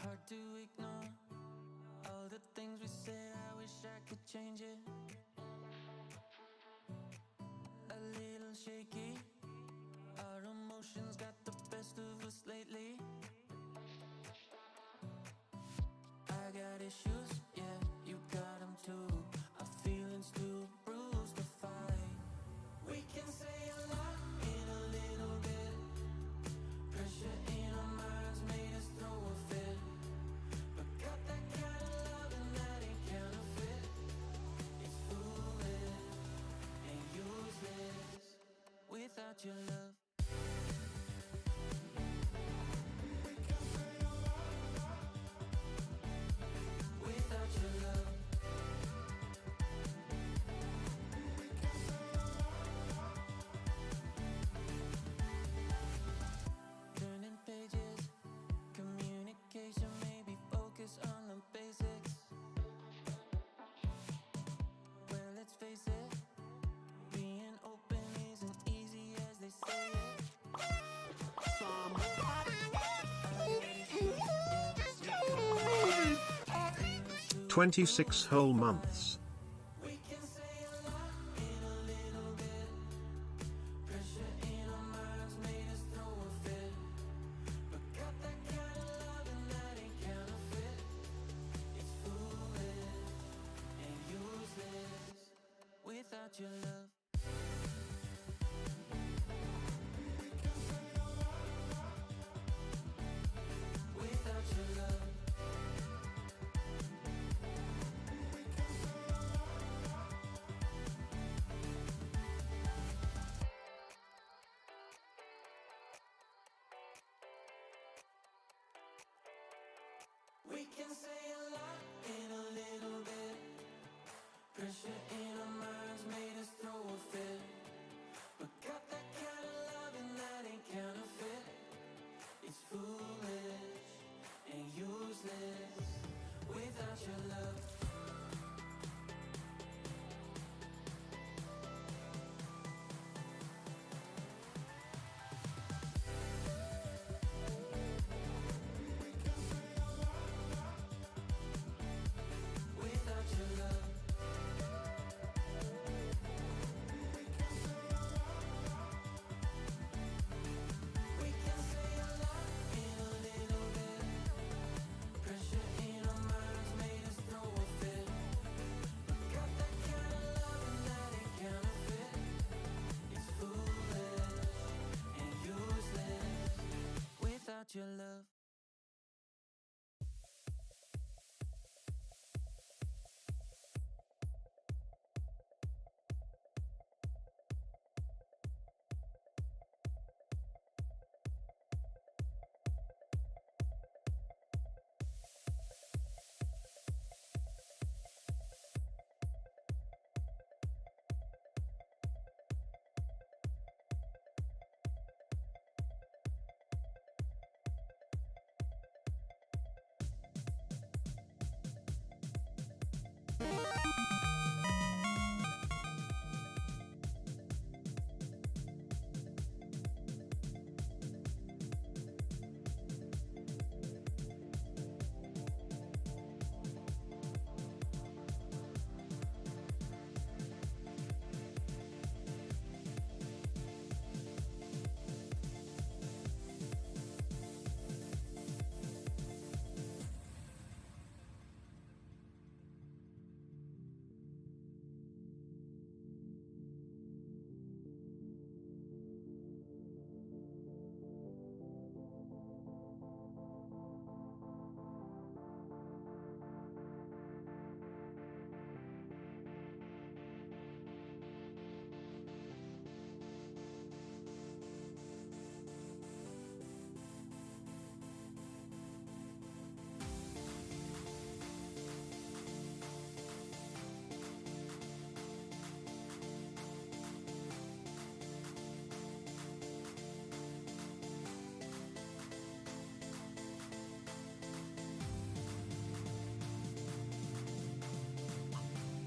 hard to ignore all the things we said. I wish I could change it. A little shaky, our emotions got the best of us lately. I got issues, yeah, you got them too. Our feelings too bruised to fight. We can say a lot in a little bit. Pressure in our minds made us throw a fit. But got that kind of love and that ain't counterfeit. It's foolish and useless without your love. Without your love. Turning pages, communication, maybe focus on the basics. Well, let's face it, being open isn't easy as they say it. 26 whole months. We can say a lot in a little bit. Pressure in our minds made us throw a fit. But got that kind of love and that ain't counterfeit. It's foolish and useless without your love. Without your love. We can say a lot in a little bit. Pressure in our minds made us throw a fit. But got that kind of love and that ain't counterfeit. It's foolish and useless without your love. Without your love. We can say a lot in a little bit. Pressure in our minds made us throw a fit. But got that kind of love and that ain't counterfeit. It's foolish and useless without your love.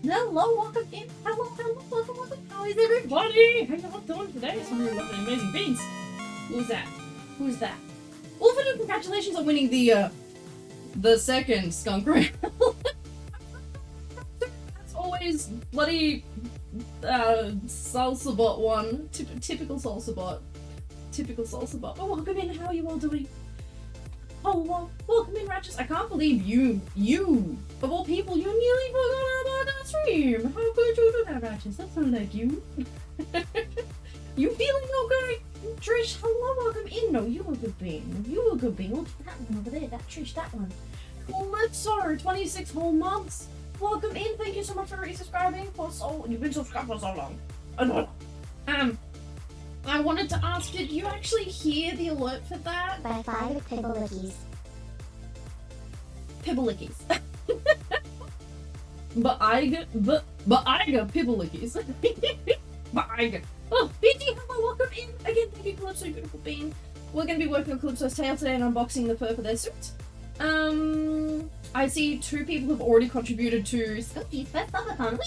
Hello, welcome in. Hello, welcome. How is everybody? How y'all doing today? Some of your lovely, amazing beans. Who's that? Who's that? Wolfen, congratulations on winning the the second skunk rail. That's always bloody salsa bot one. Typical salsa bot. Typical salsa bot. Oh, welcome in. How are you all doing? Oh, well, welcome in, Ratchet. I can't believe you, of all people, you nearly forgot about that stream. How could you do that, Ratchet? That's not like you. You feeling okay? Trish, hello, welcome in. No, you were good being. You were good being. Look at that one over there. That Trish, that one. Kalypso, 26 whole months. Welcome in. Thank you so much for resubscribing for so. You've been subscribed for so long. I wanted to ask, did you actually hear the alert for that? By 5 Pibbalickies. Pibbalickies. But I got Pibbalickies. But I got. Oh, BG, hello, welcome in. Again, thank you, Kalypso, beautiful being. We're going to be working on Kalypso's tail today and unboxing the fur for their suit. I see 2 people have already contributed to Skunky's first subathon.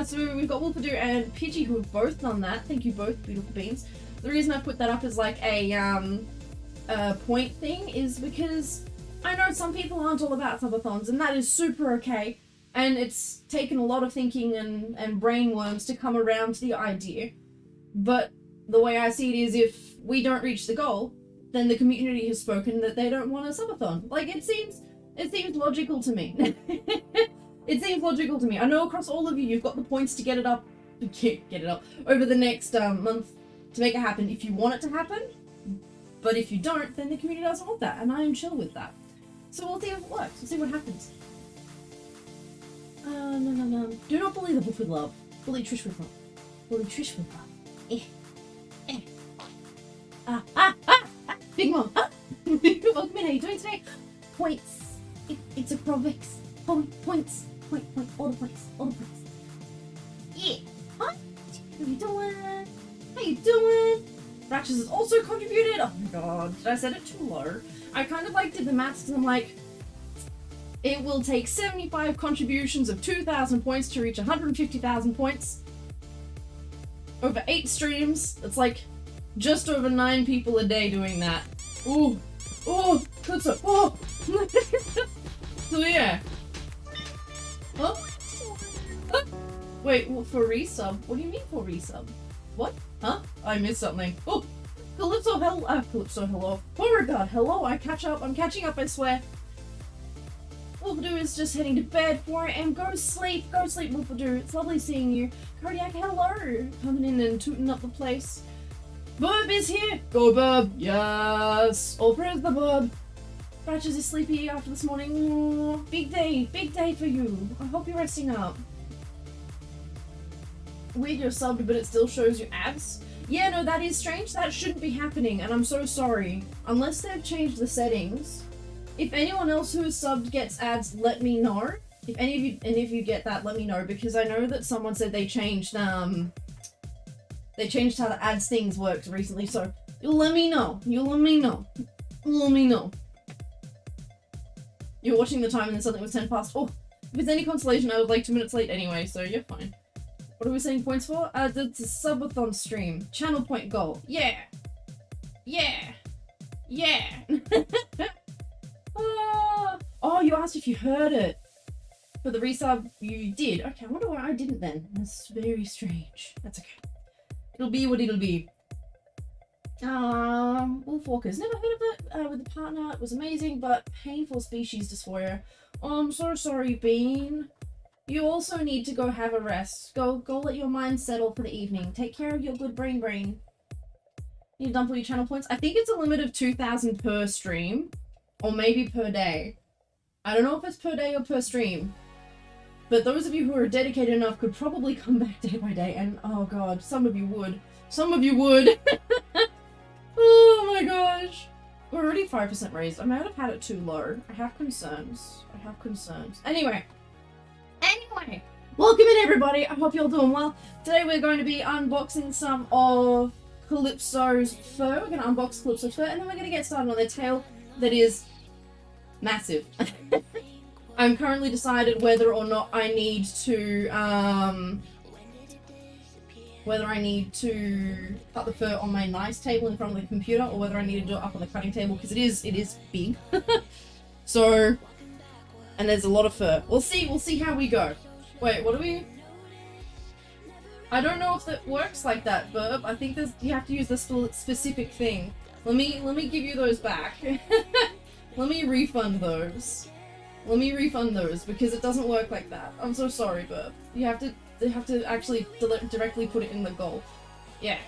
So we've got Wolfadoo and Pidgey who have both done that. Thank you both, beautiful beings. The reason I put that up as like a point thing is because I know some people aren't all about subathons, and that is super okay. And it's taken a lot of thinking and brain worms to come around to the idea. But the way I see it is, if we don't reach the goal, then the community has spoken that they don't want a subathon. Like, it seems logical to me. It seems logical to me. I know across all of you, you've got the points to get it up over the next month to make it happen if you want it to happen. But if you don't, then the community doesn't want that, and I am chill with that. So we'll see if it works. We'll see what happens. No. Do not bully the wolf with love. Bully Trish with love. Bully Trish with love. Big Mom. Welcome in. How are you doing today? Points. It's a province. Points. Point. All the points. Yeah. Hi. How you doing? How you doing? Ratchet has also contributed. Oh my god. Did I set it too low? I kind of like did the maths and I'm like, it will take 75 contributions of 2,000 points to reach 150,000 points. Over 8 streams. It's like just over 9 people a day doing that. Ooh. Oh, that's a. Oh. So yeah. Huh? Wait, for resub? What do you mean for resub? What? Huh? I missed something. Oh, Kalypso, Kalypso, hello. Oh god, hello. I'm catching up, I swear. Wolfadoo is just heading to bed. 4 AM. Go sleep, Wolfadoo. It's lovely seeing you. Cardiac, hello. Coming in and tooting up the place. Bub is here. Go, Bub. Yes. All praise the Bub. Ratchet is sleepy after this morning. Aww. Big day for you. I hope you're resting up. Weird you're subbed, but it still shows you abs. Yeah, no, that is strange. That shouldn't be happening, and I'm so sorry. Unless they've changed the settings. If anyone else who is subbed gets ads, let me know. If any of you get that, let me know, because I know that someone said they changed how the ads things worked recently, so you'll let me know. Let me know. You're watching the time and then something was 10 past. Oh, if it's any consolation, I was like 2 minutes late anyway, so you're fine. What are we saying points for? It's a subathon stream. Channel point goal. Yeah. Oh, you asked if you heard it. For the resub, you did. Okay, I wonder why I didn't then. That's very strange. That's okay. It'll be what it'll be. Wolfwalkers. Never heard of it with a partner. It was amazing, but painful species dysphoria. Oh, I'm so sorry, Bean. You also need to go have a rest. Go let your mind settle for the evening. Take care of your good brain. Need to dump all your channel points. I think it's a limit of 2,000 per stream. Or maybe per day. I don't know if it's per day or per stream. But those of you who are dedicated enough could probably come back day by day. And oh god, some of you would. Oh my gosh. We're already 5% raised. I might have had it too low. I have concerns. Anyway, welcome in everybody. I hope you're doing well. Today we're going to be unboxing some of Kalypso's fur. We're going to unbox Kalypso's fur and then we're going to get started on their tail that is massive. I'm currently decided whether or not I need to cut the fur on my nice table in front of the computer or whether I need to do it up on the cutting table because it is big. So, and there's a lot of fur. We'll see how we go. Wait, what do we... I don't know if that works like that, Burp. I think you have to use this specific thing. Let me give you those back. Let me refund those. Let me refund those because it doesn't work like that. I'm so sorry, Burp. You have to actually directly put it in the goal. Yeah.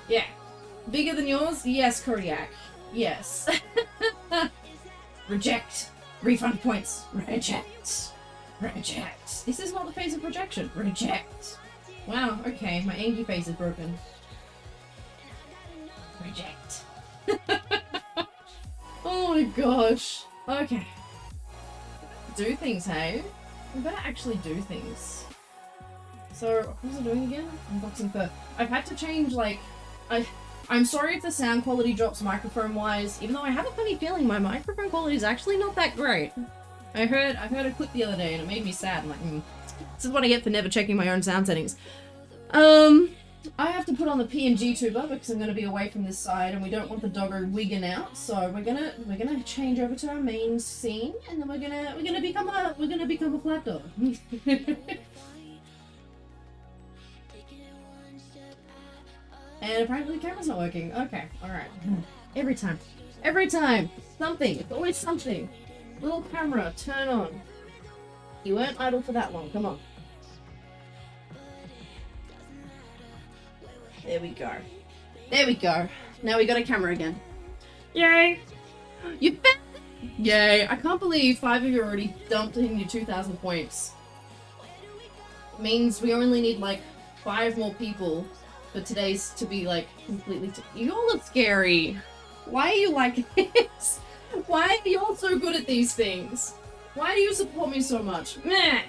Yeah. Bigger than yours? Yes, Kodiak. Yes. Reject. Refund points. Reject. Reject. This is not the phase of rejection. Reject. Wow, okay, my angry face is broken. Reject. Oh my gosh. Okay. Do things, hey? We better actually do things. So, what was I doing again? Unboxing fur. I've had to change, like... I'm sorry if the sound quality drops microphone-wise, even though I have a funny feeling my microphone quality is actually not that great. I heard a clip the other day and it made me sad. I'm like, this is what I get for never checking my own sound settings. I have to put on the PNG tuber because I'm going to be away from this side and we don't want the doggo wigging out. So we're gonna change over to our main scene and then we're gonna become a flat dog. And apparently the camera's not working. Okay, alright. Every time. Something. It's always something. Little camera, turn on. You weren't idle for that long. Come on. There we go. There we go. Now we got a camera again. Yay! You found it! Yay! I can't believe 5 of you already dumped in your 2,000 points. It means we only need like 5 more people for today's to be like completely... You all look scary. Why are you like this? Why are you all so good at these things? Why do you support me so much? Meh!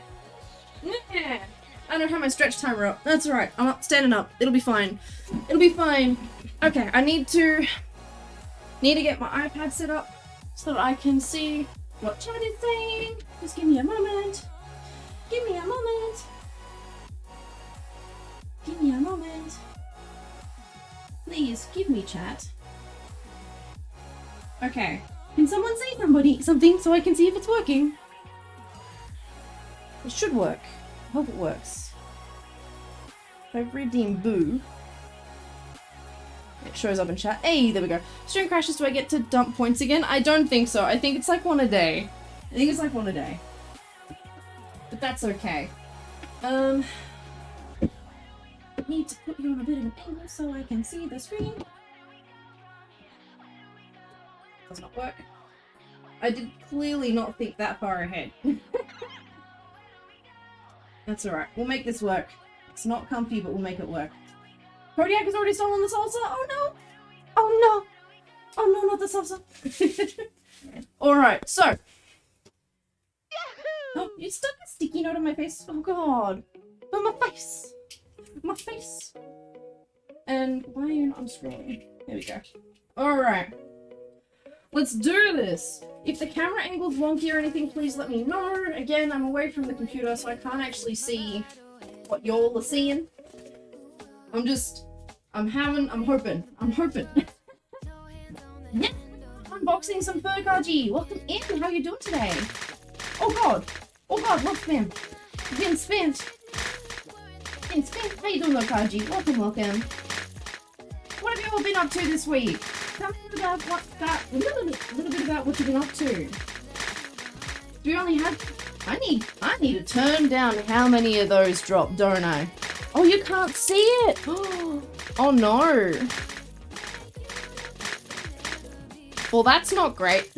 Meh! I don't have my stretch timer up. That's alright. I'm up, standing up. It'll be fine. It'll be fine. Okay, I need to get my iPad set up so that I can see what chat is saying. Just give me a moment. Give me a moment. Give me a moment. Please, give me chat. Okay. Can someone say something so I can see if it's working? It should work. I hope it works. If I redeem Boo, it shows up in chat. Hey, there we go. Stream crashes, do I get to dump points again? I don't think so. I think it's like one a day. But that's okay. I need to put you on a bit of an angle so I can see the screen. Does not work. I did clearly not think that far ahead. That's alright. We'll make this work. It's not comfy, but we'll make it work. Kodiak has already stolen the salsa! Oh no! Oh no! Oh no, not the salsa! Alright, so. Oh, you stuck a sticky note on my face. Oh god. Oh, my face! My face! And why are you not unscrolling? There we go. Alright. Let's do this! If the camera angle's wonky or anything, please let me know. Again, I'm away from the computer, so I can't actually see what y'all are seeing. I'm hoping. Yeah. Unboxing some fur Kaji. Welcome in. How are you doing today? Oh god, look spam. Getting spammed. How you doing, Kaji? Welcome. What have you all been up to this week? Tell me about a little bit about what you've been up to. Do we only have... I need to turn down how many of those drop, don't I? Oh, you can't see it! Oh no. Well, that's not great.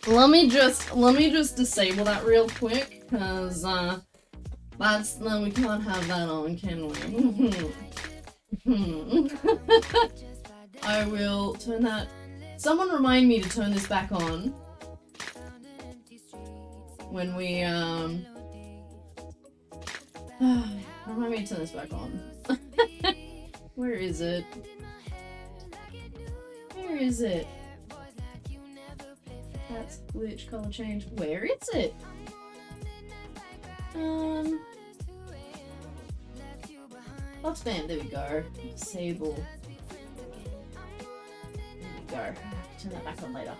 Let me just disable that real quick, cause no, we can't have that on, can we? I will turn that. Someone remind me to turn this back on when we remind me to turn this back on. Where is it? Where is it? That's glitch color change. Where is it? Lockspan, there we go. Disable. There we go. Turn that back on later.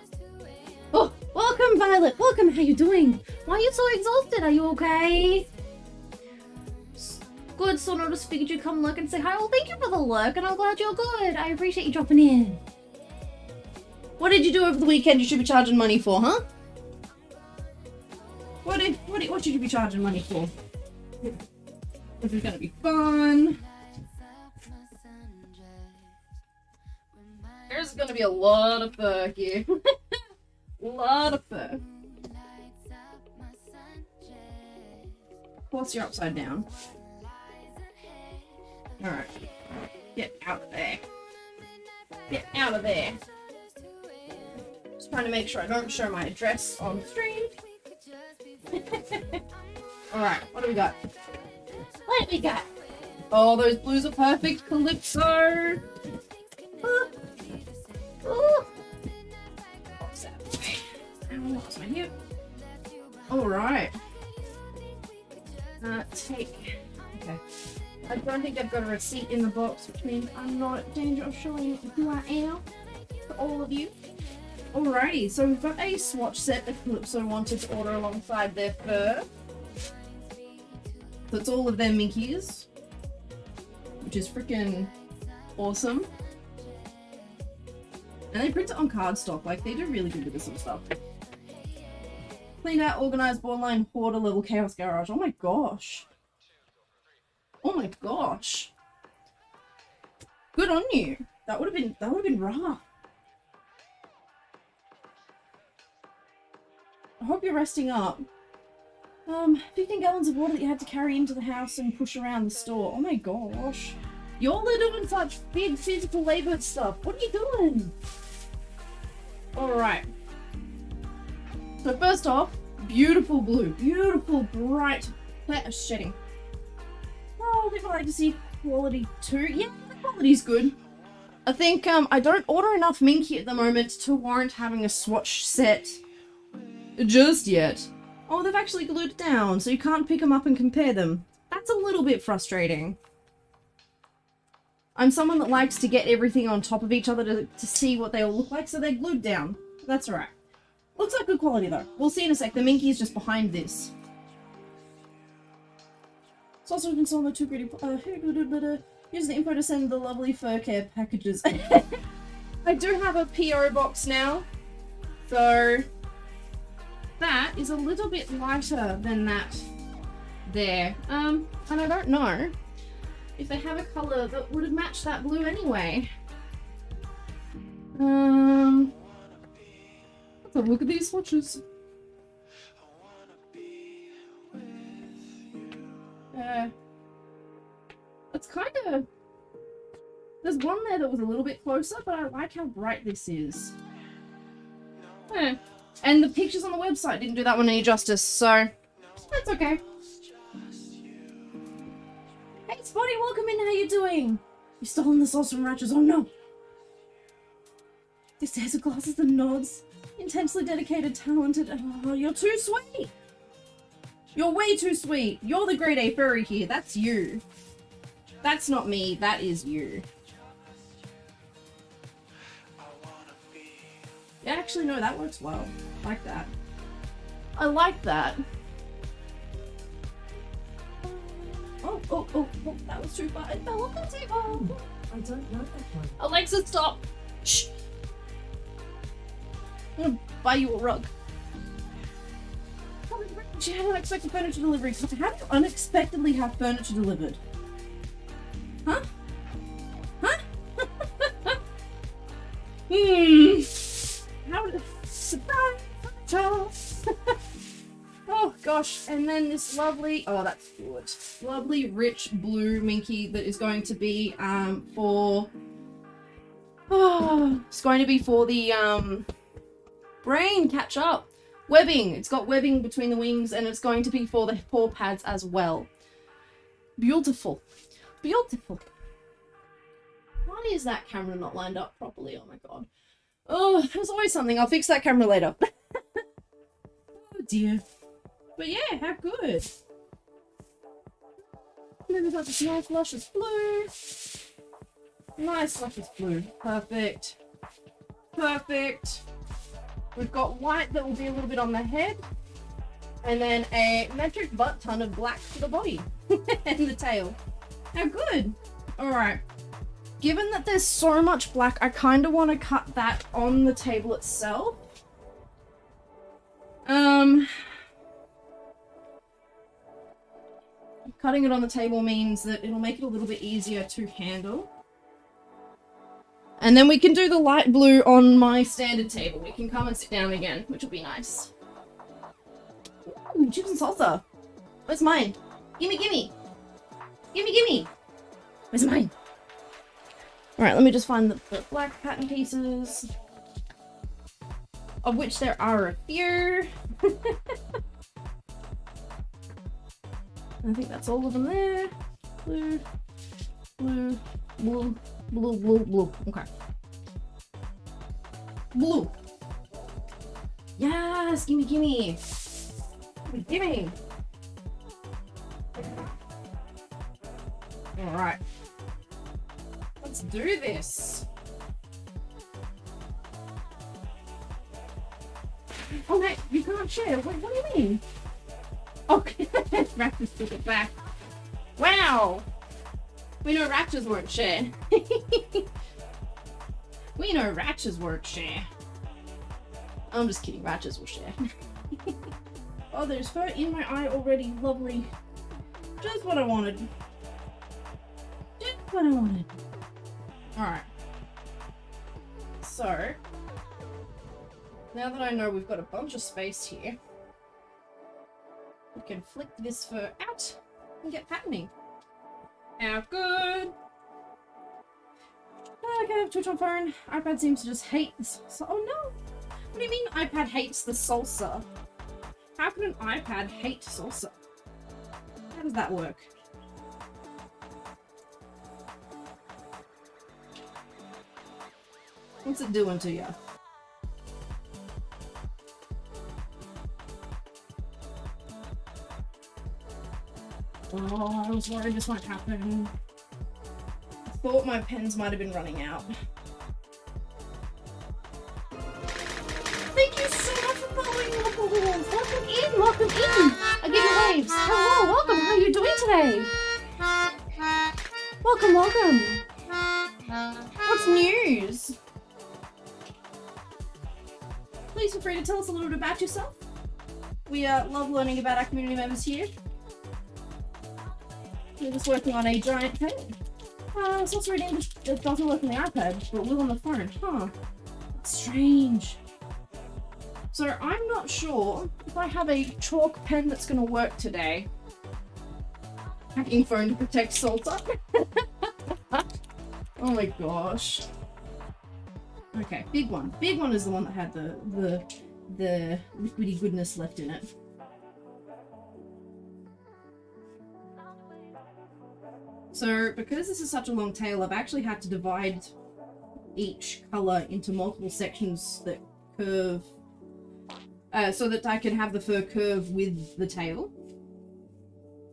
Welcome, Violet. Welcome. How you doing? Why are you so exhausted? Are you okay? Good. So I just figured you'd come lurk and say hi. Well, thank you for the lurk, and I'm glad you're good. I appreciate you dropping in. What did you do over the weekend you should be charging money for, huh? What should you be charging money for? This is gonna be fun. There's gonna be a lot of fur here. A lot of fur. Of course you're upside down. Alright. Get out of there. Get out of there. Just trying to make sure I don't show my address on stream. Alright, what do we got? What do we got? Oh, those blues are perfect. Kalypso. Lost my hip. Alright. Take. Okay. I don't think I've got a receipt in the box, which means I'm not in danger of showing who I am to all of you. Alrighty, so we've got a swatch set that Kalypso wanted to order alongside their fur. So it's all of their Minkies, which is freaking awesome. And they print it on cardstock, like they do really good with this sort of stuff. Cleaned out, organized, borderline, hoarder level chaos garage. Oh my gosh. Oh my gosh. Good on you. That would have been rough. I hope you're resting up. 15 gallons of water that you had to carry into the house and push around the store. Oh my gosh. Y'all are doing such big physical labor stuff. What are you doing? Alright. So first off, beautiful blue. Beautiful, bright shedding. Oh, people like to see quality too. Yeah, the quality's good. I think I don't order enough Minky at the moment to warrant having a swatch set just yet. Oh, they've actually glued it down, so you can't pick them up and compare them. That's a little bit frustrating. I'm someone that likes to get everything on top of each other to see what they all look like, so they're glued down. That's alright. Looks like good quality though. We'll see in a sec. The Minky is just behind this. It's also been sold on the too pretty. Here's the info to send the lovely fur care packages. I do have a PO box now, so that is a little bit lighter than that there. And I don't know if they have a color that would have matched that blue anyway. Let's have a look at these swatches. It's kind of... There's one there that was a little bit closer, but I like how bright this is. And the pictures on the website didn't do that one any justice, so that's okay. Hey Spotty, welcome in, how you doing? You stolen the sauce from Ratchers, oh no! This has glasses and nods. Intensely dedicated, talented, oh, you're too sweet! You're way too sweet. You're the grade A furry here, that's you. That's not me, that is you. Yeah, actually no, that works well. I like that. I like that. Oh, that was too far. It fell off the table. I don't know that one. Alexa, stop. Shh. I'm gonna buy you a rug. She had unexpected furniture delivery. How do you unexpectedly have furniture delivered? Huh? Huh? How did surprise? Oh gosh, and then this lovely, oh that's good, lovely rich blue Minky that is going to be it's going to be for the brain catch up webbing. It's got webbing between the wings and it's going to be for the paw pads as well. Beautiful, beautiful. Why is that camera not lined up properly? Oh my god. Oh, there's always something. I'll fix that camera later. Oh dear. But yeah, how good. And then we've got this nice luscious blue. Nice luscious blue. Perfect. Perfect. We've got white that will be a little bit on the head, and then a metric butt ton of black for the body and the tail. How good! Alright. Given that there's so much black, I kind of want to cut that on the table itself. Cutting it on the table means that it'll make it a little bit easier to handle. And then we can do the light blue on my standard table. We can come and sit down again, which will be nice. Ooh, chips and salsa. Where's mine? Gimme, gimme! Gimme, gimme! Where's mine? Alright, let me just find the black pattern pieces. Of which there are a few. I think that's all of them there. Blue, blue, blue, blue, blue, blue. Okay. Blue. Yes, gimme, gimme. Gimme. Alright. Let's do this. Oh, mate, you can't share. Wait, what do you mean? Okay, Raptors took it back. Wow! We know Raptors won't share. We know Raptors won't share. I'm just kidding, Raptors will share. Oh, there's fur in my eye already. Lovely. Just what I wanted. Just what I wanted. Alright. So, now that I know we've got a bunch of space here, we can flick this fur out and get patterning. How good! I can have Twitch on phone. iPad seems to just hate the salsa. Oh no! What do you mean iPad hates the salsa? How can an iPad hate salsa? How does that work? What's it doing to you? Oh, I was worried this might happen. I thought my pens might have been running out. Thank you so much for following Local Wolves. Welcome in, welcome in. I give you waves. Hello, welcome. How are you doing today? Welcome, welcome. What's news? Please feel free to tell us a little bit about yourself. We love learning about our community members here. We're just working on a giant pen. It's also reading English. It doesn't work on the iPad, but will on the phone. Huh. That's strange. So I'm not sure if I have a chalk pen that's going to work today. Hacking phone to protect Salsa. Oh my gosh. Okay, big one. Big one is the one that had the liquidy goodness left in it. So, because this is such a long tail, I've actually had to divide each colour into multiple sections that curve, so that I can have the fur curve with the tail.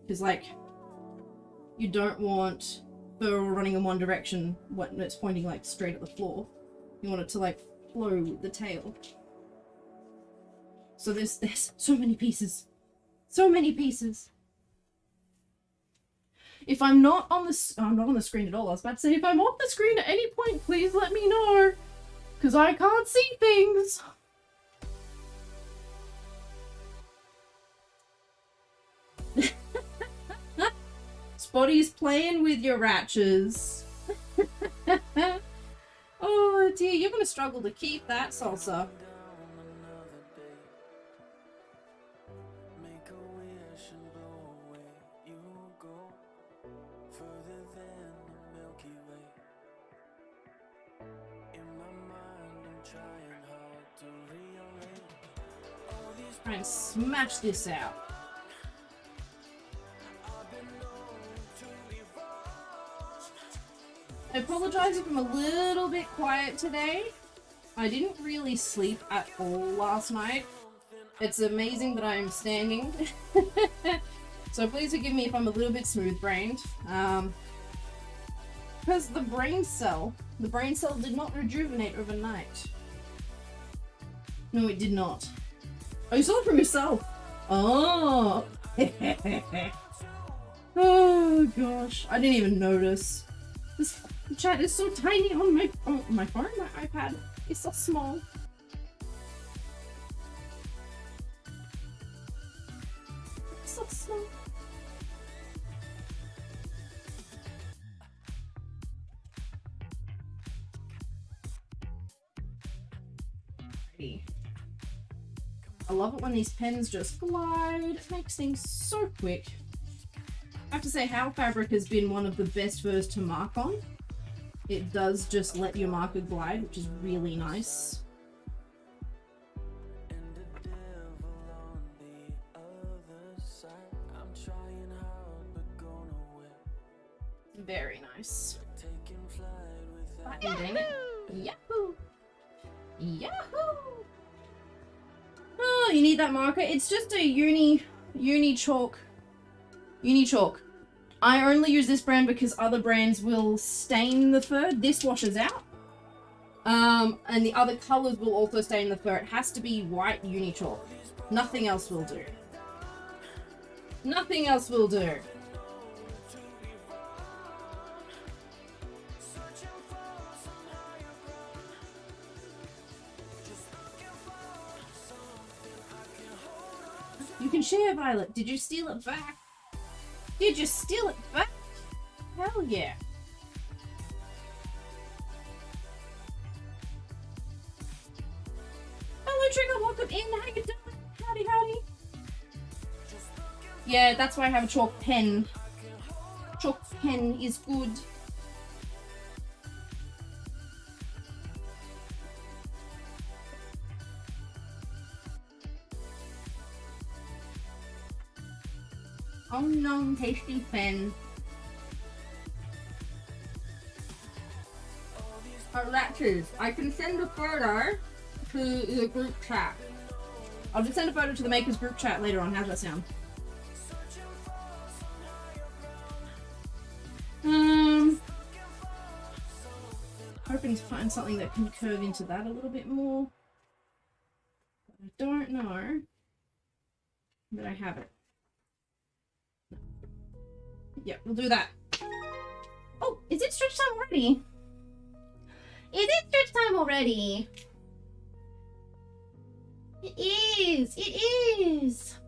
Because, like, you don't want fur running in one direction when it's pointing, like, straight at the floor. You want it to, like, flow with the tail. So there's so many pieces. So many pieces. If I'm not on the I'm not on the screen at all. I was about to say, if I'm on the screen at any point, please let me know, because I can't see things. Spotty's playing with your ratchers. Oh dear, you're gonna struggle to keep that, Salsa. Try and smash this out. I apologize if I'm a little bit quiet today. I didn't really sleep at all last night. It's amazing that I am standing. So please forgive me if I'm a little bit smooth-brained. Because the brain cell did not rejuvenate overnight. No, it did not. Oh, you saw it from yourself. Oh. Oh gosh, I didn't even notice. This chat is so tiny on my phone, my iPad is so small. It's so small. I love it when these pens just glide. It makes things so quick. I have to say, how fabric has been one of the best furs to mark on. It does just let your marker glide, which is really nice. Very nice. Dang it. Yahoo! Yahoo! Oh, you need that marker? It's just a uni chalk. Uni chalk. I only use this brand because other brands will stain the fur. This washes out. And the other colors will also stain the fur. It has to be white uni chalk. Nothing else will do. Nothing else will do. You can share, Violet. Did you steal it back? Did you steal it back? Hell yeah. Hello, Trigger. Welcome in. How you doing? Howdy, howdy. Yeah, that's why I have a chalk pen. Chalk pen is good. Oh no, tasty pen. Latches. I can send a photo to the group chat. I'll just send a photo to the makers group chat later on. How's that sound? Hoping to find something that can curve into that a little bit more. But I don't know that I have it. Yep, we'll do that. Oh, is it stretch time already? Is it stretch time already? It is. It is.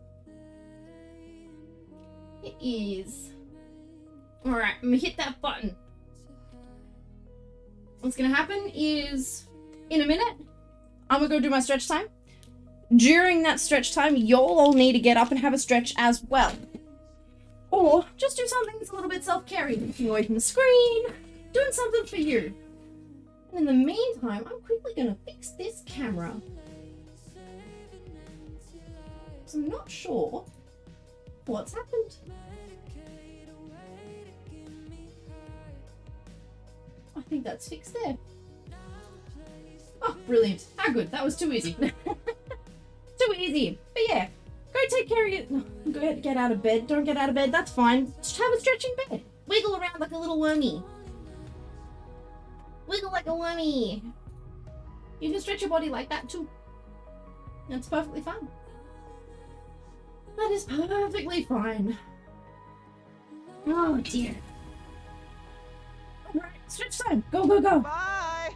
It is. Alright, I'm gonna hit that button. What's gonna happen is, in a minute, I'm gonna go do my stretch time. During that stretch time, you'll all need to get up and have a stretch as well. Or just do something that's a little bit self-caring. Looking away from the screen, doing something for you. And in the meantime, I'm quickly gonna fix this camera. So I'm not sure what's happened. I think that's fixed there. Oh, brilliant. How good. That was too easy. Too easy. But yeah, go take care of it. Go ahead and get out of bed. Don't get out of bed. That's fine. Just have a stretch in bed. Wiggle around like a little wormy. Wiggle like a wormy. You can stretch your body like that too. That's perfectly fine. That is perfectly fine. Oh dear. Alright, stretch time. Go, go, go. Bye!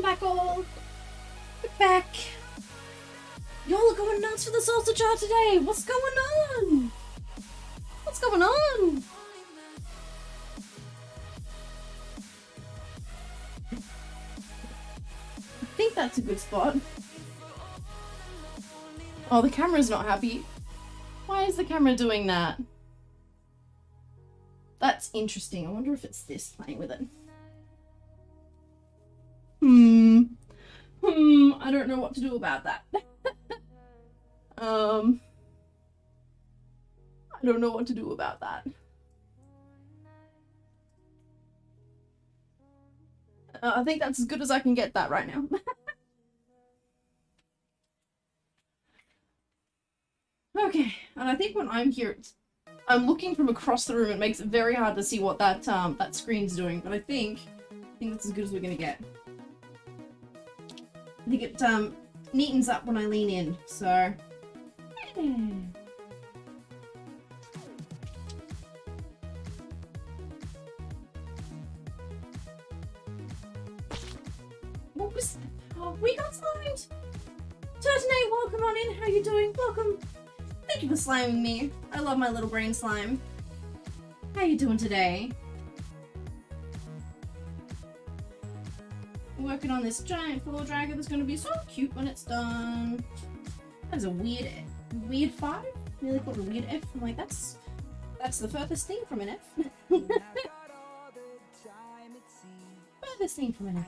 Welcome back, all. We're back. Y'all are going nuts for the salsa jar today. What's going on? What's going on? I think that's a good spot. Oh, the camera's not happy. Why is the camera doing that? That's interesting. I wonder if it's this playing with it. I don't know what to do about that. I don't know what to do about that. I think that's as good as I can get that right now. Okay, and I think when I'm here, I'm looking from across the room. It makes it very hard to see what that that screen's doing. But I think that's as good as we're gonna get. I think it neatens up when I lean in. So. What was? Oh, we got slimed. Turtonate, welcome on in. How you doing? Welcome. Thank you for sliming me. I love my little brain slime. How you doing today? Working on this giant floor dragger that's gonna be so cute when it's done. That's a weird 5? Nearly called a weird F. I'm like, that's the furthest thing from an F. Furthest thing from an F.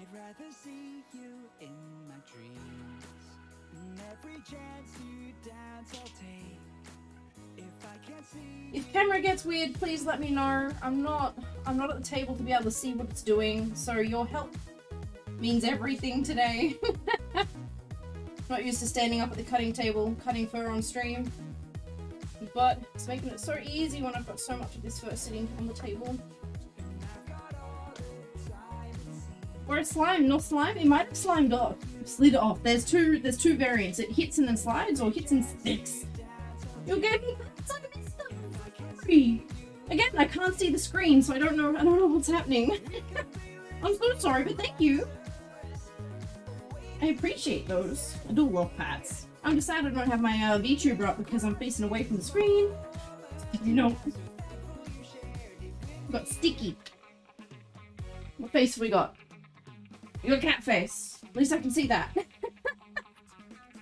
If camera gets weird, please let me know. I'm not at the table to be able to see what it's doing, so your help means everything today. Not used to standing up at the cutting table, cutting fur on stream. But it's making it so easy when I've got so much of this fur sitting on the table. Or a slime, not slime. It might have slimed off. Slid off. There's two variants. It hits and then slides, or hits and sticks. You'll get me. It's like a mystery. Again, I can't see the screen, so I don't know what's happening. I'm so sorry, but thank you. I appreciate those. I do love pats. I'm just sad I don't have my VTuber up because I'm facing away from the screen. You know, got sticky. What face have we got? You got cat face. At least I can see that.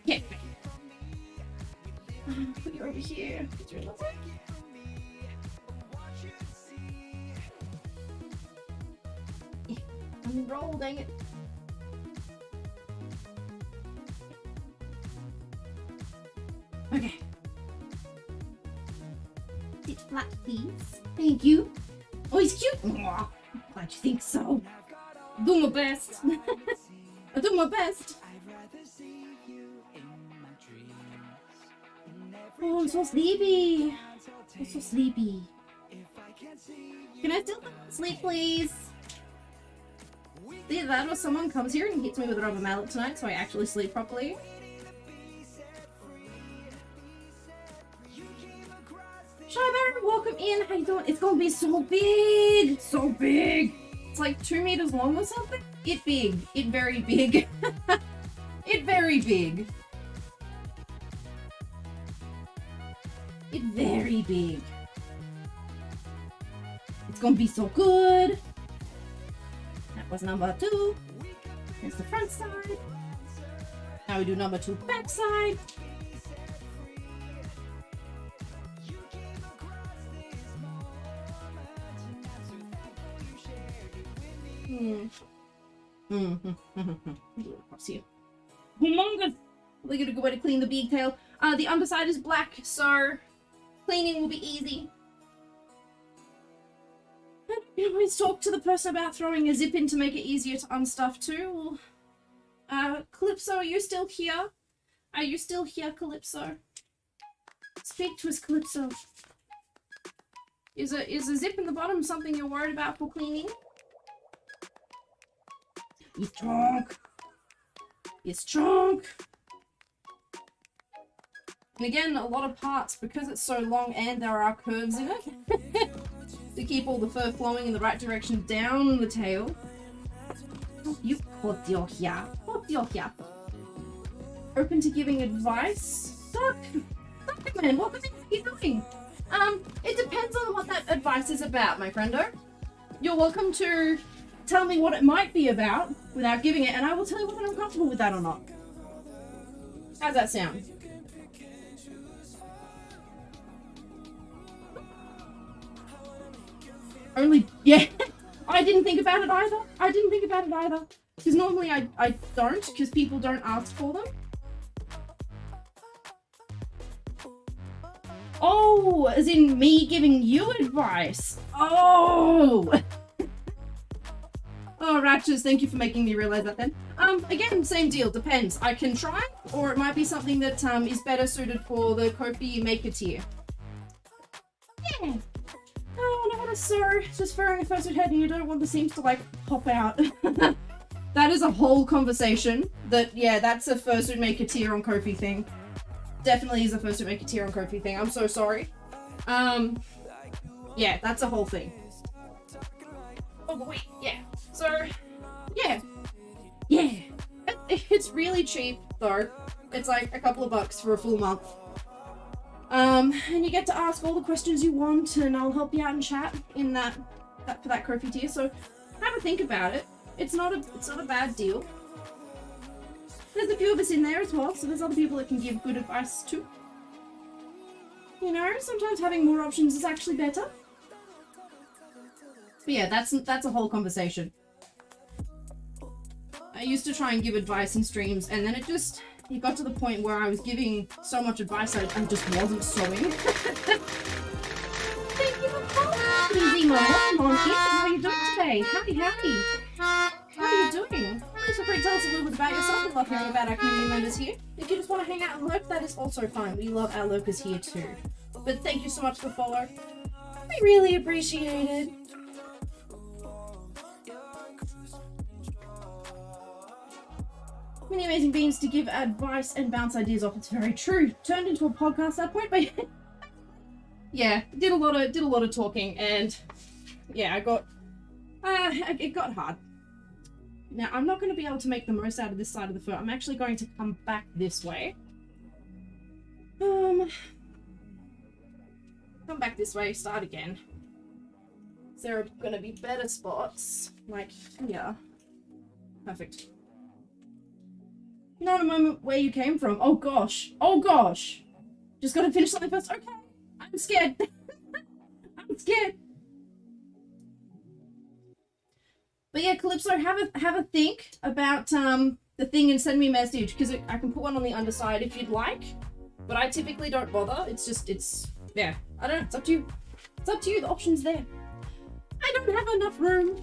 Cat face. Put you over here. Unroll, dang it. Okay. Sit flat, please. Thank you. Oh, he's cute. Aww. Glad you think so. I do my best. I do my best. Oh, I'm so sleepy. I'm so sleepy. Can I still sleep, please? Either that or someone comes here and hits me with a rubber mallet tonight so I actually sleep properly. Shy Baron, welcome in. How you doing? It's gonna be so big. So big. It's like 2 meters long or something. It big. It very big. It very big. It very big. It's gonna be so good. That was number 2. Here's the front side. Now we do number 2 back side. Across here. Humongous! Look at a good way to clean the big tail. The underside is black, so cleaning will be easy. You can always talk to the person about throwing a zip in to make it easier to unstuff too. Kalypso, are you still here? Are you still here, Kalypso? Speak to us, Kalypso. Is a zip in the bottom something you're worried about for cleaning? He's drunk. It's drunk. And again, a lot of parts, because it's so long and there are curves in it, to keep all the fur flowing in the right direction down the tail. You open to giving advice? Doc man, welcome in. How are you doing? It depends on what that advice is about, my friendo. You're welcome to tell me what it might be about without giving it, and I will tell you whether I'm comfortable with that or not. How's that sound? Only, yeah. I didn't think about it either. Because normally I don't, because people don't ask for them. Oh, as in me giving you advice. Oh! Oh, Ratchers, thank you for making me realize that then. Again, same deal, depends. I can try, or it might be something that is better suited for the Ko-fi maker tier. Yeah. Oh, I know how to sew. Just furrowing a fursuit head and you don't want the seams to, like, pop out. That is a whole conversation. Yeah, that's a fursuit maker tier on Ko-fi thing. Definitely is a fursuit maker tier on Ko-fi thing. I'm so sorry. Yeah, that's a whole thing. Oh, but wait, yeah. So, yeah. Yeah. It's really cheap, though. It's like a couple of bucks for a full month. And you get to ask all the questions you want, and I'll help you out in chat in for that Ko-fi tier. So have a think about it. It's not a bad deal. There's a few of us in there as well, so there's other people that can give good advice too. You know, sometimes having more options is actually better. But yeah, that's a whole conversation. I used to try and give advice in streams, and then it got to the point where I was giving so much advice I just wasn't sewing. Thank you for following, Zemo. Come on in. How are you doing today? Howdy, howdy. How are you doing? Please feel free to tell us a little bit about yourself. We love hearing about our community members here. If you just want to hang out and lurk, that is also fine. We love our lurkers here too. But thank you so much for the follow. We really appreciate it. Many amazing beings to give advice and bounce ideas off. It's very true. Turned into a podcast at that point, but yeah, did a lot of talking, and yeah, it got hard. Now I'm not going to be able to make the most out of this side of the fur. I'm actually going to come back this way. Come back this way. Start again. Is there going to be better spots like here? Perfect. Not a moment where you came from. Oh gosh. Oh gosh. Just gotta finish something first. Okay. I'm scared. I'm scared. But yeah, Kalypso, have a think about the thing and send me a message, because I can put one on the underside if you'd like. But I typically don't bother. It's yeah. I don't know. It's up to you. It's up to you. The option's there. I don't have enough room.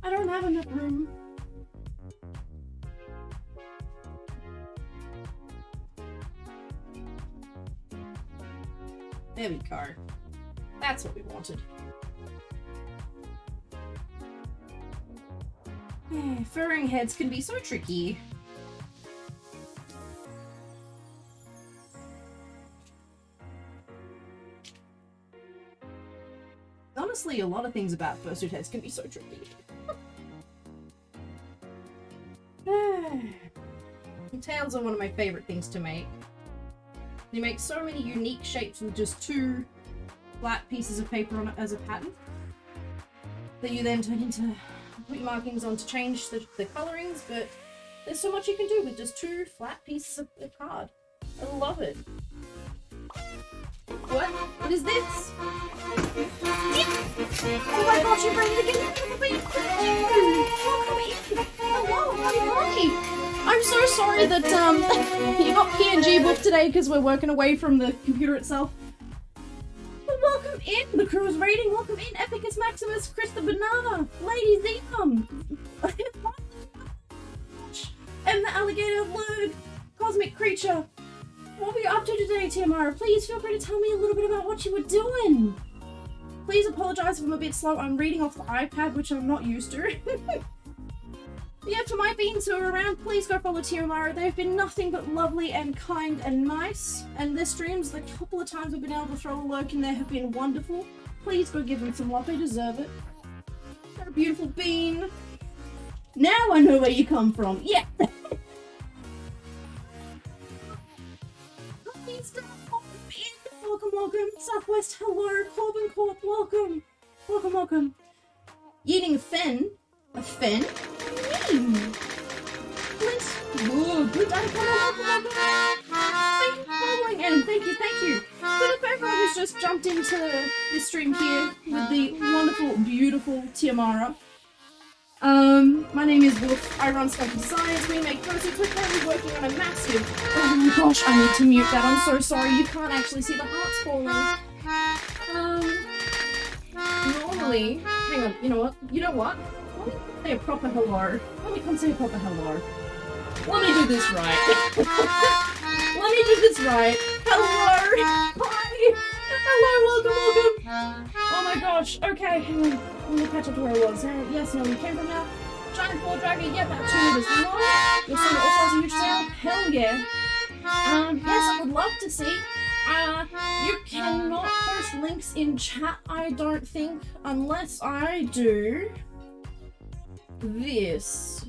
I don't have enough room. There we go. That's what we wanted. Yeah, furring heads can be so tricky. Honestly, a lot of things about fursuit heads can be so tricky. Tails are one of my favorite things to make. They make so many unique shapes with just 2 flat pieces of paper on it as a pattern that you then turn into put markings on to change the colorings, but there's so much you can do with just 2 flat pieces of card. I love it. What? What is this? Oh my gosh, you bring it again! Hello, hi. I'm so sorry that you got PNG booked today because we're working away from the computer itself. But welcome in! The crew is raiding. Welcome in, Epicus Maximus, Chris the Banana, Lady Zenom, and the Alligator Lurg, Cosmic Creature. What were you up to today, Tiamara? Please feel free to tell me a little bit about what you were doing. Please apologise if I'm a bit slow. I'm reading off the iPad, which I'm not used to. Yeah, to my beans who are around, please go follow Tiamara. They've been nothing but lovely and kind and nice. And their streams, the couple of times we've been able to throw a lurk in there, have been wonderful. Please go give them some love. They deserve it. They're a beautiful bean. Now I know where you come from. Yeah. Welcome, welcome. Southwest, hello. Corbin Corp, welcome. Welcome, welcome. Eating a fen? A fen? Please. Ooh, good day. Welcome. Thank you for following, and thank you. So for everyone who's just jumped into this stream here with the wonderful, beautiful Tiamara. My name is Wolf. I run Scope of Science. We make prototypes. We're currently working on a massive... Oh my gosh, I need to mute that. I'm so sorry. You can't actually see the hearts falling. Normally... Hang on, you know what? Let me say a proper hello. Let me come say a proper hello. Let me do this right. Let me do this right. Hello! Hi! Hello, welcome! Oh my gosh, okay, hang on. Let me catch up to where I was. Yes, no, we came from now. Giant floor dragon, yeah, about 2 meters long. Your son also has a huge tail. Hell yeah. Yes, I would love to see. You cannot post links in chat, I don't think, unless I do this.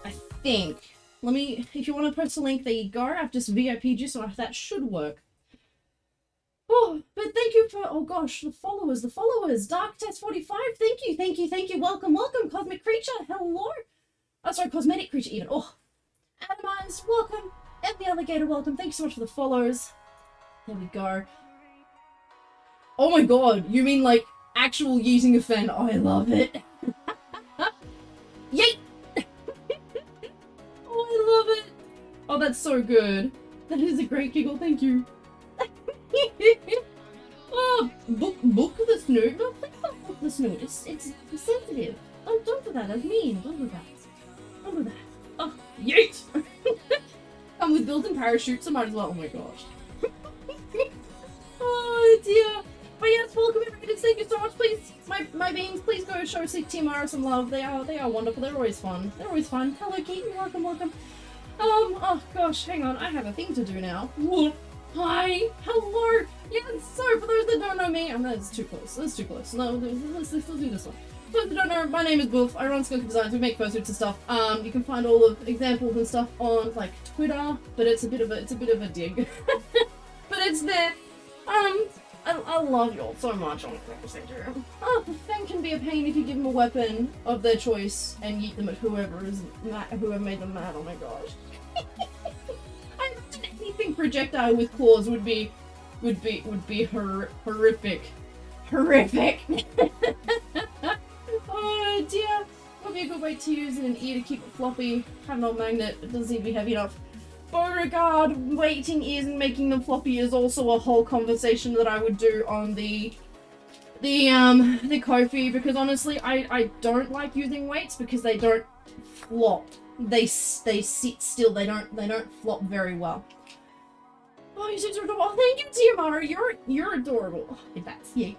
I think. Let me, if you want to post a link, there you go. I've just VIP'd you, so that should work. Oh, but thank you for, oh gosh, the followers, Dark Test 45, thank you, welcome, Cosmic Creature, hello, oh sorry, Cosmetic Creature even, oh, Atomized, welcome, and the Alligator, welcome, thank you so much for the follows, there we go. Oh my god, you mean like actual using a fan, oh, I love it. Yeet! Oh, I love it. Oh, that's so good. That is a great giggle, thank you. Oh, book the snoot. No, please don't book the snoot. It's sensitive. Don't do that. That's mean. Don't do that. Don't do that. Oh, yeet! Come with built-in parachutes, so might as well. Oh my gosh. Oh dear. But yes, welcome everybody. Thank you so much. Please, my beings, please go show Tiamara some love. They are wonderful. They're always fun. Hello, Keaton. Welcome. Oh gosh, hang on. I have a thing to do now. Whoop. Hi! Hello! Yes, so for those that don't know me, that's too close. No, let's do this one. For those that don't know, my name is Wolf. I run Skunk Designs. We make photos and stuff. You can find all of examples and stuff on like Twitter, but it's a bit of a dig. But it's there. I love y'all so much on Twitter. Oh, the fan can be a pain if you give them a weapon of their choice and yeet them at whoever made them mad. Oh my gosh. Anything projectile with claws would be horrific. Oh dear. Would be a good way to use an ear to keep it floppy. Have an old magnet. It doesn't seem to be heavy enough. Beauregard, weighting ears and making them floppy is also a whole conversation that I would do on the Ko-fi, because honestly I don't like using weights because they don't flop. They sit still. They don't flop very well. Oh, you seem so adorable. Oh, thank you, Tiamara. You're adorable. That's you.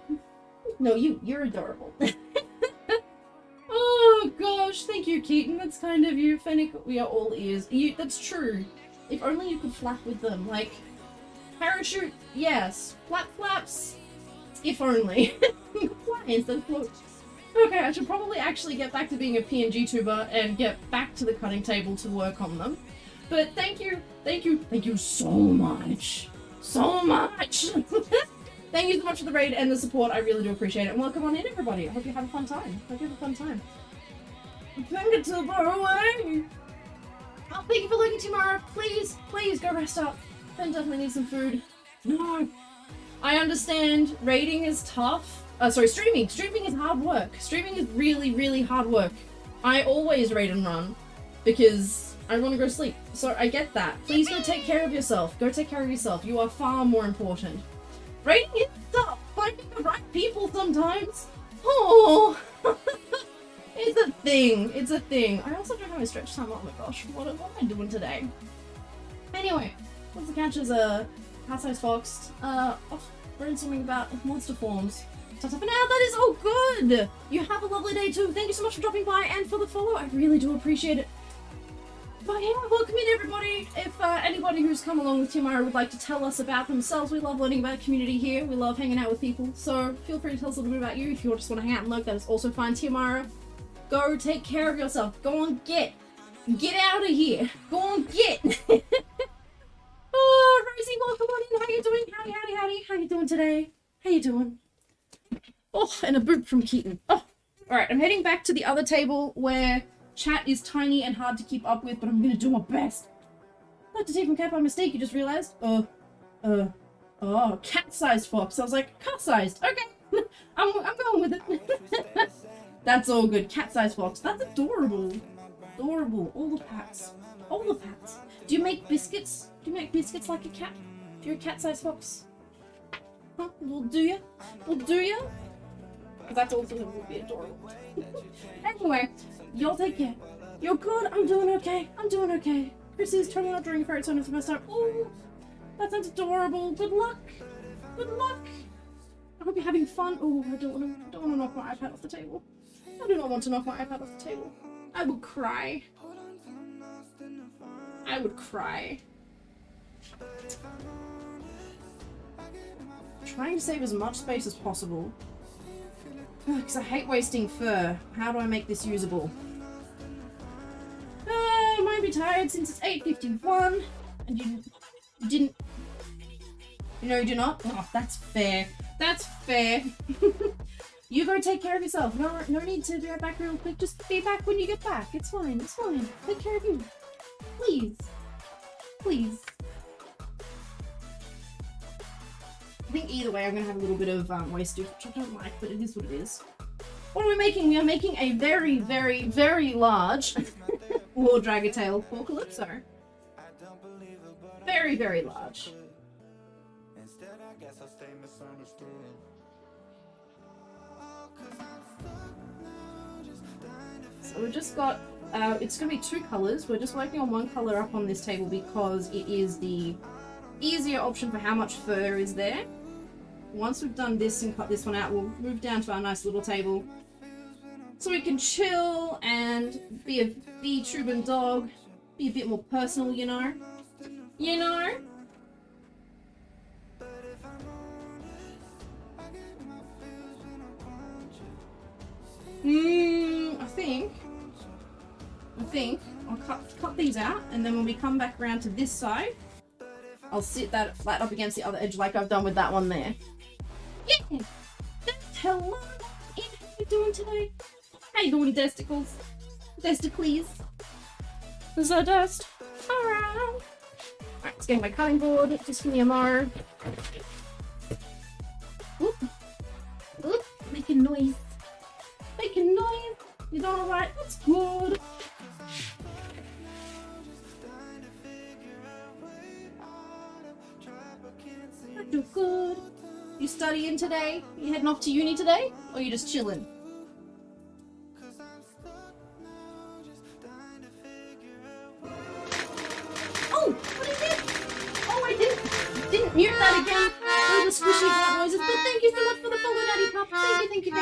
No, you're adorable. Oh gosh, thank you, Keaton. That's kind of you. Fennec, we are all ears. That's true. If only you could flap with them. Like, parachute, yes. Flaps, if only. Flies and float. Okay, I should probably actually get back to being a PNG tuber and get back to the cutting table to work on them. But thank you so much. Thank you so much for the raid and the support. I really do appreciate it. And welcome on in, everybody. I hope you have a fun time. Fingertip away. Oh, thank you for looking, Tiamara. Please go rest up. Ben definitely needs some food. No. I understand raiding is tough. Streaming. Streaming is hard work. Streaming is really, really hard work. I always raid and run because I want to go to sleep. So I get that. Please go take care of yourself. You are far more important. Raiding is tough. Finding the right people sometimes. Oh. It's a thing. I also don't have a stretch time. Oh my gosh. What am I doing today? Anyway, what's the catch as a cat-sized fox? Brainstorming about monster forms. For now, that is all good! You have a lovely day too. Thank you so much for dropping by and for the follow. I really do appreciate it. But yeah, welcome in everybody. If anybody who's come along with Tiamara would like to tell us about themselves, we love learning about community here. We love hanging out with people. So feel free to tell us a little bit about you. If you just want to hang out and lurk, that is also fine. Tiamara, Go take care of yourself. Go on, get out of here. Go on, get. Oh, Rosie, welcome on in. How you doing? Howdy, howdy, howdy. How you doing today? How you doing? Oh, and a boop from Keaton. Oh, all right. I'm heading back to the other table where chat is tiny and hard to keep up with, but I'm gonna do my best. I had to take from cat by mistake. You just realized? Oh, cat-sized fox. I was like, cat-sized. Okay, I'm going with it. That's all good. Cat-sized fox. That's adorable. Adorable. All the pats. All the pats. Do you make biscuits? Do you make biscuits like a cat? If you're a cat-sized fox? Huh? Well, do ya? Well, do ya? Because that's also would be adorable. Anyway, y'all take care. You're good. I'm doing okay. I'm doing okay. Chrissy's turning out during favorite son for the first time. Oh, that sounds adorable. Good luck. Good luck. I hope you're having fun. Oh, I don't want to knock my iPad off the table. I do not want to knock my iPad off the table. I would cry. I would cry. Trying to save as much space as possible. Because I hate wasting fur. How do I make this usable? I might be tired since it's 8:51. And you didn't... You know you do not? Oh, that's fair. That's fair. You go take care of yourself. No need to be right back real quick. Just be back when you get back. It's fine. It's fine. Take care of you. Please. Please. I think either way I'm going to have a little bit of wastage, which I don't like, but it is what it is. What are we making? We are making a very, very, very large War Dragatail for Kalypso. Very, very large. So we've just got, it's going to be two colours. We're just working on one colour up on this table because it is the easier option for how much fur is there. Once we've done this and cut this one out, we'll move down to our nice little table so we can chill and be a V-Trubin dog, be a bit more personal, you know? You know? I think I'll cut these out, and then when we come back around to this side, I'll sit that flat up against the other edge like I've done with that one there. Yeah! Hello! How you doing today? How you doing, Desticles? Desticles? So dust. Alright. Alright, let's get my cutting board. Just give me a more. Oop. Oop. Making noise. Making noise. You doing alright? That's good. I do good. You studying today? You heading off to uni today? Or you just chilling? Oh! What is it? Oh, I didn't mute that again. All the squishy white noises, but thank you so much for the follow, Daddy Pup. Thank you.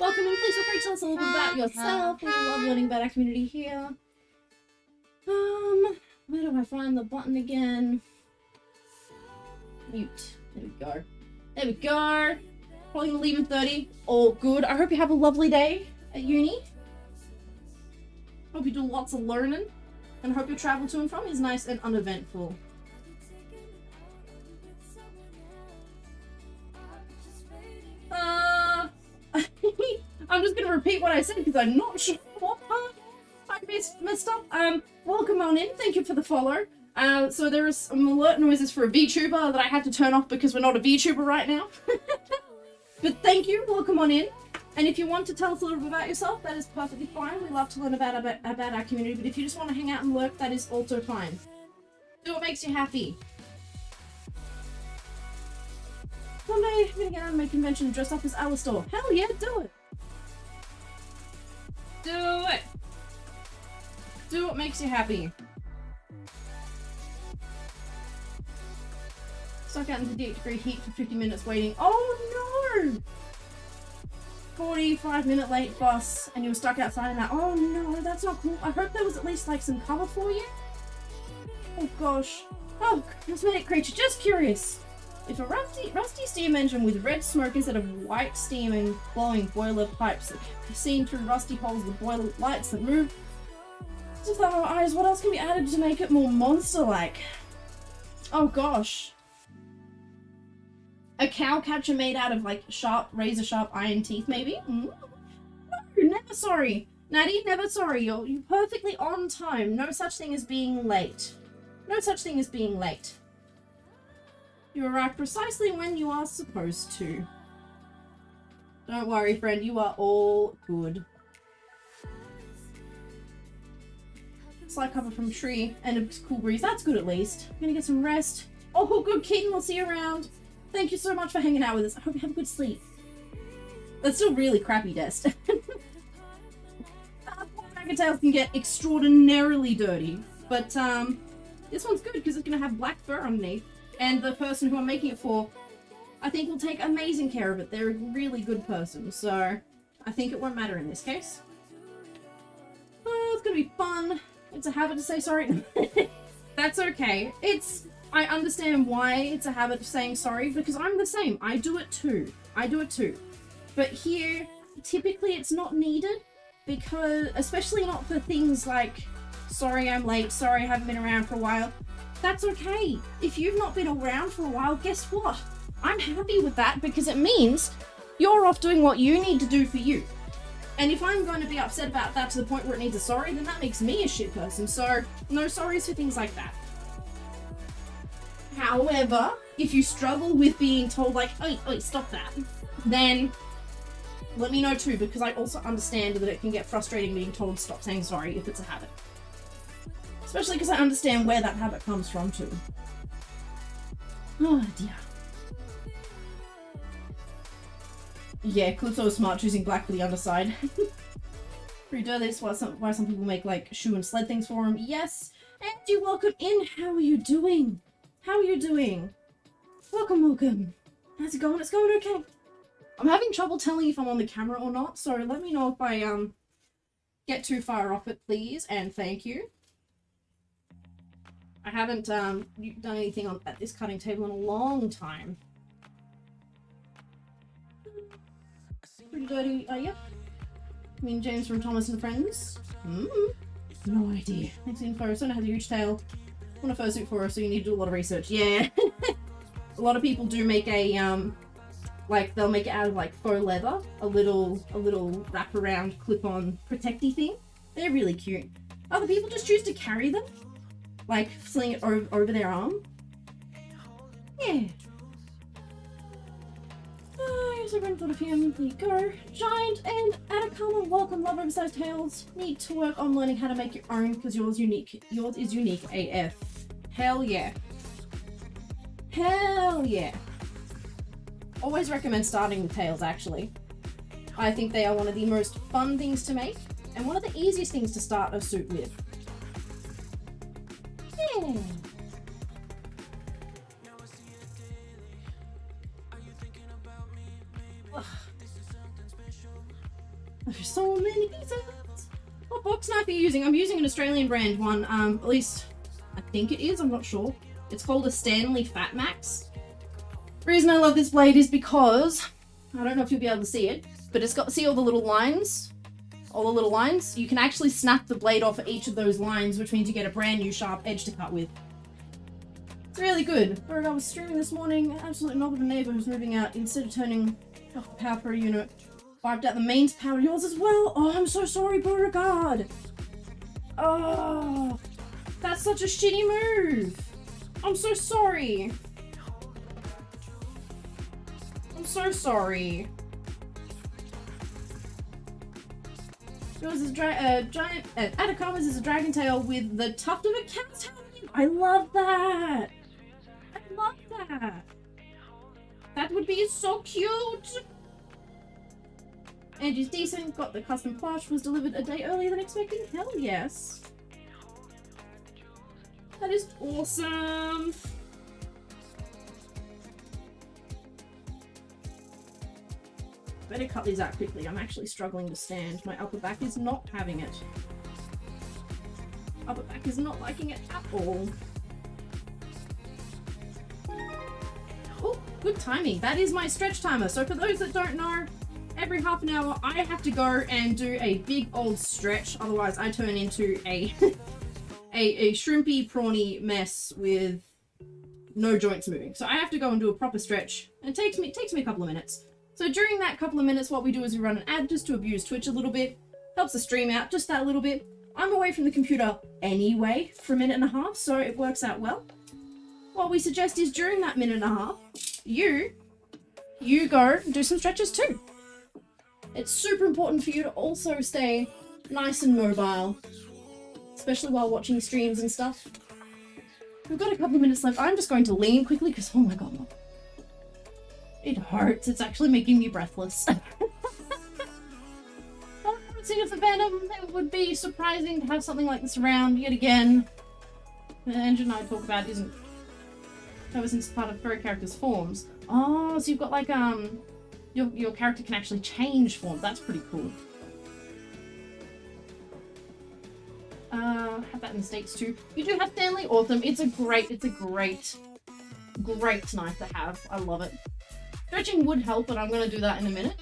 Welcome and please feel free to tell us a little bit about yourself. We love learning about our community here. Where do I find the button again? Mute. There we go. There we go. Probably gonna leave in 30. All good. I hope you have a lovely day at uni. Hope you do lots of learning. And hope your travel to and from is nice and uneventful. I'm just gonna repeat what I said because I'm not sure what part I messed up. Welcome on in. Thank you for the follow. So there is some alert noises for a VTuber that I had to turn off because we're not a VTuber right now. But thank you. Welcome on in. And if you want to tell us a little bit about yourself, that is perfectly fine. We love to learn about our community. But if you just want to hang out and lurk, that is also fine. Do what makes you happy. One day I'm gonna get out of my convention and dress up as Alistor. Hell yeah, do it. Do it. Do what makes you happy. Stuck out in the 38-degree heat for 50 minutes waiting. Oh no! 45-minute late bus and you were stuck outside in that. Oh no, that's not cool. I hope there was at least like some cover for you. Oh gosh. Oh, cosmetic creature, just curious. If a rusty steam engine with red smoke instead of white steam and glowing boiler pipes that can be seen through rusty holes of the boiler lights that move to the eyes, what else can be added to make it more monster-like? Oh gosh. A cow catcher made out of like sharp, razor sharp iron teeth maybe? No, never sorry. Natty, never sorry. You're perfectly on time. No such thing as being late. No such thing as being late. You arrive precisely when you are supposed to. Don't worry, friend. You are all good. Slight cover from tree and a cool breeze. That's good at least. I'm gonna get some rest. Oh, good, Keaton. We'll see you around. Thank you so much for hanging out with us. I hope you have a good sleep. That's still really crappy, Dest. Dragon tails can get extraordinarily dirty, but this one's good because it's gonna have black fur underneath. And the person who I'm making it for, I think will take amazing care of it. They're a really good person, so I think it won't matter in this case. Oh, it's gonna be fun. It's a habit to say sorry. That's okay. I understand why it's a habit of saying sorry, because I'm the same. I do it too. But here, typically it's not needed, because, especially not for things like, sorry I'm late, sorry I haven't been around for a while. That's okay. If you've not been around for a while, guess what? I'm happy with that because it means you're off doing what you need to do for you. And if I'm going to be upset about that to the point where it needs a sorry, then that makes me a shit person. So, no sorries for things like that. However, if you struggle with being told like, oi, stop that, then let me know too, because I also understand that it can get frustrating being told stop saying sorry if it's a habit. Especially because I understand where that habit comes from too. Oh dear. Yeah, Kalypso is smart choosing black for the underside. Pretty dirty, that's why some people make like shoe and sled things for him. Yes, and you're welcome in. How are you doing? How are you doing? Welcome. How's it going? It's going okay. I'm having trouble telling if I'm on the camera or not, so let me know if I get too far off it, please, and thank you. I haven't done anything at this cutting table in a long time. Pretty dirty, yep. I mean, James from Thomas and Friends. No idea. Thanks for the info. Sona has a huge tail. I want a fursuit for her, so you need to do a lot of research. Yeah. A lot of people do make a, like, they'll make it out of, like, faux leather. A little wraparound clip-on protecty thing. They're really cute. Other people just choose to carry them. Like, sling it over their arm. Yeah. Here's a run thought of him. There you go. Giant and Atacama, welcome, love oversized tails. Need to work on learning how to make your own, because yours is unique AF. Hell yeah. Hell yeah. Always recommend starting with tails, actually. I think they are one of the most fun things to make, and one of the easiest things to start a suit with. Yeah. There's so many pieces. What box knife are you using? I'm using an Australian brand one. At least I think it is. I'm not sure. It's called a Stanley Fat Max. The reason I love this blade is because I don't know if you'll be able to see it, but it's got, see all the little lines? All the little lines? You can actually snap the blade off at each of those lines, which means you get a brand new sharp edge to cut with. It's really good. But I was streaming this morning, absolutely not with a neighbour who's moving out. Instead of turning off the power per unit, wiped out the mains power. Yours as well? Oh, I'm so sorry, Beauregard. Oh, that's such a shitty move. I'm so sorry. I'm so sorry. Yours is giant. Atacama's is a dragon tail with the tuft of a cat's tail. I love that. I love that. That would be so cute. Angie's decent. Got the custom plush. Was delivered a day earlier than expected. Hell yes. That is awesome. Better cut these out quickly. I'm actually struggling to stand. My upper back is not having it. Upper back is not liking it at all. Oh, Good timing. That is my stretch timer. So for those that don't know, every half an hour I have to go and do a big old stretch. Otherwise I turn into a a shrimpy prawny mess with no joints moving. So I have to go and do a proper stretch. And it takes me a couple of minutes. So during that couple of minutes, what we do is we run an ad just to abuse Twitch a little bit. Helps the stream out just that little bit. I'm away from the computer anyway for a minute and a half, so it works out well. What we suggest is during that minute and a half, you go and do some stretches too. It's super important for you to also stay nice and mobile, especially while watching streams and stuff. We've got a couple of minutes left. I'm just going to lean quickly because, oh my god, it hurts. It's actually making me breathless. Sea of the Venom, it would be surprising to have something like this around yet again. The engine I talk about isn't ever since part of furry characters' forms. Oh, so you've got like your character can actually change forms. That's pretty cool. Have that in the States too. You do have Stanley Autumn. It's a great knife to have. I love it. Stretching would help, but I'm gonna do that in a minute.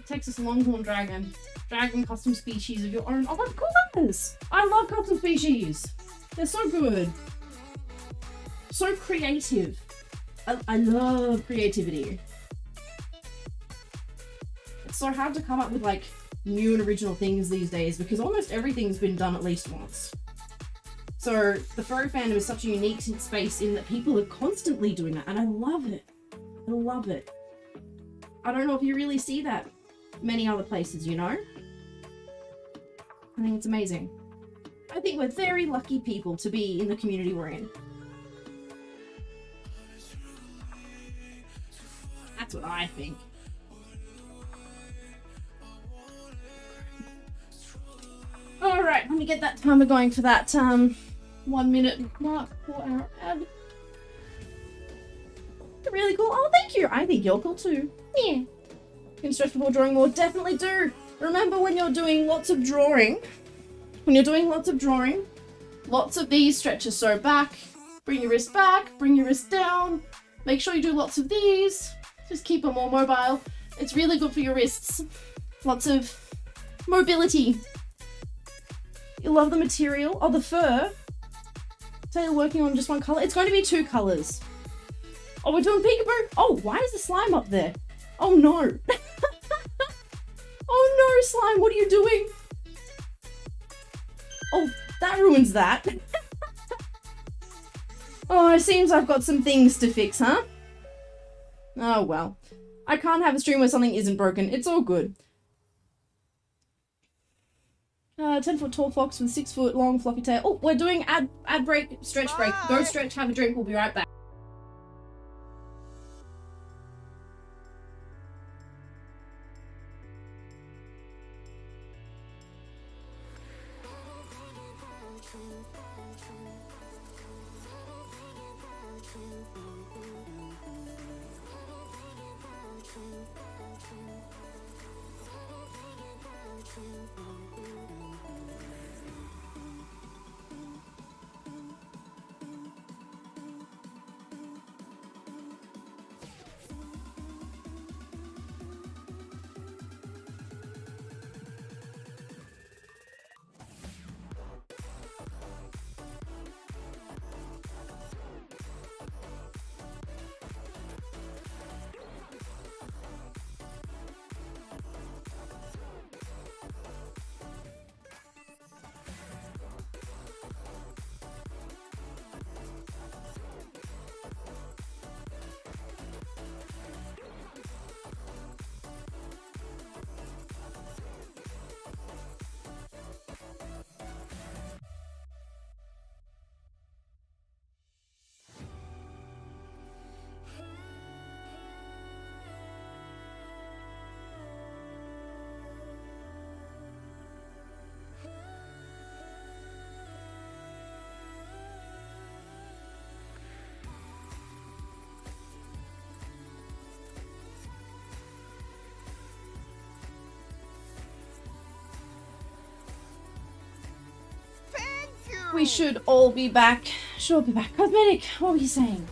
Texas Longhorn Dragon. Dragon custom species of your own. Oh, of course! I love custom species. They're so good. So creative. I love creativity. It's so hard to come up with like new and original things these days because almost everything's been done at least once. So the furry fandom is such a unique space in that people are constantly doing that, and I love it. I love it. I don't know if you really see that many other places, you know? I think it's amazing. I think we're very lucky people to be in the community we're in. That's what I think. Alright, let me get that timer going for that 1 minute mark for our ad. Really cool. Oh, thank you. I think you're cool too. Yeah. You can stretch before drawing more. Definitely do. Remember when you're doing lots of drawing, lots of these stretches. So back, bring your wrist back, bring your wrist down. Make sure you do lots of these. Just keep them more mobile. It's really good for your wrists. Lots of mobility. You love the material. Oh, the fur. So you're working on just one color. It's going to be 2 colors. Oh, we're doing peekaboo. Oh, why is the slime up there? Oh no. Oh no, slime, what are you doing? Oh, that ruins that. Oh, it seems I've got some things to fix, huh? Oh well. I can't have a stream where something isn't broken. It's all good. 10-foot tall fox with 6-foot long fluffy tail. Oh, we're doing ad break, stretch break. Go stretch, have a drink, we'll be right back. We should all be back. Should all be back. Cosmetic, what were you saying?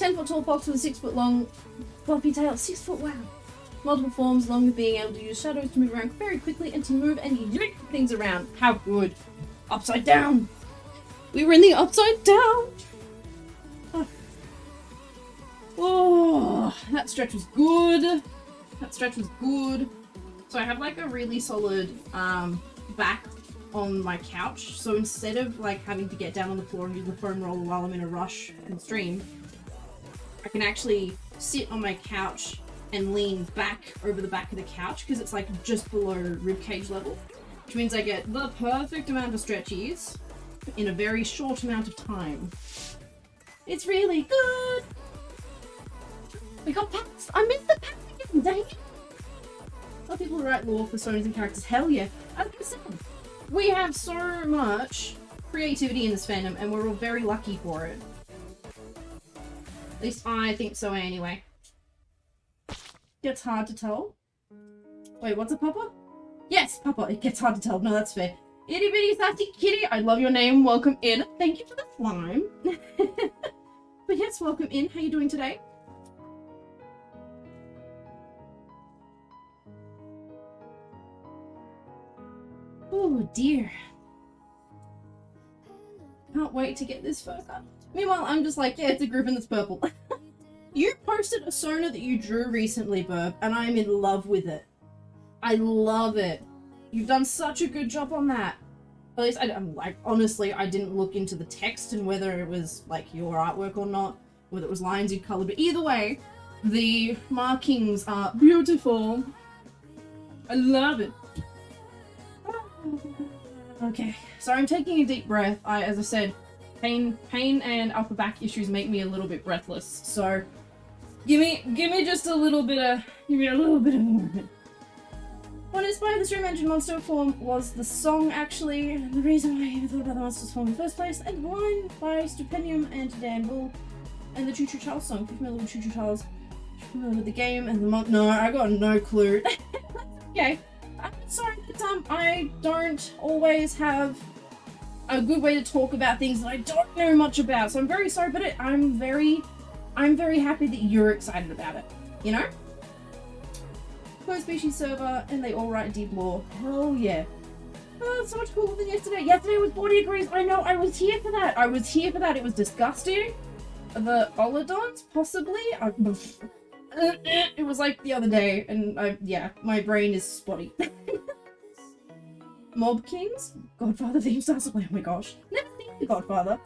10-foot tall fox with a 6-foot long floppy tail. 6 foot, wow. Multiple forms, along with being able to use shadows to move around very quickly and to move and yank things around. How good. Upside down. We were in the upside down. Oh, that stretch was good. That stretch was good. So I have like a really solid back on my couch. So instead of like having to get down on the floor and use the foam roller while I'm in a rush and stream, I can actually sit on my couch and lean back over the back of the couch because it's like just below ribcage level, which means I get the perfect amount of stretchies in a very short amount of time. It's really good. We got packs. I missed the pack again, dang it. A lot of people who write lore, personas, and characters. Hell yeah. As I said, we have so much creativity in this fandom, and we're all very lucky for it. At least I think so anyway. Gets hard to tell. Wait, what's a Papa? Yes, Papa. It gets hard to tell. No, that's fair. Itty bitty sassy kitty. I love your name. Welcome in. Thank you for the slime. But yes, welcome in. How you doing today? Oh dear. Can't wait to get this fur cut. Meanwhile, I'm just like, yeah, it's a griffin that's purple. You posted a Sona that you drew recently, Burb, and I'm in love with it. I love it. You've done such a good job on that. At least, I'm like, honestly, I didn't look into the text and whether it was like your artwork or not, whether it was lines in color, but either way, the markings are beautiful. I love it. Okay, so I'm taking a deep breath. As I said, pain and upper back issues make me a little bit breathless. So give me just a little bit of movement. What inspired the stream engine monster form was the song, actually. The reason why I even thought about the monster's form in the first place, and one by Stupendium and Dan Bull, and the Choo Choo Charles song. If you're familiar with Choo Choo Charles, familiar with the game and the no, I got no clue. Okay. I'm sorry that I don't always have a good way to talk about things that I don't know much about, so I'm very sorry, but I'm very happy that you're excited about it, you know? Co-species server, and they all write deep lore. Hell yeah. Oh, it's so much cooler than yesterday. Yesterday was 40 degrees. I know, I was here for that. It was disgusting. The Olodons, possibly. It was like the other day, and yeah, my brain is spotty. Mob Kings? Godfather theme starts to play. Oh my gosh. Never seen the Godfather.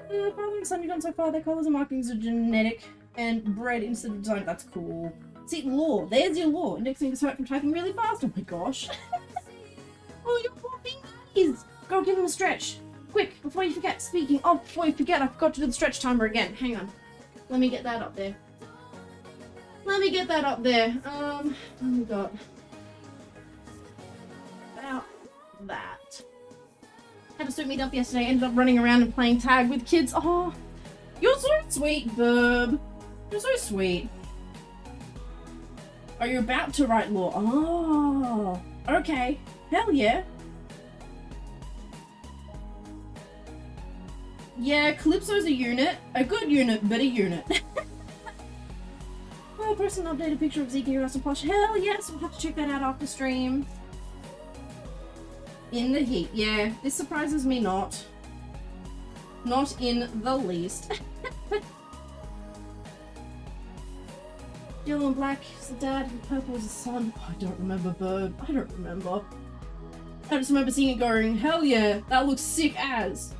Father and son, you've gone so far. Their colours and markings are genetic and bred instead of design. That's cool. See, lore. There's your lore. Indexing is hurt from typing really fast. Oh my gosh. Oh, your poor fingies. Go give him a stretch. Quick, before you forget. Speaking of, before you forget, I forgot to do the stretch timer again. Hang on. Let me get that up there. What have we got? About that. Had a sweet meet up yesterday, ended up running around and playing tag with kids. Oh, you're so sweet, Burb. You're so sweet. Are you about to write lore? Oh, okay. Hell yeah. Yeah, Kalypso's a unit. A good unit, but a unit. Oh, post an updated picture of Zeke Russell Posh. Hell yes, we'll have to check that out after stream. In the heat, yeah. This surprises me not. Not in the least. Yellow and black is the dad, and purple is the son. Oh, I don't remember, Bird. I don't remember. I just remember seeing it going, hell yeah, that looks sick as.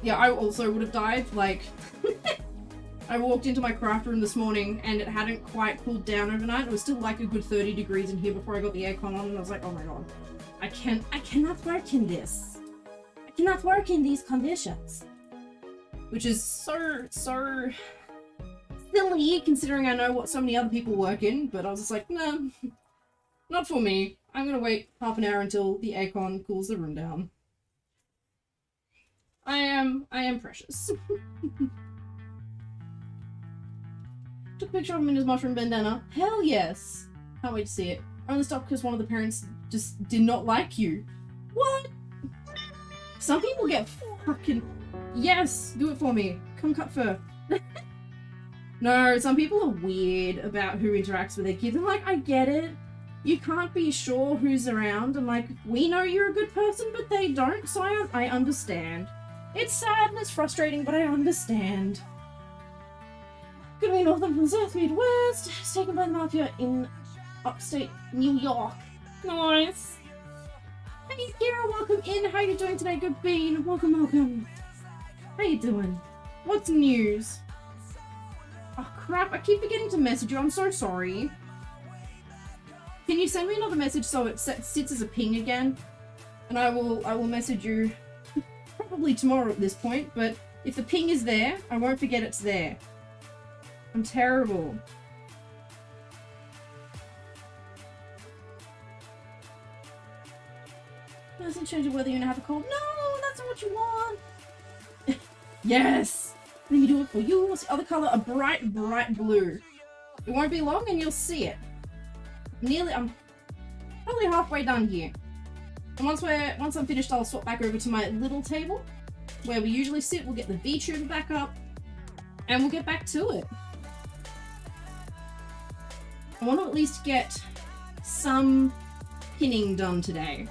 Yeah, I also would have died, like... I walked into my craft room this morning and it hadn't quite cooled down overnight. It was still like a good 30 degrees in here before I got the aircon on, and I was like, oh my god. I cannot work in this. I cannot work in these conditions. Which is so silly considering I know what so many other people work in, but I was just like, no, not for me. I'm gonna wait half an hour until the aircon cools the room down. I am precious. Took a picture of him in his mushroom bandana. Hell yes! Can't wait to see it. Only stopped because one of the parents just did not like you. What? Some people get fucking... Yes! Do it for me. Come cut fur. No, some people are weird about who interacts with their kids. I'm like, I get it. You can't be sure who's around. I'm like, we know you're a good person, but they don't, so I understand. It's sad and it's frustrating, but I understand. Gonna be northern from the South Midwest. It's taken by the Mafia in upstate New York. Nice. Hey, Kira, welcome in. How you doing today? Good bean. Welcome, welcome. How you doing? What's news? Oh crap, I keep forgetting to message you. I'm so sorry. Can you send me another message so it sits as a ping again? And I will message you probably tomorrow at this point, but if the ping is there, I won't forget it's there. I'm terrible. It doesn't change whether you're gonna have a cold. No, that's not what you want. Yes! Let me do it for you. What's the other color? A bright, bright blue. It won't be long and you'll see it. I'm probably halfway done here. And once I'm finished, I'll swap back over to my little table where we usually sit. We'll get the V-tube back up and we'll get back to it. I want to at least get some pinning done today.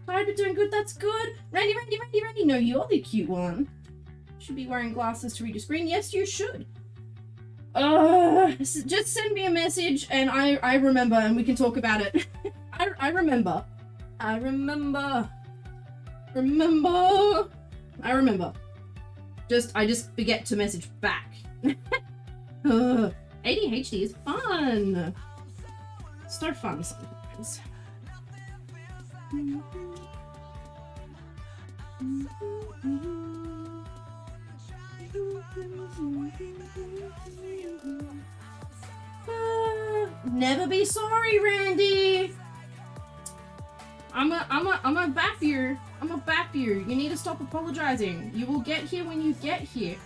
I've been doing good, that's good. Randy. No, you're the cute one. Should be wearing glasses to read your screen. Yes, you should. Just send me a message and I remember and we can talk about it. I remember. I just forget to message back. ADHD is fun. So fun sometimes. Never be sorry, Randy. I'm a bap you. You need to stop apologizing. You will get here when you get here.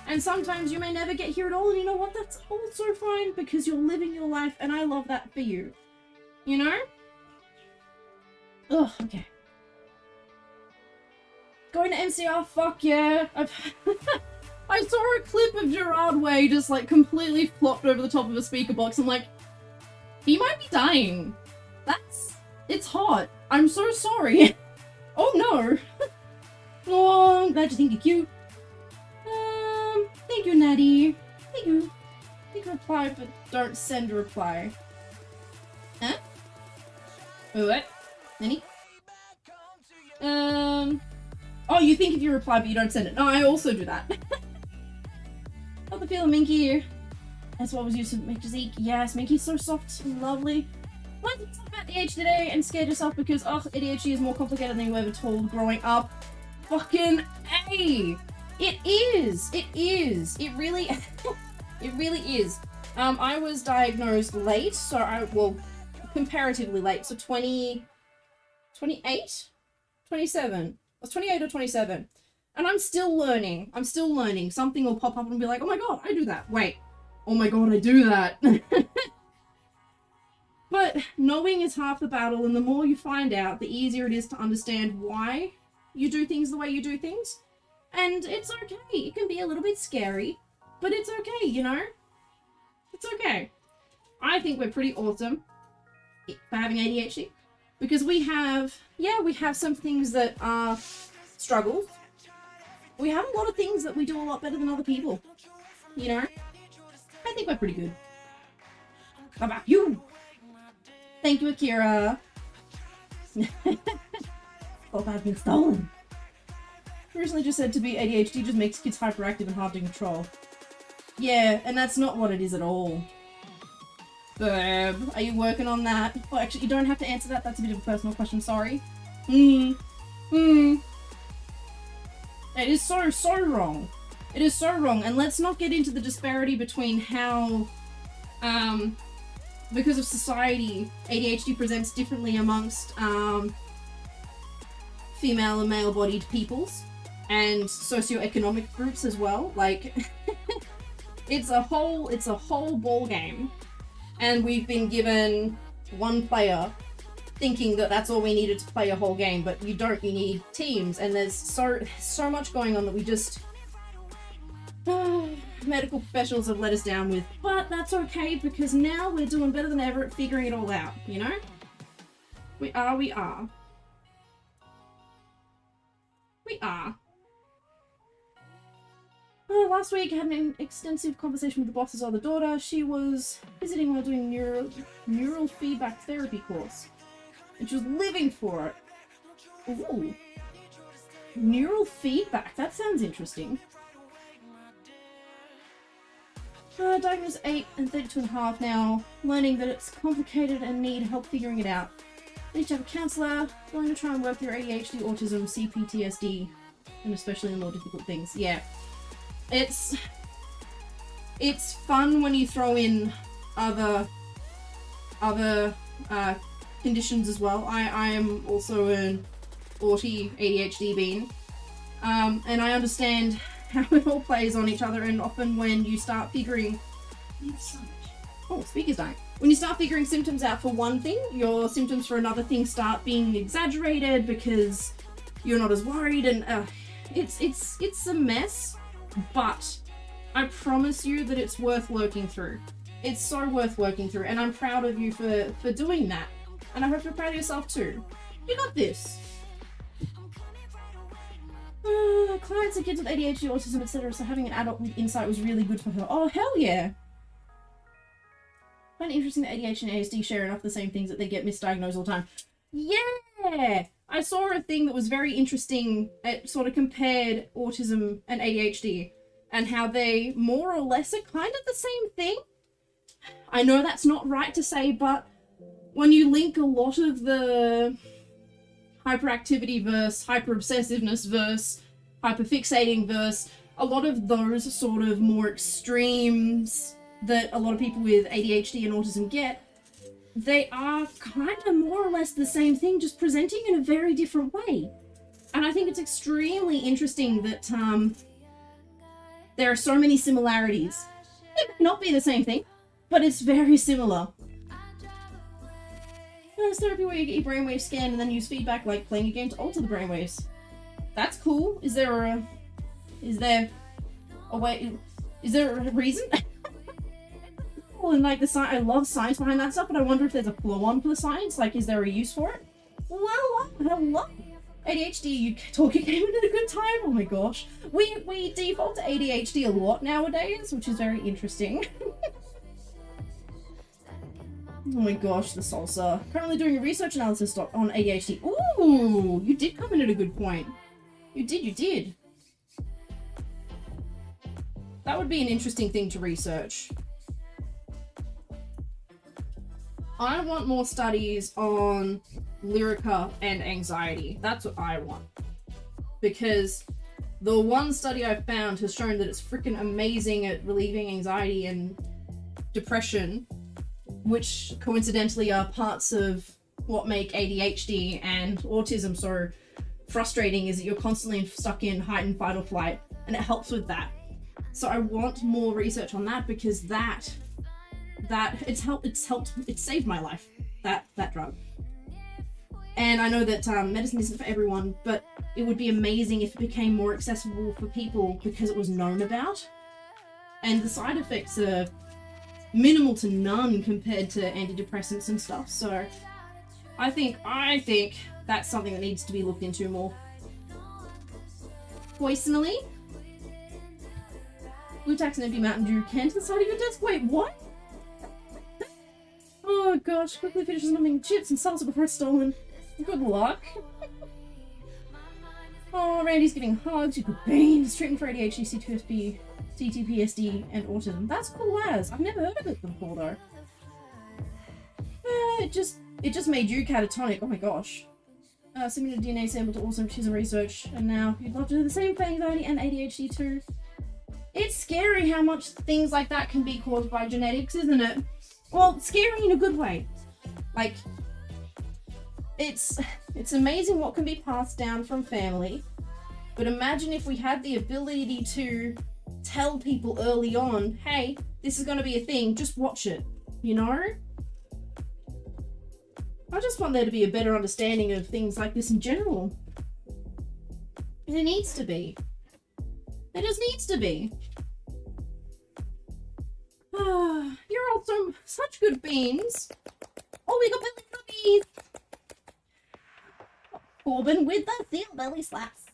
And sometimes you may never get here at all, and you know what? That's also fine because you're living your life, and I love that for you. You know? Ugh, okay. Going to MCR? Fuck yeah. I saw a clip of Gerard Way just like completely flopped over the top of a speaker box. I'm like, he might be dying. It's hot. I'm so sorry. Oh no. Oh, I'm glad you think you're cute. Thank you, Natty. Thank you. You can reply, but don't send a reply. Huh? Wait, what? Nanny? Oh, you think if you reply, but you don't send it. No, I also do that. Love the feel of Minky. That's what was used to make Zeke. Yes, Minky's so soft and lovely. Learn something about ADHD today and scared yourself because, ADHD is more complicated than you were ever told growing up. Fucking A! It is! It is! It really, it really is. I was diagnosed late, well, comparatively late, so 28? 27. I was 28 or 27. And I'm still learning. Something will pop up and be like, oh my god, I do that. Wait. Oh my god, I do that. But knowing is half the battle, and the more you find out, the easier it is to understand why you do things the way you do things. And it's okay. It can be a little bit scary, but it's okay, you know? It's okay. I think we're pretty awesome for having ADHD because we have some things that are struggles. We have a lot of things that we do a lot better than other people, you know? I think we're pretty good. How about you? Thank you, Akira. Oh, I've been stolen. Recently just said to be ADHD just makes kids hyperactive and hard to control. Yeah, and that's not what it is at all. Are you working on that? Well, actually, you don't have to answer that. That's a bit of a personal question, sorry. It is so wrong. It is so wrong. And let's not get into the disparity between how, because of society, ADHD presents differently amongst, female and male-bodied peoples. And socioeconomic groups as well. Like, it's a whole ball game, and we've been given one player thinking that that's all we needed to play a whole game, but you don't. You need teams, and there's so much going on that we just medical professionals have let us down with. But that's okay, because now we're doing better than ever at figuring it all out, you know? We are. We are. Last week I had an extensive conversation with the boss's other daughter. She was visiting while doing neural feedback therapy course, and she was living for it. Ooh. Neural feedback, that sounds interesting. Diagnosed 8 and 32.5 now, learning that it's complicated and need help figuring it out. Need to have a counsellor, going to try and work through ADHD, autism, CPTSD, and especially in more difficult things. Yeah. It's fun when you throw in other conditions as well. I am also an ADHD being, and I understand how it all plays on each other, and often when you start figuring... Oh, speaker's dying. When you start figuring symptoms out for one thing, your symptoms for another thing start being exaggerated because you're not as worried, and it's a mess, but I promise you that it's worth working through. It's so worth working through, and I'm proud of you for doing that. And I hope you're proud of yourself too. You got this. Clients are kids with ADHD, autism, etc., so having an adult with insight was really good for her. Oh, hell yeah! I find it interesting that ADHD and ASD share enough the same things that they get misdiagnosed all the time. Yeah! I saw a thing that was very interesting. It sort of compared autism and ADHD and how they more or less are kind of the same thing. I know that's not right to say, but when you link a lot of the hyperactivity versus hyper-obsessiveness versus hyperfixating versus a lot of those sort of more extremes that a lot of people with ADHD and autism get, they are kind of more or less the same thing, just presenting in a very different way. And I think it's extremely interesting that there are so many similarities. It may not be the same thing, but it's very similar. There's therapy where you get your brainwave scanned and then use feedback like playing a game to alter the brainwaves. That's cool. Is there a reason? And like I love science behind that stuff, but I wonder if there's a flow on for the science. Like, is there a use for it? Well, hello. ADHD, you came in at a good time. Oh my gosh, we default to ADHD a lot nowadays, which is very interesting. Oh my gosh, the salsa. Currently doing a research analysis on ADHD. Ooh, you did come in at a good point. You did. That would be an interesting thing to research. I want more studies on Lyrica and anxiety. That's what I want. Because the one study I've found has shown that it's freaking amazing at relieving anxiety and depression, which coincidentally are parts of what make ADHD and autism so frustrating, is that you're constantly stuck in heightened fight or flight, and it helps with that. So I want more research on that, because it's saved my life, that drug. And I know that medicine isn't for everyone, but it would be amazing if it became more accessible for people because it was known about. And the side effects are minimal to none compared to antidepressants and stuff, so I think that's something that needs to be looked into more. Poisonally, Blue Tax and Empty Mountain Dew can to the side of your desk. Wait, what? Oh gosh, quickly finishes numbing chips and salsa before it's stolen. Good luck. Oh, Randy's giving hugs. You could beans. Treatment for ADHD, CTPSD, CTPSD, and autism. That's cool as. I've never heard of it before though. It just made you catatonic. Oh my gosh. Submitted a DNA sample to autism research, and now you'd love to do the same for anxiety and ADHD too. It's scary how much things like that can be caused by genetics, isn't it? Well, scary in a good way. Like, it's amazing what can be passed down from family, but imagine if we had the ability to tell people early on, hey, this is going to be a thing, just watch it, you know? I just want there to be a better understanding of things like this in general. And it needs to be. It just needs to be. You're also such good beans. Oh, we got belly puppies. Corbin with the seal belly slaps.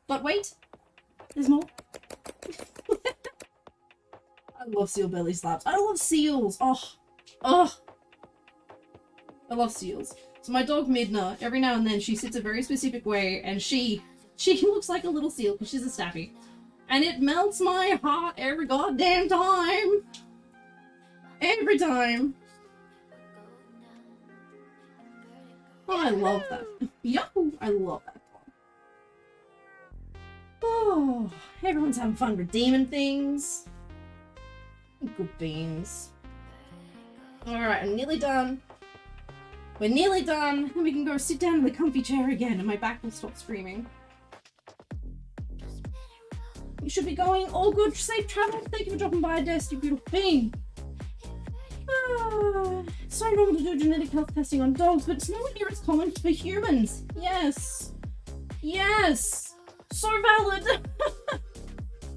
But wait, there's more. I love seal belly slaps. I love seals. Oh. I love seals. So my dog Midna, every now and then she sits a very specific way and she looks like a little seal because she's a staffy. And it melts my heart every goddamn time. Every time. Oh, I love that. Yahoo! I love that dog. Oh, everyone's having fun redeeming things. Good beans. Alright, I'm nearly done. We're nearly done. Then we can go sit down in the comfy chair again and my back will stop screaming. You should be going. All good. Safe travel. Thank you for dropping by, Des, you beautiful being. It's so normal to do genetic health testing on dogs, but it's nowhere near as common for humans. Yes. Yes. So valid.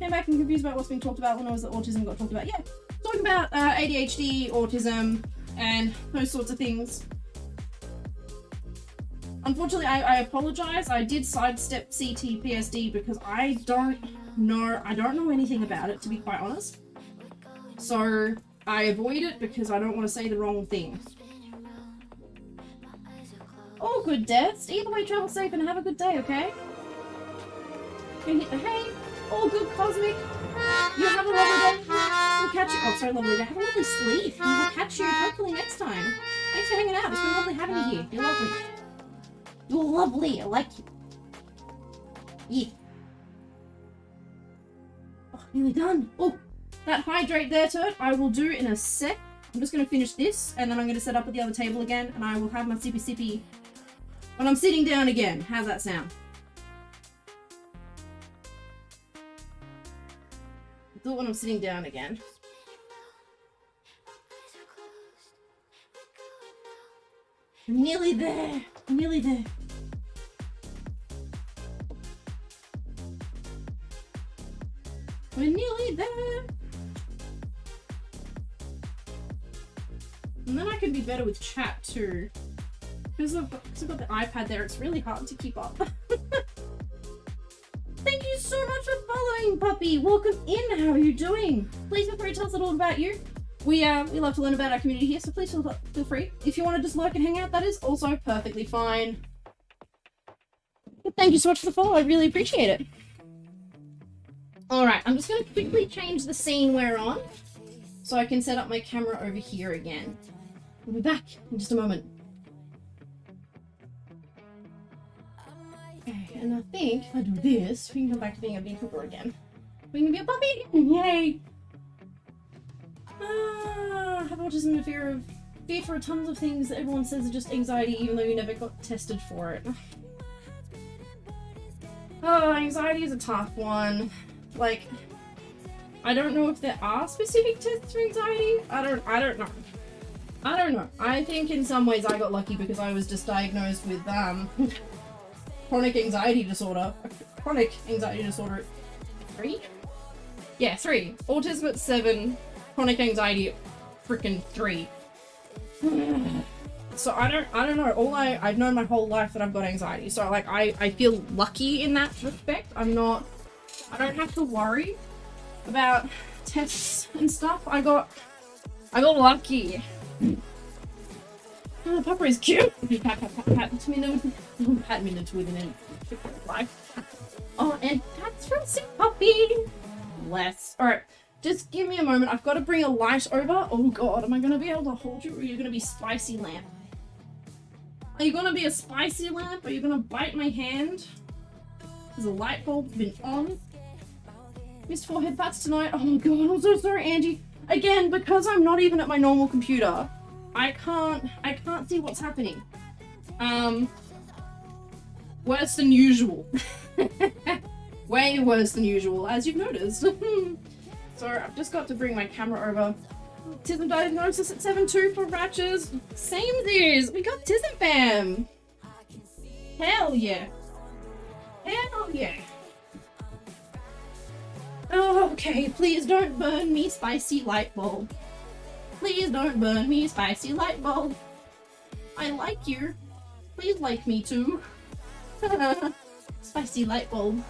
Came back and confused about what's being talked about when I was at autism got talked about. Yeah. Talking about ADHD, autism, and those sorts of things. Unfortunately, I apologize. I did sidestep CTPSD because I don't know anything about it, to be quite honest. So I avoid it because I don't want to say the wrong thing. All good, deaths. Either way, travel safe and have a good day, okay? Can hit the hay. All good, Cosmic. You have a lovely day. We'll catch you. Oh, sorry, lovely day. Have a lovely sleep. And we'll catch you hopefully next time. Thanks for hanging out. It's been lovely having you here. You're lovely. You're lovely. I like you. Yeah. Oh, nearly done. Oh, that hydrate there, Turt, I will do in a sec. I'm just going to finish this, and then I'm going to set up at the other table again, and I will have my sippy when I'm sitting down again. How's that sound? I'll do it when I'm sitting down again. I'm nearly there. I'm nearly there. We're nearly there. And then I can be better with chat too. Because I've got the iPad there, it's really hard to keep up. Thank you so much for following, puppy. Welcome in. How are you doing? Please feel free to tell us a little about you. We love to learn about our community here, so please feel free. If you want to just lurk and hang out, that is also perfectly fine. But thank you so much for the follow. I really appreciate it. Alright, I'm just going to quickly change the scene we're on so I can set up my camera over here again. We'll be back in just a moment. Okay, and I think if I do this, we can go back to being a big cooper again. We can be a puppy again! Yay! I have autism and fear for tons of things that everyone says are just anxiety, even though you never got tested for it. Oh, anxiety is a tough one. Like, I don't know if there are specific tests for anxiety. I don't know. I think in some ways I got lucky because I was just diagnosed with chronic anxiety disorder. Chronic anxiety disorder 3? Yeah, 3. Autism at 7. Chronic anxiety at frickin' 3. So I don't know. I've known my whole life that I've got anxiety. So like I feel lucky in that respect. I don't have to worry about tests and stuff. I got lucky. Oh, the pupper is cute. Pat to me, pat me with an life. Oh, and that's from Sick Puppy. Bless. All right, just give me a moment. I've got to bring a light over. Oh God, am I gonna be able to hold you, or are you gonna be spicy lamp? Are you gonna be a spicy lamp? Are you gonna bite my hand? Has a light bulb been on? Missed 4 head pats tonight. Oh my God, I'm so sorry, Angie. Again, because I'm not even at my normal computer, I can't see what's happening. Worse than usual. Way worse than usual, as you've noticed. So I've just got to bring my camera over. Tism diagnosis at 7-2 for Ratchers. Same this. We got Tism fam. Hell yeah. Hell yeah. Oh, okay, please don't burn me, spicy light bulb. Please don't burn me, spicy light bulb. I like you. Please like me too. Spicy light bulb.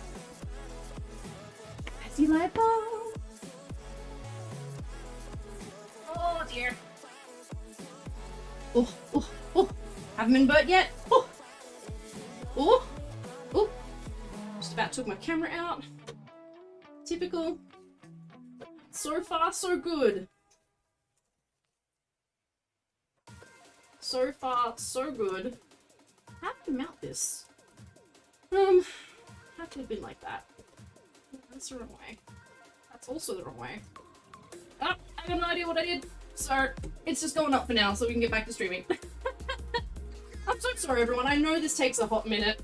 Spicy light bulb. Oh dear. Oh, oh, oh. Haven't been burnt yet. Oh. Oh. Oh. Just about took my camera out. Typical. So far, so good. So far, so good. How did I mount this? How could it have been like that? That's the wrong way. That's also the wrong way. Oh, I have no idea what I did. So, it's just going up for now so we can get back to streaming. I'm so sorry everyone, I know this takes a hot minute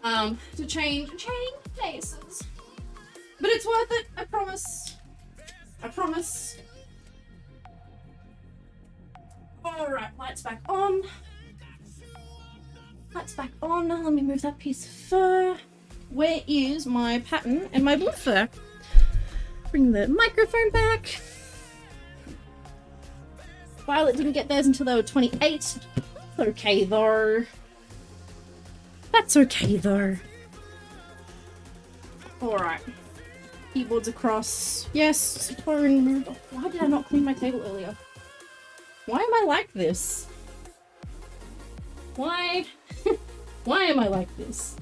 to change faces. But it's worth it, I promise. I promise. Alright, lights back on. Lights back on. Let me move that piece of fur. Where is my pattern and my blue fur? Bring the microphone back. Violet didn't get theirs until they were 28. That's okay though. That's okay though. Alright. Keyboards across. Yes, phone moved. Why did I not clean my table earlier? Why am I like this? Why? Why am I like this?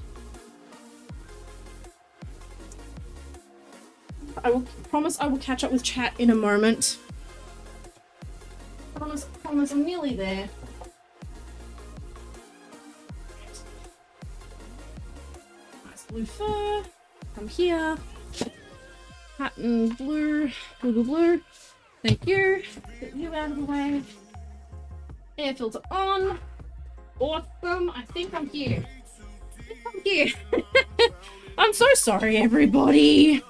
I will promise I will catch up with chat in a moment. Promise, I'm nearly there. Nice blue fur. Come here. Pattern blue, blue, blue. Thank you. Get you out of the way. Air filter on. Awesome. I think I'm here. I'm here. I'm so sorry, everybody.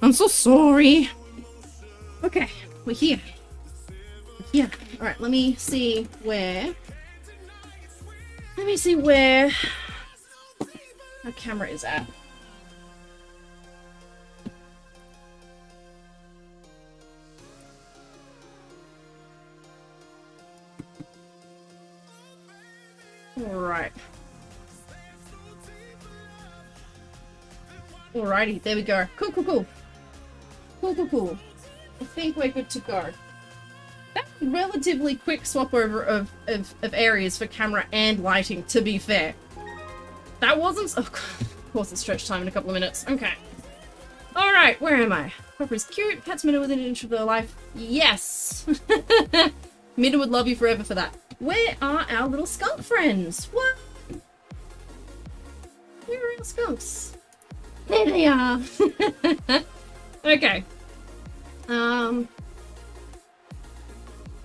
I'm so sorry. Okay, we're here. We're here. Alright, let me see where. Let me see where our camera is at. Alright. Alrighty, there we go. Cool, cool, cool. Cool, cool, cool. I think we're good to go. That's a relatively quick swap over of areas for camera and lighting, to be fair. That wasn't... Of course it's stretch time in a couple of minutes. Okay. Alright, where am I? Pepper is cute. Cat's Midden within an inch of their life. Yes! Midden would love you forever for that. Where are our little skunk friends? What? Where are our skunks? There they are! Okay. I'm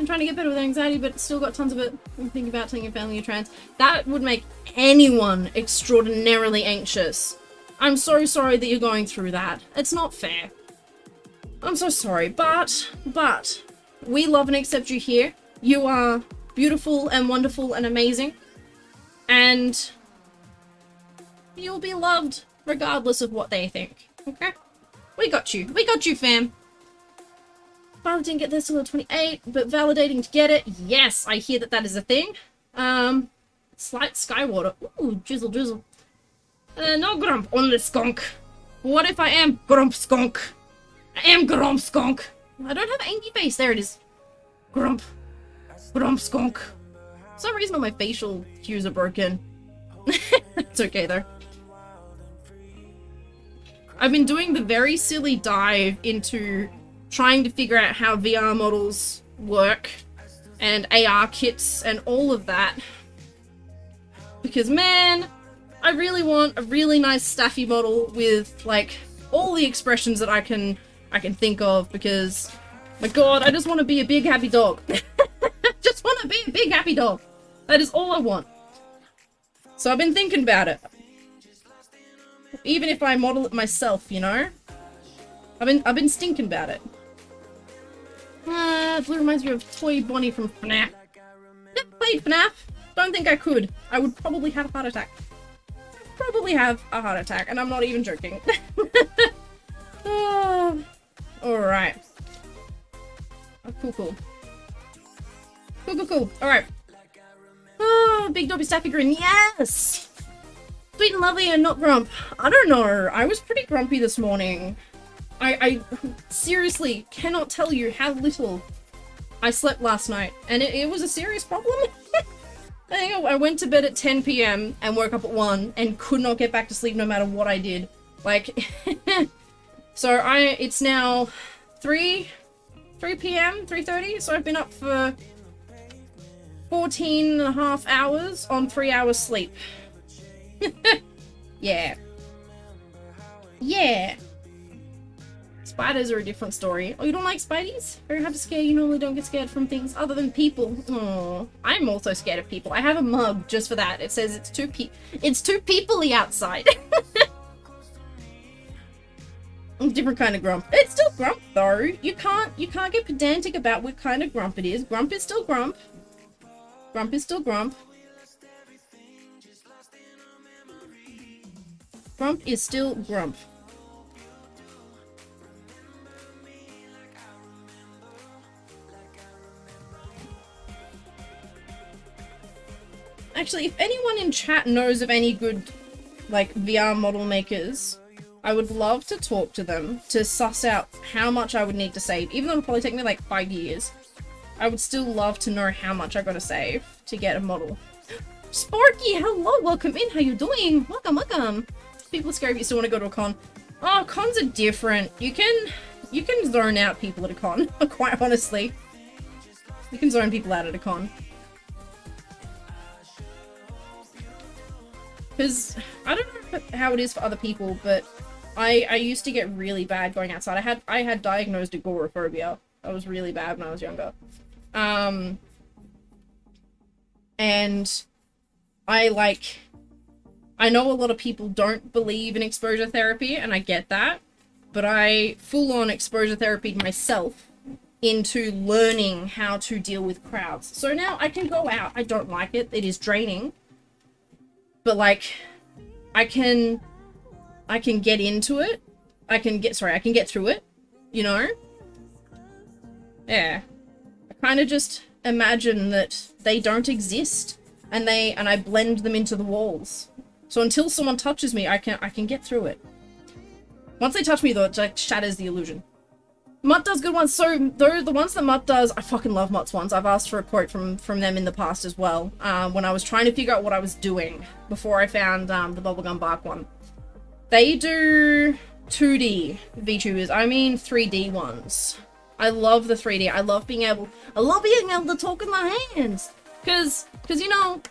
trying to get better with anxiety, but still got tons of it. I'm thinking about telling your family you're trans. That would make anyone extraordinarily anxious. I'm so sorry that you're going through that. It's not fair. I'm so sorry, but we love and accept you here. You are beautiful and wonderful and amazing. And you'll be loved regardless of what they think. Okay? We got you. We got you, fam. Violet didn't get this till 28, but validating to get it. Yes, I hear that that is a thing. Slight Skywater. Ooh, drizzle, drizzle. No grump on the skunk. What if I am grump skunk? I am grump skunk. I don't have angry face. There it is. Grump. Grump skunk. For some reason all my facial cues are broken. It's okay though. I've been doing the very silly dive into trying to figure out how VR models work and AR kits and all of that. Because man, I really want a really nice staffy model with like all the expressions that I can think of, because my god, I just want to be a big happy dog. Just want to be a big happy dog. That is all I want. So I've been thinking about it. Even if I model it myself, you know? I've been stinking about it. Blue reminds me of Toy Bonnie from FNAF. Never played FNAF. Don't think I could. I would probably have a heart attack. And I'm not even joking. Oh, alright. Oh, cool. Alright. Oh, Big Dobby Staffy Grin. Yes! Sweet and lovely and not grump. I don't know. I was pretty grumpy this morning. I seriously cannot tell you how little I slept last night. And it was a serious problem. I think I went to bed at 10 PM and woke up at 1 and could not get back to sleep no matter what I did. Like, so it's now 3 PM, 3:30, so I've been up for 14 and a half hours on 3 hours sleep. Yeah. Spiders are a different story. Oh, you don't like spideys? Very hard to scare. You normally don't get scared from things other than people. Oh, I'm also scared of people. I have a mug just for that. It says it's too people-y outside. Different kind of grump. It's still grump though. You can't get pedantic about what kind of grump it is. Grump is still grump. Grump is still grump. Grump is still grump. Actually, if anyone in chat knows of any good, like, VR model makers, I would love to talk to them to suss out how much I would need to save. Even though it'll probably take me like 5 years, I would still love to know how much I gotta save to get a model. Sparky, hello, welcome in, how you doing? Welcome. People are scary if you still want to go to a con. Oh, cons are different. You can zone out people at a con, quite honestly. You can zone people out at a con. Because, I don't know how it is for other people, but I used to get really bad going outside. I had diagnosed agoraphobia. That was really bad when I was younger. And I know a lot of people don't believe in exposure therapy, and I get that, but I full-on exposure therapy myself into learning how to deal with crowds. So now I can go out. I don't like it. It is draining. But like, I can get into it. I can get through it, you know? Yeah. I kind of just imagine that they don't exist and I blend them into the walls. So until someone touches me, I can get through it. Once they touch me though, it like shatters the illusion. Mutt does good ones. So the ones that Mutt does, I fucking love Mutt's ones. I've asked for a quote from them in the past as well. When I was trying to figure out what I was doing before I found the Bubblegum Bark one. They do 2D VTubers. I mean 3D ones. I love the 3D. I love being able to talk with my hands. Cause you know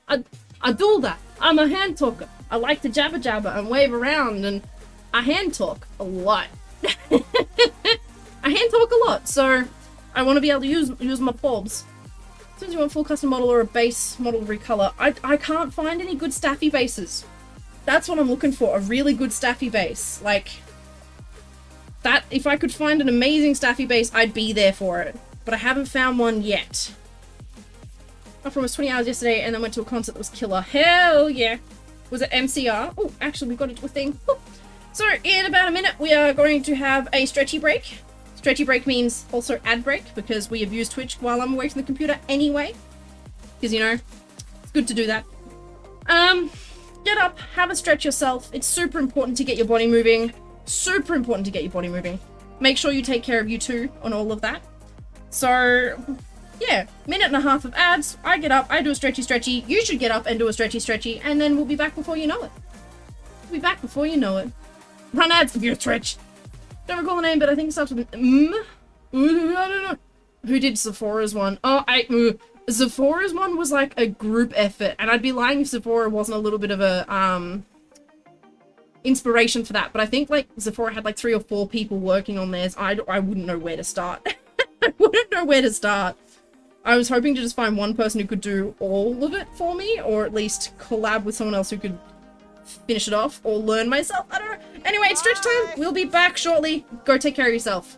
I do that. I'm a hand talker. I like to jabber and wave around, and I hand talk a lot. I hand talk a lot, so I want to be able to use my palms. Since you want full custom model or a base model recolor, I can't find any good staffy bases. That's what I'm looking for, a really good staffy base. Like, that, if I could find an amazing staffy base, I'd be there for it. But I haven't found one yet. I promised 20 hours yesterday and then went to a concert that was killer. Hell yeah. Was it MCR? Oh, actually we got into a thing. Ooh. So in about a minute we are going to have a stretchy break. Stretchy break means also ad break because we have used Twitch while I'm away from the computer anyway. Because, you know, it's good to do that. Get up, have a stretch yourself. It's super important to get your body moving. Super important to get your body moving. Make sure you take care of you too on all of that. So, yeah, minute and a half of ads. I get up, I do a stretchy. You should get up and do a stretchy, and then we'll be back before you know it. We'll be back before you know it. Run ads if you're a stretch. Don't recall the name, but I think it starts with an I don't know. Who did Sephora's one? Oh, Sephora's one was like a group effort, and I'd be lying if Sephora wasn't a little bit of a inspiration for that. But I think like Sephora had like 3 or 4 people working on theirs. I wouldn't know where to start. I wouldn't know where to start. I was hoping to just find one person who could do all of it for me, or at least collab with someone else who could finish it off, or learn myself. I don't know. Anyway, it's stretch time. We'll be back shortly. Go take care of yourself.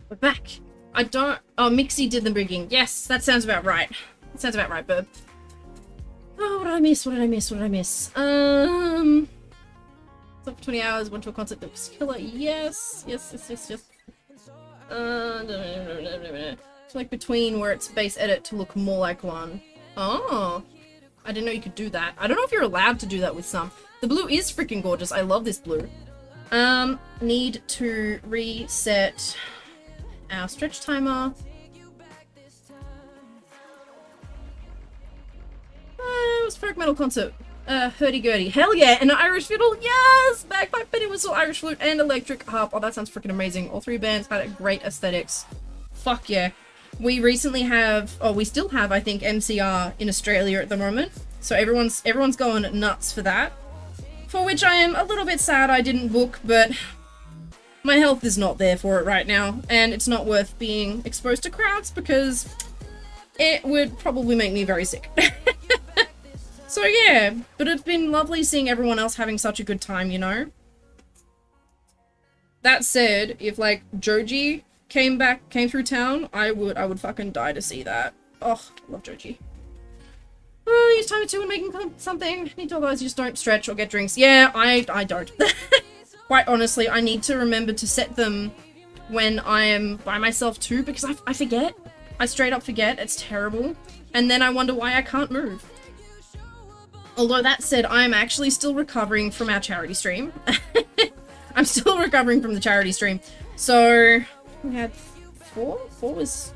We're back. I don't... Oh, Mixie did the rigging. Yes, that sounds about right. That sounds about right, Burb. Oh, what did I miss? What did I miss? What did I miss? Stop for 20 hours, went to a concert that was killer. Yes. Yes. It's like between where it's base edit to look more like one. Oh. I didn't know you could do that. I don't know if you're allowed to do that with some. The blue is freaking gorgeous. I love this blue. Need to reset our stretch timer. It was folk metal concert. Hurdy-gurdy. Hell yeah! And an Irish fiddle. Yes! Bagpipe, penny whistle, Irish flute, and electric harp. Oh, that sounds freaking amazing. All three bands had great aesthetics. Fuck yeah. We recently have, oh, we still have, I think, MCR in Australia at the moment. So everyone's going nuts for that. For which I am a little bit sad I didn't book, but my health is not there for it right now. And it's not worth being exposed to crowds because it would probably make me very sick. So yeah, but it's been lovely seeing everyone else having such a good time, you know? That said, if like Joji came through town, I would fucking die to see that. Oh, love Joji. Oh, use time to and making something. Need to otherwise you just don't stretch or get drinks. Yeah, I don't. Quite honestly, I need to remember to set them when I am by myself too, because I forget. I straight up forget. It's terrible. And then I wonder why I can't move. Although that said, I'm actually still recovering from our charity stream. I'm still recovering from the charity stream. So, we had four? Four was...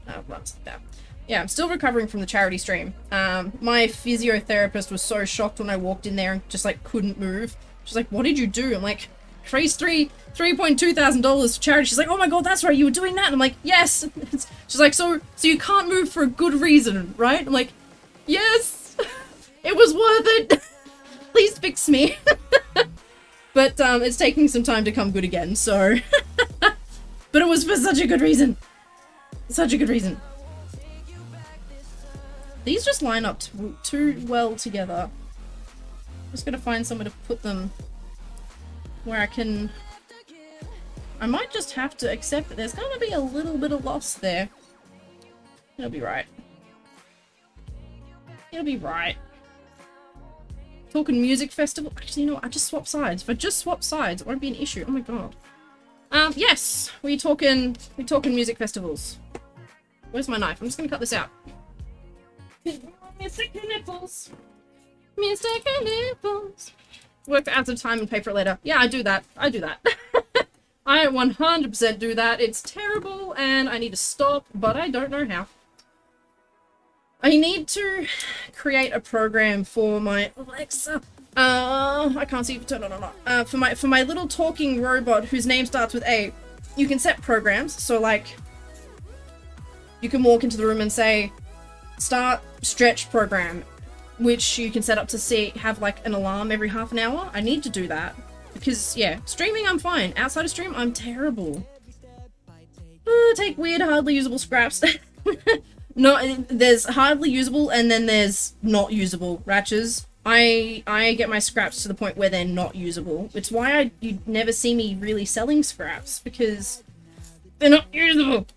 Oh, that's like that. Yeah, I'm still recovering from the charity stream. My physiotherapist was so shocked when I walked in there and just like couldn't move. She's like, what did you do? I'm like, raised $3,200 for charity. She's like, oh my god, that's right, you were doing that? And I'm like, yes. She's like, so you can't move for a good reason, right? I'm like, yes. It was worth it. Please fix me. But it's taking some time to come good again, so. But it was for such a good reason. Such a good reason. These just line up too well together. Just gotta find somewhere to put them where I can... I might just have to accept that there's gonna be a little bit of loss there. It'll be right. It'll be right. Talking music festival. Actually, you know what? I just swap sides. If I just swap sides, it won't be an issue. Oh my god. Yes, we're talking music festivals. Where's my knife? I'm just gonna cut this out. Mr. Nipples. Mr. Nipples. Work for hours of time and pay for it later. Yeah, I do that. I do that. I 100% do that. It's terrible and I need to stop, but I don't know how. I need to create a program for my Alexa. I can't see if you turn it on or not. For my little talking robot whose name starts with A. You can set programs, so like you can walk into the room and say, start stretch program, which you can set up to have like an alarm every half an hour. I need to do that because yeah, streaming I'm fine. Outside of stream I'm terrible. Take weird, hardly usable scraps. No, there's hardly usable and then there's not usable ratchets. I get my scraps to the point where they're not usable. It's why you never see me really selling scraps, because they're not usable.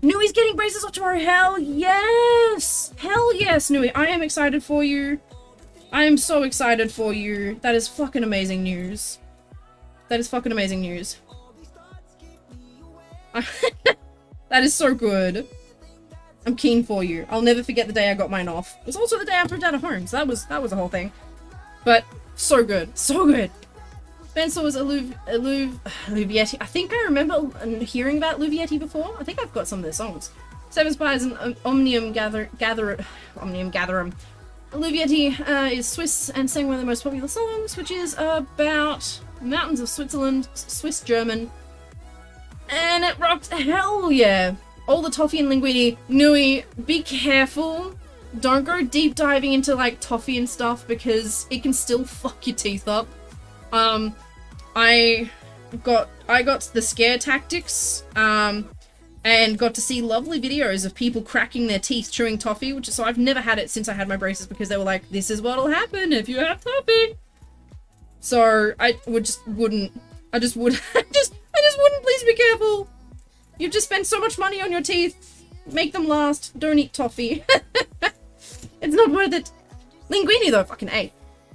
Nui's getting braces off tomorrow. Hell yes! Hell yes, Nui. I am excited for you. I am so excited for you. That is fucking amazing news. That is fucking amazing news. That is so good. I'm keen for you. I'll never forget the day I got mine off. It was also the day I moved out of home, so that was the whole thing. But so good, so good. Benso was Luvietti. I think I remember hearing about Luvietti before. I think I've got some of their songs. Seven Spies and Omnium Gatherum. Luvietti is Swiss and sang one of the most popular songs, which is about mountains of Switzerland, Swiss German, and it rocked. Hell yeah! All the toffee and linguine. Nui, be careful. Don't go deep diving into like toffee and stuff because it can still fuck your teeth up. I got the scare tactics, and got to see lovely videos of people cracking their teeth chewing toffee, so I've never had it since I had my braces because they were like, this is what'll happen if you have toffee. So I just wouldn't, please be careful. You've just spent so much money on your teeth. Make them last. Don't eat toffee. It's not worth it. Linguini though, fucking A.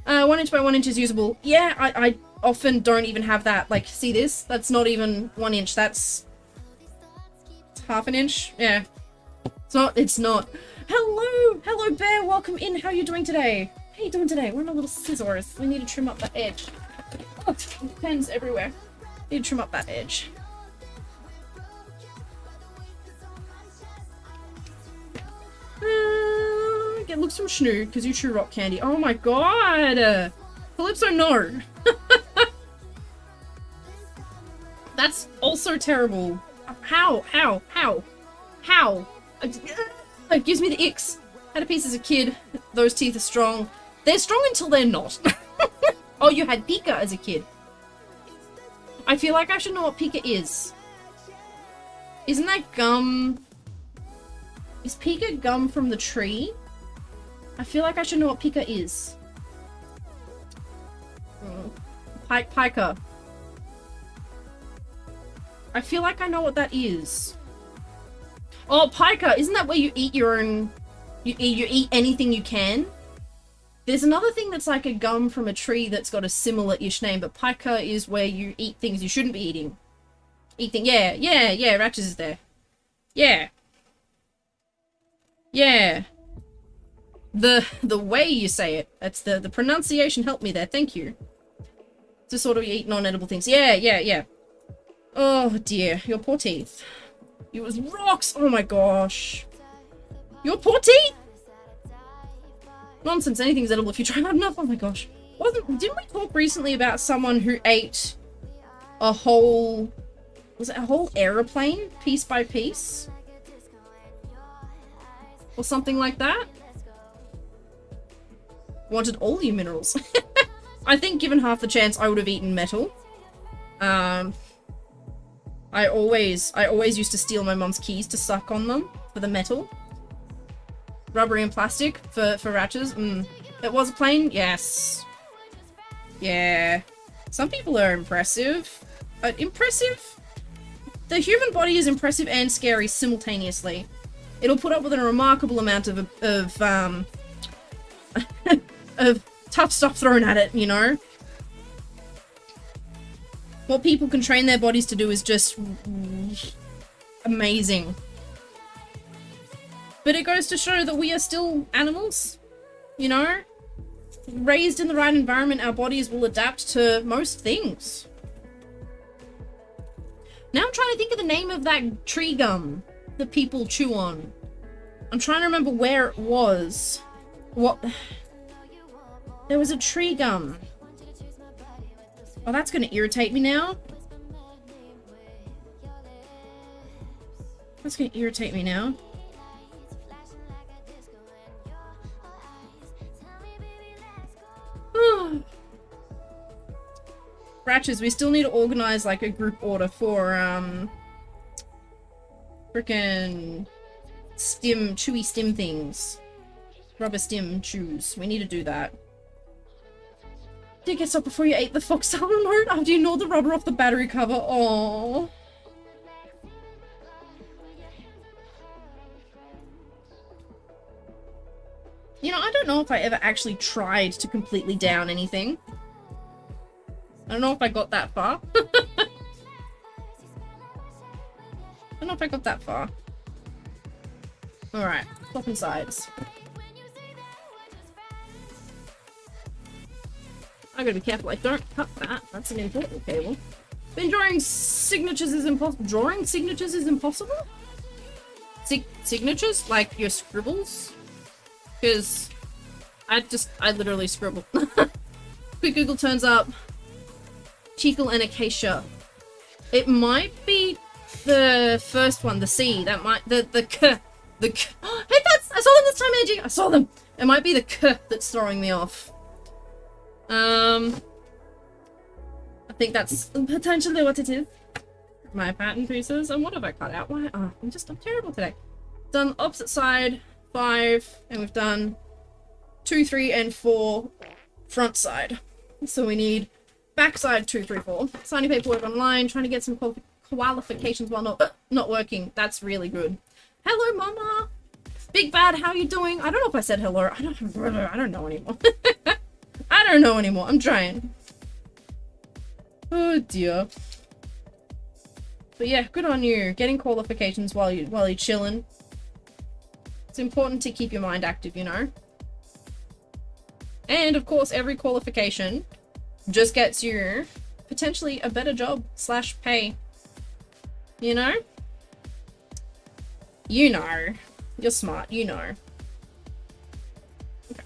1 inch by 1 inch is usable. Yeah, I often don't even have that. Like, see this? That's not even 1 inch. That's half an inch. Yeah. It's not. Hello Bear, welcome in. How are you doing today? How are you doing today? We're on a little scissors. We need to trim up that edge. Oh, pens everywhere. Need to trim up that edge. Look some schnoo, because you chew rock candy. Oh my god! Kalypso, no! That's also terrible. How? It gives me the icks. Had a piece as a kid. Those teeth are strong. They're strong until they're not. Oh, you had pica as a kid. I feel like I should know what pica is. Isn't that gum? Is pica gum from the tree? I feel like I should know what pica is. Pica. I feel like I know what that is. Oh, pica! Isn't that where you eat your own... You eat anything you can? There's another thing that's like a gum from a tree that's got a similar-ish name, but pica is where you eat things you shouldn't be eating. Yeah, Ratchet is there. Yeah. The way you say it. That's the pronunciation helped me there, thank you. To sort of eat non-edible things. Yeah. Oh dear, your poor teeth. It was rocks! Oh my gosh. Your poor teeth? Nonsense, anything's edible if you try hard enough. Oh my gosh. Didn't we talk recently about someone who ate a whole... Was it a whole aeroplane? Piece by piece? Or something like that? Wanted all the minerals. I think given half the chance I would have eaten metal. I always used to steal my mom's keys to suck on them for the metal. Rubbery and plastic for ratchets. It was a plane? Yes. Yeah. Some people are impressive. Impressive? The human body is impressive and scary simultaneously. It'll put up with a remarkable amount of of tough stuff thrown at it, you know? What people can train their bodies to do is just amazing. But it goes to show that we are still animals, you know? Raised in the right environment, our bodies will adapt to most things. Now I'm trying to think of the name of that tree gum that people chew on. I'm trying to remember where it was. What? There was a tree gum. Oh, that's gonna irritate me now. That's gonna irritate me now. Ratchets, we still need to organize like a group order for frickin' chewy stim things. Rubber stim chews. We need to do that. Did you get up before you ate the Foxtel remote after you gnawed the rubber off the battery cover? Aww. You know, I don't know if I ever actually tried to completely down anything. I don't know if I got that far. I don't know if I got that far. Alright, swapping sides. I gotta be careful, I don't cut that. That's an important cable. Been drawing signatures is impossible. Drawing signatures is impossible? Signatures? Like your scribbles? Because I literally scribble. Quick Google turns up. Chicle and Acacia. It might be the first one, the C. That might the K. The K. Hey, I saw them this time, Angie. I saw them. It might be the K that's throwing me off. I think that's potentially what it is. My pattern pieces. And what have I cut out? Why? Oh, I'm terrible today. Done opposite side 5, and we've done 2, 3, and 4 front side. So we need backside 2, 3, 4. Signing paperwork online, trying to get some qualifications while not working. That's really good. Hello, Mama. Big Bad, how you doing? I don't know if I said hello. I don't know anymore. I don't know anymore. I'm trying. Oh dear. But yeah, good on you. Getting qualifications while you're chilling. It's important to keep your mind active, you know. And of course, every qualification just gets you potentially a better job / pay. You know? You know. You're smart, you know. Okay.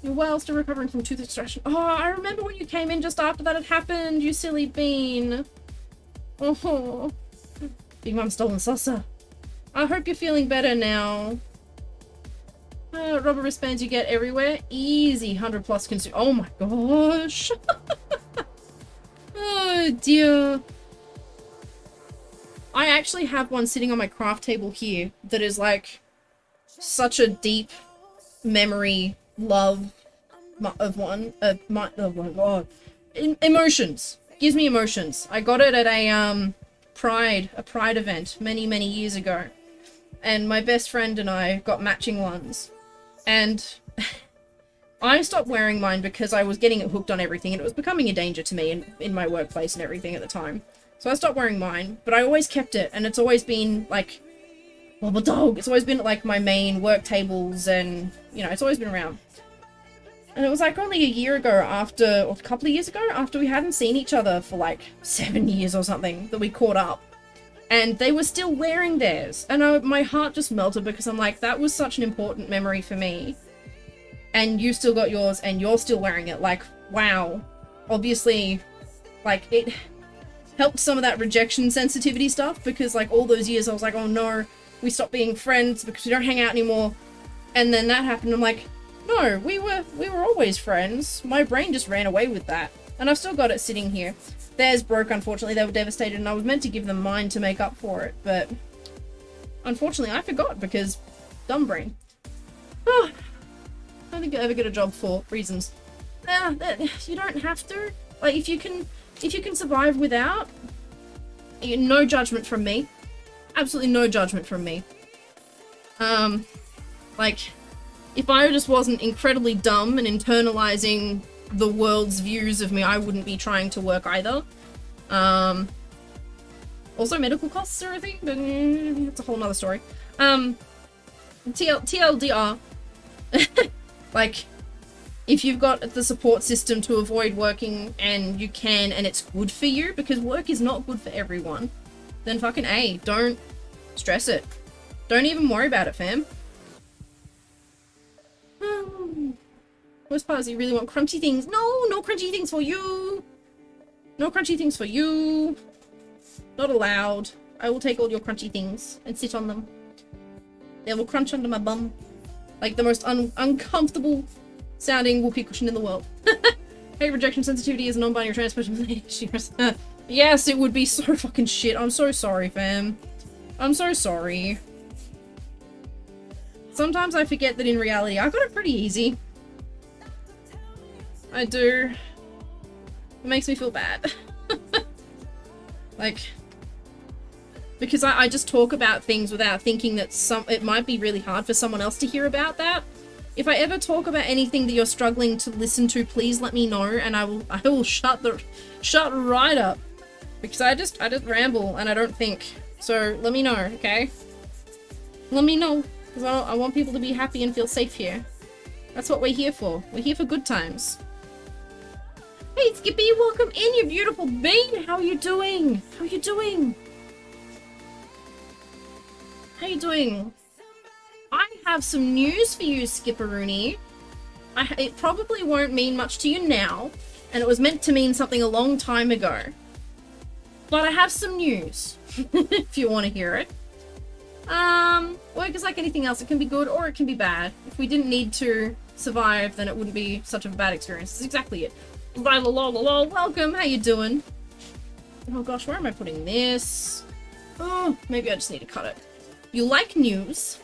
You're well, still recovering from tooth extraction. Oh, I remember when you came in just after that had happened, you silly bean. Oh. Big Mom stolen saucer. I hope you're feeling better now. Rubber wristbands you get everywhere. Easy 100+ consume. Oh my gosh. Oh dear. I actually have one sitting on my craft table here that is like such a deep memory, love of one. Oh my god. Emotions. Gives me emotions. I got it at a pride event many years ago. And my best friend and I got matching ones. And I stopped wearing mine because I was getting it hooked on everything and it was becoming a danger to me in my workplace and everything at the time. So I stopped wearing mine, but I always kept it, and it's always been like, Wobble Dog. It's always been like my main work tables, and you know, it's always been around. And it was like only a year ago or a couple of years ago, after we hadn't seen each other for like 7 years or something, that we caught up. And they were still wearing theirs. And my heart just melted because I'm like, that was such an important memory for me. And you still got yours and you're still wearing it. Like, wow. Obviously, like, it helped some of that rejection sensitivity stuff because like all those years I was like, oh no, we stopped being friends because we don't hang out anymore. And then that happened. I'm like, no, we were always friends. My brain just ran away with that. And I've still got it sitting here. Theirs broke, unfortunately. They were devastated and I was meant to give them mine to make up for it. But unfortunately, I forgot because dumb brain. Oh, I don't think you'll ever get a job for reasons. You don't have to. Like, if you can survive without, no judgment from me. Absolutely no judgment from me. Like, if I just wasn't incredibly dumb and internalizing the world's views of me, I wouldn't be trying to work either. Also medical costs are a thing, but it's a whole nother story. TLDR. Like, if you've got the support system to avoid working and you can, and it's good for you, because work is not good for everyone, then fucking A, don't stress it. Don't even worry about it, fam. Worst part is you really want crunchy things. No, no crunchy things for you. No crunchy things for you. Not allowed. I will take all your crunchy things and sit on them. They will crunch under my bum. Like the most uncomfortable sounding whoopee cushion in the world. Hey, rejection sensitivity is a non-binary trans person. Yes, it would be so fucking shit. I'm so sorry, fam. I'm so sorry. Sometimes I forget that in reality I got it pretty easy. I do. It makes me feel bad. Like, because I just talk about things without thinking that it might be really hard for someone else to hear about that. If I ever talk about anything that you're struggling to listen to, please let me know and I will shut right up. Because I just ramble and I don't think. So let me know, okay? Let me know. Because I want people to be happy and feel safe here. That's what we're here for. We're here for good times. Hey, Skippy, welcome in, you beautiful bean. How are you doing? How are you doing? How are you doing? I have some news for you, Skipperoony. It probably won't mean much to you now, and it was meant to mean something a long time ago. But I have some news, if you want to hear it. Work is like anything else. It can be good or it can be bad. If we didn't need to survive, then it wouldn't be such a bad experience. That's exactly it. Welcome, how you doing? Oh gosh, where am I putting this? Oh, maybe I just need to cut it. You like news?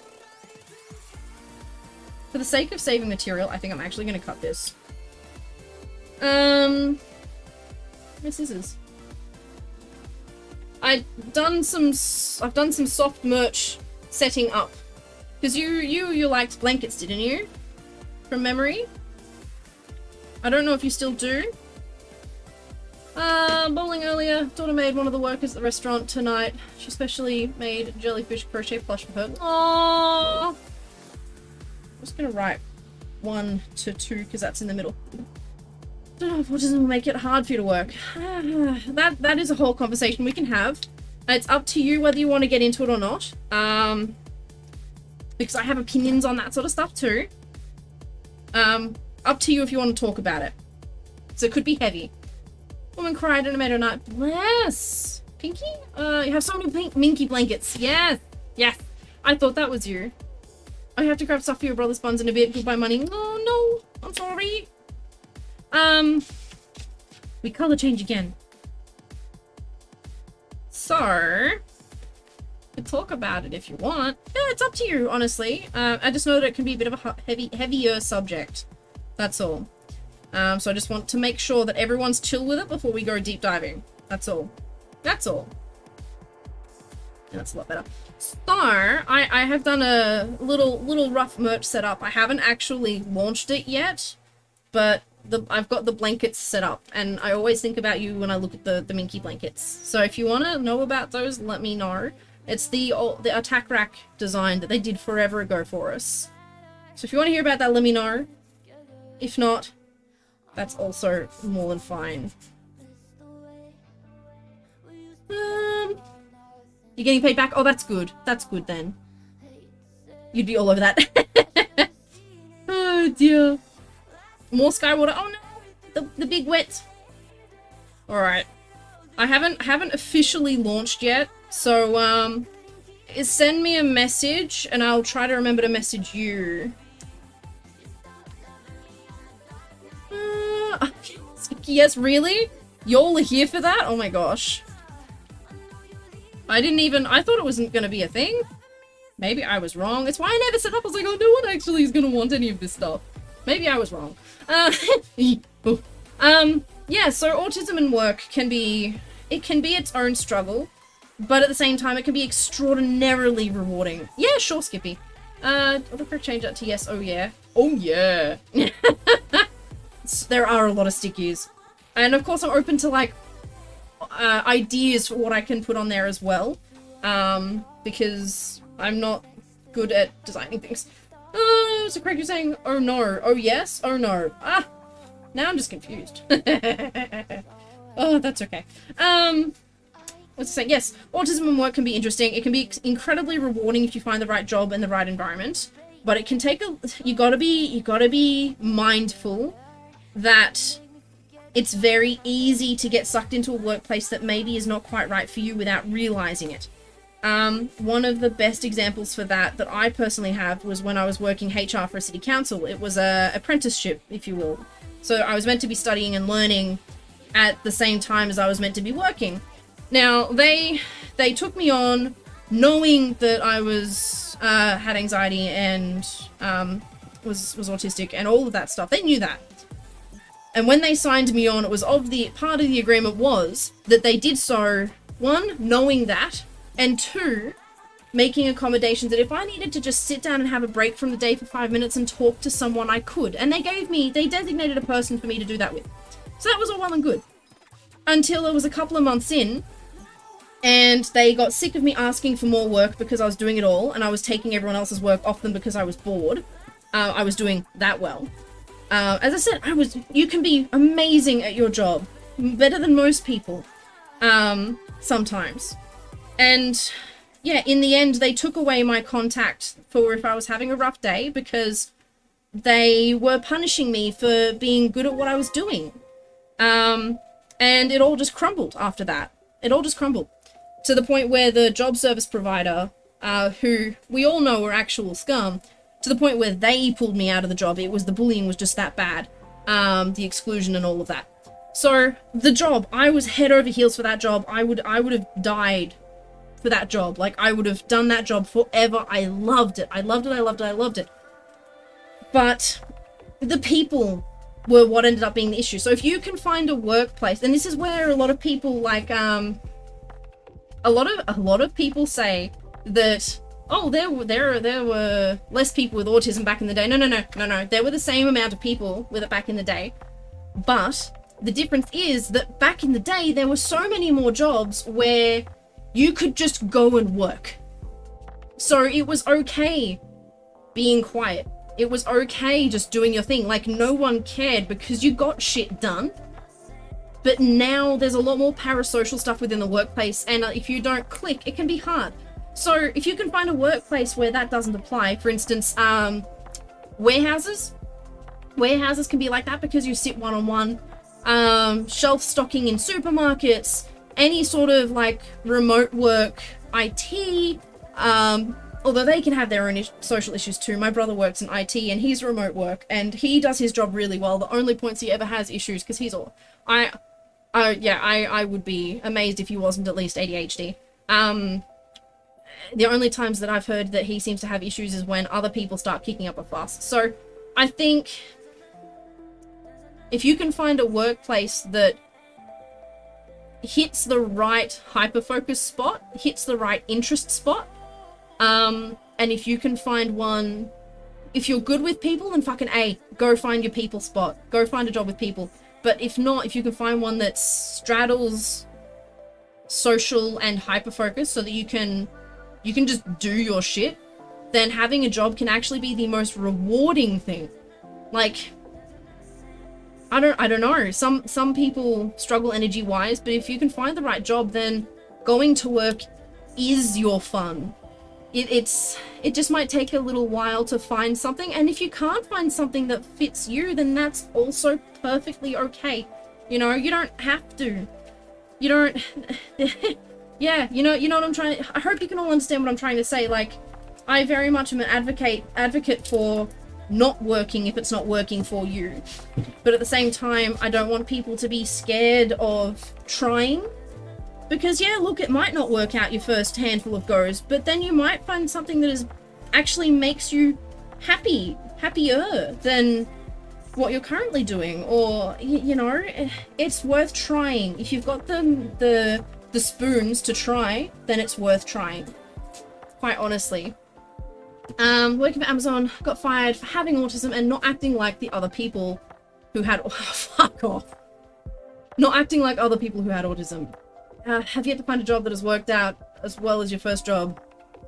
For the sake of saving material, I think I'm actually going to cut this. My scissors. I've done some soft merch setting up. Because you liked blankets, didn't you? From memory? I don't know if you still do. Bowling earlier. Daughter made one of the workers at the restaurant tonight. She specially made jellyfish crochet plush for her. Aww! I'm just gonna write 1 to 2 because that's in the middle. Don't know if autism will make it hard for you to work. That is a whole conversation we can have. It's up to you whether you want to get into it or not. Because I have opinions on that sort of stuff too. Up to you if you want to talk about it. So it could be heavy. Woman cried and I made her night. Bless! Pinky? You have so many pink minky blankets. Yes! Yes! I thought that was you. I have to grab stuff for your brother's buns in a bit. Goodbye, money. Oh, no! I'm sorry. We color change again. So, we can talk about it if you want. Yeah, it's up to you, honestly. I just know that it can be a bit of a heavier subject. That's all. So I just want to make sure that everyone's chill with it before we go deep diving. That's all. That's all. Yeah, that's a lot better. So, I have done a little rough merch setup. I haven't actually launched it yet, but I've got the blankets set up, and I always think about you when I look at the Minky blankets. So if you want to know about those, let me know. It's the attack rack design that they did forever ago for us. So if you want to hear about that, let me know. If not, that's also more than fine. You're getting paid back? Oh, that's good. That's good then. You'd be all over that. Oh dear. More Skywater. Oh no! The big wet. Alright. I haven't officially launched yet, so send me a message and I'll try to remember to message you. Yes, really? Y'all are here for that? Oh my gosh. I thought it wasn't gonna be a thing. Maybe I was wrong. It's why I never set up. I was like, oh, no one actually is gonna want any of this stuff. Maybe I was wrong. Yeah, so autism and work can be its own struggle, but at the same time, it can be extraordinarily rewarding. Yeah, sure, Skippy. Autocorrect change that to yes, oh yeah. Oh yeah. There are a lot of stickies. And of course, I'm open to, like, ideas for what I can put on there as well. Because I'm not good at designing things. So Craig, you're saying, oh no, oh yes, oh no. Ah, now I'm just confused. Oh, that's okay. What's it saying? Yes, autism and work can be interesting. It can be incredibly rewarding if you find the right job and the right environment. But it can take you gotta be mindful that it's very easy to get sucked into a workplace that maybe is not quite right for you without realizing it. One of the best examples for that I personally have was when I was working HR for a city council. It was a apprenticeship, if you will. So I was meant to be studying and learning at the same time as I was meant to be working. Now, they took me on knowing that I was, had anxiety and, was autistic and all of that stuff. They knew that. And when they signed me on, it was part of the agreement was that they did so, one, knowing that, and two, making accommodations that if I needed to just sit down and have a break from the day for 5 minutes and talk to someone, I could. And they designated a person for me to do that with. So that was all well and good. Until it was a couple of months in, and they got sick of me asking for more work because I was doing it all, and I was taking everyone else's work off them because I was bored. I was doing that well. As I said, you can be amazing at your job. Better than most people. Sometimes. And yeah, in the end, they took away my contact for if I was having a rough day because they were punishing me for being good at what I was doing. And it all just crumbled after that. It all just crumbled. To the point where the job service provider, who we all know are actual scum, to the point where they pulled me out of the job. The bullying was just that bad. The exclusion and all of that. So, the job, I was head over heels for that job. I would have died for that job. Like, I would have done that job forever. I loved it. I loved it, I loved it, I loved it. But the people were what ended up being the issue. So if you can find a workplace, and this is where a lot of people like a lot of people say that, oh, there were less people with autism back in the day. No. There were the same amount of people with it back in the day, but the difference is that back in the day there were so many more jobs where you could just go and work. So it was okay being quiet. It was okay just doing your thing. Like, no one cared because you got shit done. But now there's a lot more parasocial stuff within the workplace, and if you don't click, it can be hard. So if you can find a workplace where that doesn't apply, for instance, warehouses can be like that because you sit one-on-one. Shelf stocking in supermarkets, any sort of like remote work, IT, although they can have their own social issues too. My brother works in IT and he's remote work and he does his job really well. The only points he ever has issues because he's all, I would be amazed if he wasn't at least ADHD. The only times that I've heard that he seems to have issues is when other people start kicking up a fuss. So I think if you can find a workplace that hits the right hyper-focus spot, hits the right interest spot, and if you can find one, if you're good with people, then fucking A, go find your people spot. Go find a job with people. But if not, if you can find one that straddles social and hyper-focus so that you can just do your shit, then having a job can actually be the most rewarding thing. Like, I don't know. Some people struggle energy-wise, but if you can find the right job, then going to work is your fun. It just might take a little while to find something, and if you can't find something that fits you, then that's also perfectly okay. You know, you don't have to. You don't... Yeah, you know what I'm trying... I hope you can all understand what I'm trying to say. Like, I very much am an advocate for not working if it's not working for you. But at the same time, I don't want people to be scared of trying. Because yeah, look, it might not work out your first handful of goes, but then you might find something that actually makes you happier than what you're currently doing. Or, you know, it's worth trying. If you've got the spoons to try, then it's worth trying. Quite honestly. Working for Amazon, got fired for having autism and not acting like the other people who had... Oh, fuck off. Not acting like other people who had autism. Have yet to find a job that has worked out as well as your first job,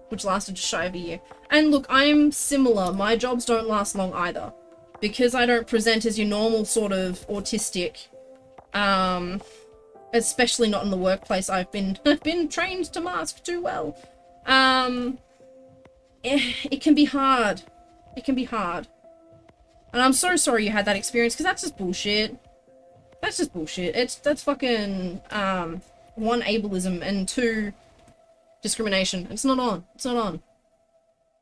which lasted just shy of a year. And look, I'm similar. My jobs don't last long either. Because I don't present as your normal sort of autistic, especially not in the workplace. I've been trained to mask too well. It can be hard. It can be hard. And I'm so sorry you had that experience, because that's just bullshit. That's just bullshit. That's fucking, one, ableism, and two, discrimination. It's not on. It's not on.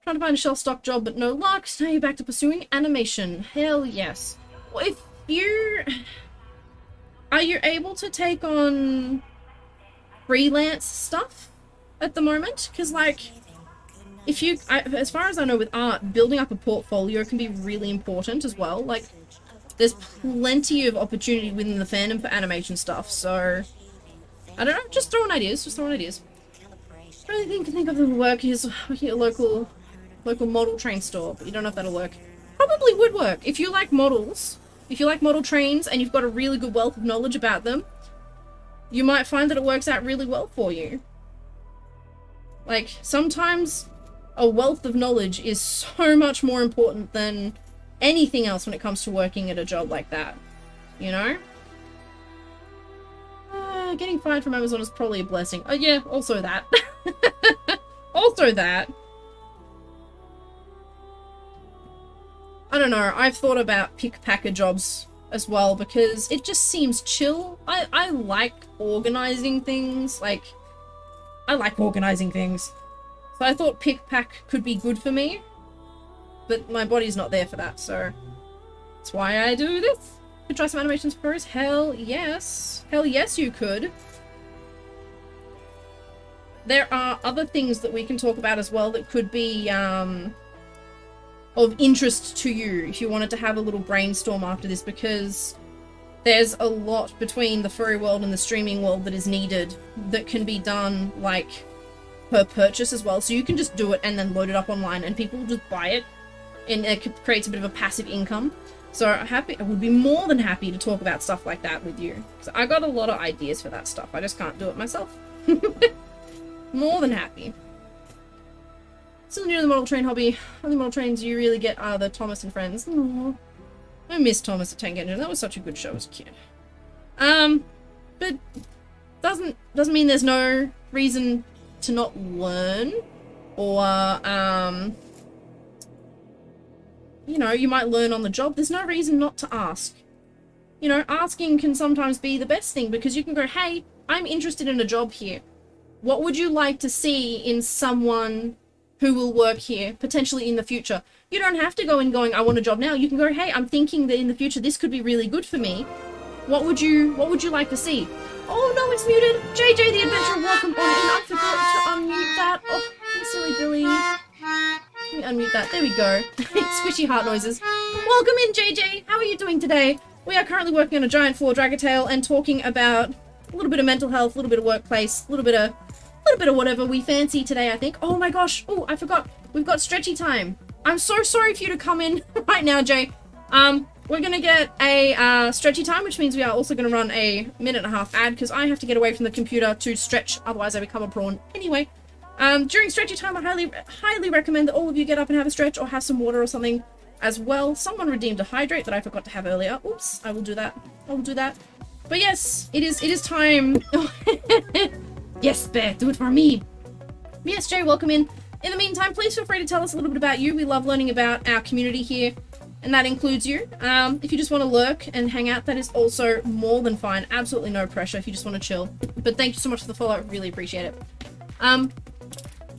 Trying to find a shelf stock job, but no luck. So now you're back to pursuing animation. Hell yes. Well, if you... Are you able to take on freelance stuff at the moment? Because, like, if you... as far as I know with art, building up a portfolio can be really important as well. Like, there's plenty of opportunity within the fandom for animation stuff, so... I don't know, just throwing ideas, The only thing I can think of that would work is working at a local model train store, but you don't know if that'll work. Probably would work. If you like models, if you like model trains and you've got a really good wealth of knowledge about them, you might find that it works out really well for you. Like, sometimes a wealth of knowledge is so much more important than anything else when it comes to working at a job like that, you know? Getting fired from Amazon is probably a blessing. Oh yeah, also that. Also that. I don't know, I've thought about pick-packer jobs as well because it just seems chill. I like organizing things, like, I like organizing things. So I thought pick-pack could be good for me, but my body's not there for that, so that's why I do this. Could try some animations first? Hell yes. Hell yes you could. There are other things that we can talk about as well that could be of interest to you if you wanted to have a little brainstorm after this, because there's a lot between the furry world and the streaming world that is needed that can be done, like, per purchase as well. So you can just do it and then load it up online and people will just buy it, and it creates a bit of a passive income. So I would be more than happy to talk about stuff like that with you. So I got a lot of ideas for that stuff. I just can't do it myself. More than happy. Still new to the model train hobby. Only model trains you really get are the Thomas and Friends. Aww. I miss Thomas the Tank Engine. That was such a good show as a kid. But doesn't mean there's no reason to not learn, or you know, you might learn on the job. There's no reason not to ask. You know, asking can sometimes be the best thing, because you can go, hey, I'm interested in a job here. What would you like to see in someone who will work here, potentially in the future? You don't have to go in going, I want a job now. You can go, hey, I'm thinking that in the future this could be really good for me. What would you like to see? Oh no, it's muted! JJ the Adventurer, welcome on in. I forgot to unmute that. Oh, you silly Billy. Let me unmute that. There we go. Squishy heart noises. Welcome in, JJ. How are you doing today? We are currently working on a giant floor Dragatail and talking about a little bit of mental health, a little bit of workplace, a little bit of whatever we fancy today, I think. Oh my gosh. Oh, I forgot. We've got stretchy time. I'm so sorry for you to come in right now, Jay. We're gonna get a stretchy time, which means we are also gonna run a 1.5-minute ad, because I have to get away from the computer to stretch, otherwise I become a prawn. Anyway, during stretchy time, I highly recommend that all of you get up and have a stretch, or have some water or something as well. Someone redeemed a hydrate that I forgot to have earlier. Oops, I will do that. I will do that. But yes, it is time. Yes, Bear, do it for me. Yes, Jay, welcome in. In the meantime, please feel free to tell us a little bit about you. We love learning about our community here, and that includes you. If you just want to lurk and hang out, that is also more than fine. Absolutely no pressure if you just want to chill. But thank you so much for the follow. Really appreciate it.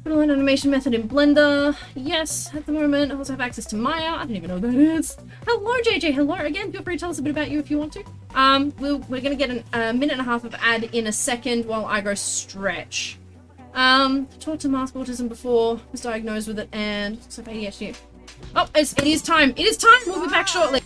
Learn animation method in Blender. Yes, at the moment. I also have access to Maya. I don't even know what that is. Hello, JJ. Hello. Again, feel free to tell us a bit about you if you want to. We're going to get a 1.5-minute of ad in a second while I go stretch. Talked to mask autism before, was diagnosed with it, and so ADHD. Oh, it is time. It is time. We'll be back shortly.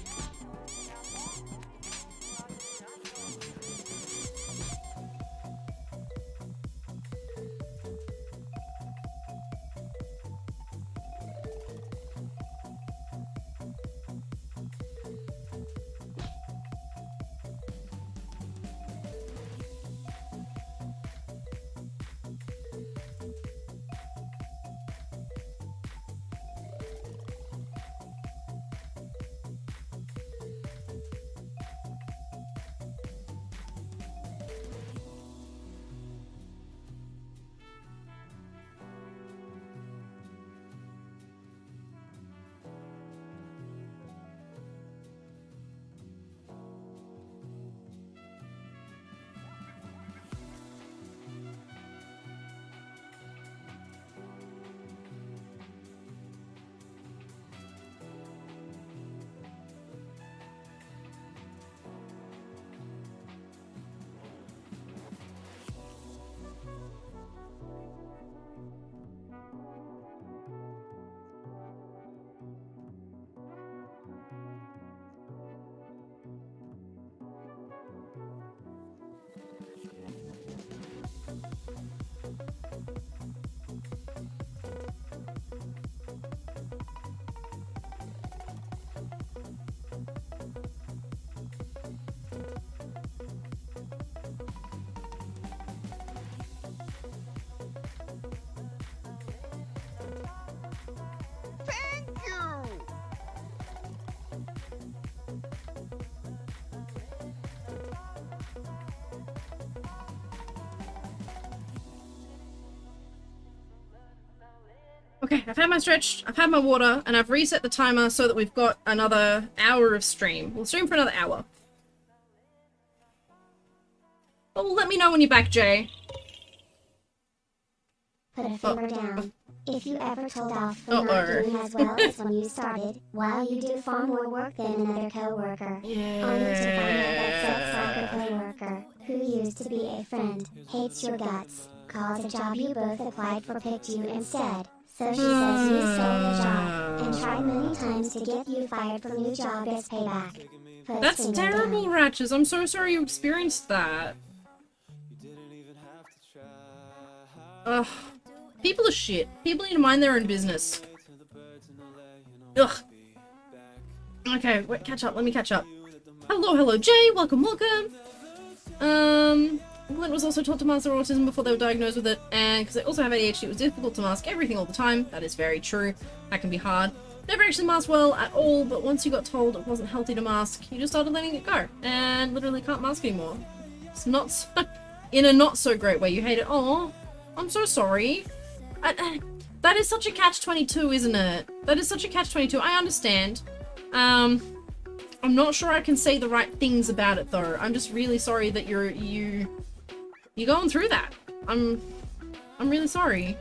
Okay, I've had my stretch, I've had my water, and I've reset the timer so that we've got another hour of stream. We'll stream for another hour. Oh, let me know when you're back, Jay. Put a finger down. If you ever told off for not doing as well as when you started, while you do far more work than another co-worker. Yeah. Only to find out that said soccer co-worker, who used to be a friend, hates your guts, calls a job you both applied for picked you instead, So she says you stole your job and tried many times to get you fired from new job as payback. Puts That's finger terrible, down. Ratchet. I'm so sorry you experienced that. Ugh. People are shit. People need to mind their own business. Ugh. Okay, wait, catch up. Let me catch up. Hello, Jay. Welcome. Glenn was also taught to mask their autism before they were diagnosed with it, and because they also have ADHD, it was difficult to mask everything all the time. That is very true. That can be hard. Never actually masked well at all, but once you got told it wasn't healthy to mask, you just started letting it go, and literally can't mask anymore. It's not so, in a not so great way. You hate it. Oh, I'm so sorry. That is such a catch-22, isn't it? That is such a catch-22. I understand. I'm not sure I can say the right things about it though. I'm just really sorry that you're going through that. I'm really sorry.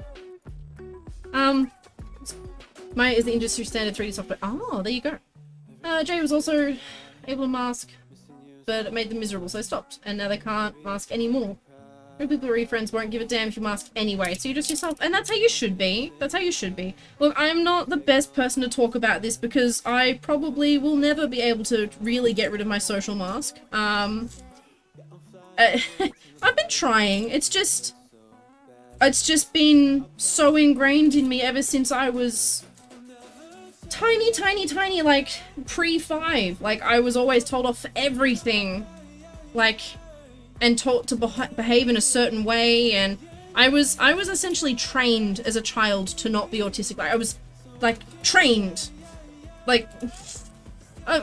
Maya is the industry standard 3D software. Oh, there you go. Jay was also able to mask, but it made them miserable, so they stopped. And now they can't mask anymore. No people or your friends won't give a damn if you mask anyway, so you just yourself. And that's how you should be. That's how you should be. Look, I'm not the best person to talk about this because I probably will never be able to really get rid of my social mask. I've been trying. It's just been so ingrained in me ever since I was tiny, like pre-5. Like I was always told off for everything, like, and taught to behave in a certain way, and I was essentially trained as a child to not be autistic. Like I was like trained, like.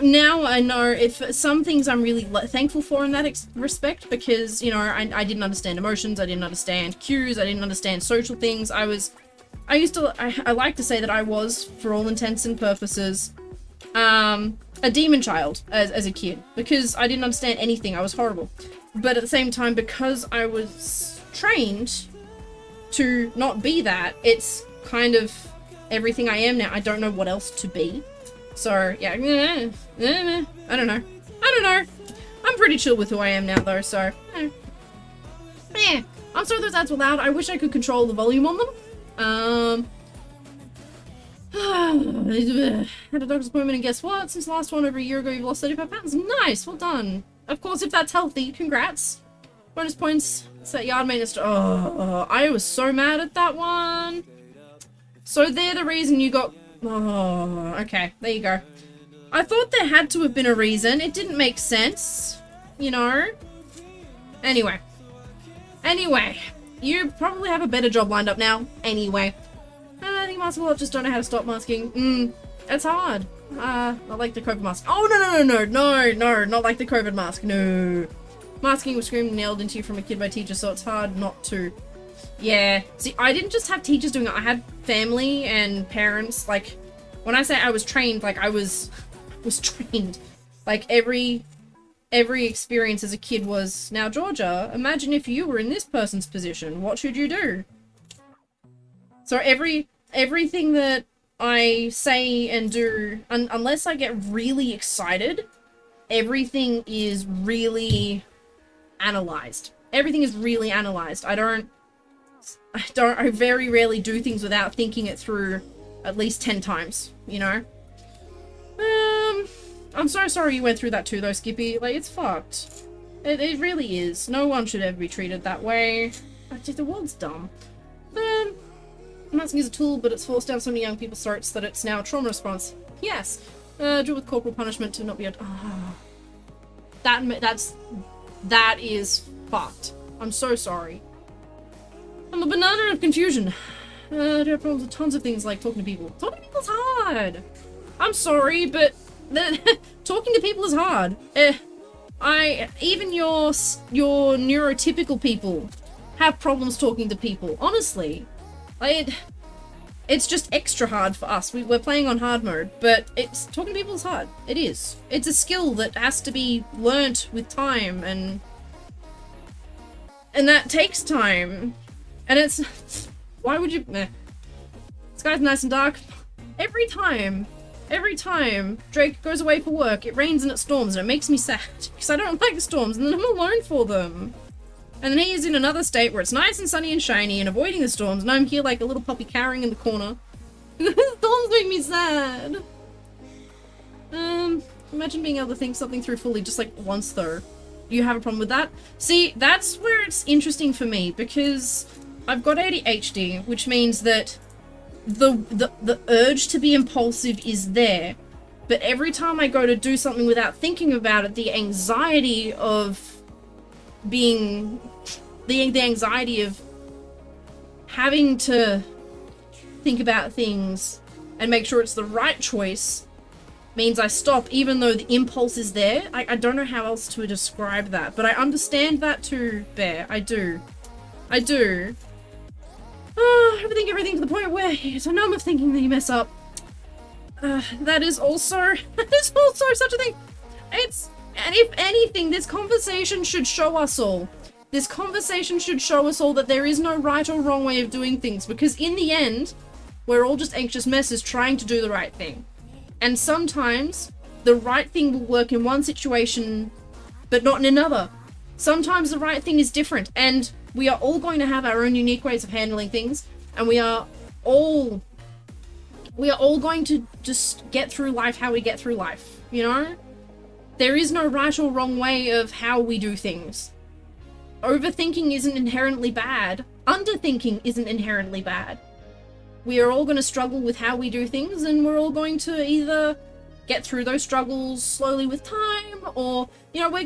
Now I know if some things I'm really thankful for in that respect, because, you know, I didn't understand emotions, I didn't understand cues, I didn't understand social things. I like to say that I was, for all intents and purposes, a demon child as a kid, because I didn't understand anything. I was horrible. But at the same time, because I was trained to not be that, it's kind of everything I am now. I don't know what else to be. So, yeah, I don't know. I'm pretty chill with who I am now, though, so, I'm sorry those ads were loud. I wish I could control the volume on them. Had a doctor's appointment, and guess what? Since the last one over a year ago, you've lost 35 pounds. Nice, well done. Of course, if that's healthy, congrats. Bonus points, set yard maintenance. Oh, I was so mad at that one. So they're the reason you got... Oh, okay, there you go. I thought there had to have been a reason. It didn't make sense, you know? Anyway, you probably have a better job lined up now. Anyway, I think mask a lot, just don't know how to stop masking. It's hard. Not like the COVID mask. Oh, no, not like the COVID mask, no. Masking was screamed and nailed into you from a kid by teacher, so it's hard not to. Yeah, see, I didn't just have teachers doing it, I had family and parents. Like, when I say I was trained, like, I was trained. Like, every experience as a kid was, now, Georgia, imagine if you were in this person's position, what should you do? So everything that I say and do, unless I get really excited, everything is really analyzed. Everything is really analyzed. I very rarely do things without thinking it through at least 10 times, you know? I'm so sorry you went through that too, though, Skippy. Like, it's fucked. It really is. No one should ever be treated that way. The world's dumb. Masking is a tool, but it's forced down so many young people's throats that it's now a trauma response. Yes. Do with corporal punishment to not be that is fucked. I'm so sorry. I'm a banana of confusion. I have problems with tons of things like talking to people. Talking to people's hard. I'm sorry, but talking to people is hard. Even your neurotypical people have problems talking to people. Honestly, it's just extra hard for us. We're playing on hard mode, but talking to people is hard. It is. It's a skill that has to be learnt with time, and that takes time. And it's... Why would you... Sky's nice and dark. Every time Drake goes away for work, it rains and it storms, and it makes me sad. Because I don't like the storms, and then I'm alone for them. And then he is in another state where it's nice and sunny and shiny and avoiding the storms, and I'm here like a little puppy cowering in the corner. The storms make me sad. Imagine being able to think something through fully just like once though. Do you have a problem with that? See, that's where it's interesting for me, because I've got ADHD, which means that the urge to be impulsive is there. But every time I go to do something without thinking about it, the anxiety of being... the anxiety of having to think about things and make sure it's the right choice means I stop, even though the impulse is there. I don't know how else to describe that, but I understand that too, Bear. I do. I do. Everything to the point where it's a numb of thinking that you mess up. That is also such a thing. And if anything, this conversation should show us all. This conversation should show us all that there is no right or wrong way of doing things, because in the end, we're all just anxious messes trying to do the right thing. And sometimes the right thing will work in one situation, but not in another. Sometimes the right thing is different, and we are all going to have our own unique ways of handling things, and we are all going to just get through life how we get through life, you know? There is no right or wrong way of how we do things. Overthinking isn't inherently bad. Underthinking isn't inherently bad. We are all going to struggle with how we do things, and we're all going to either get through those struggles slowly with time, or, you know, we're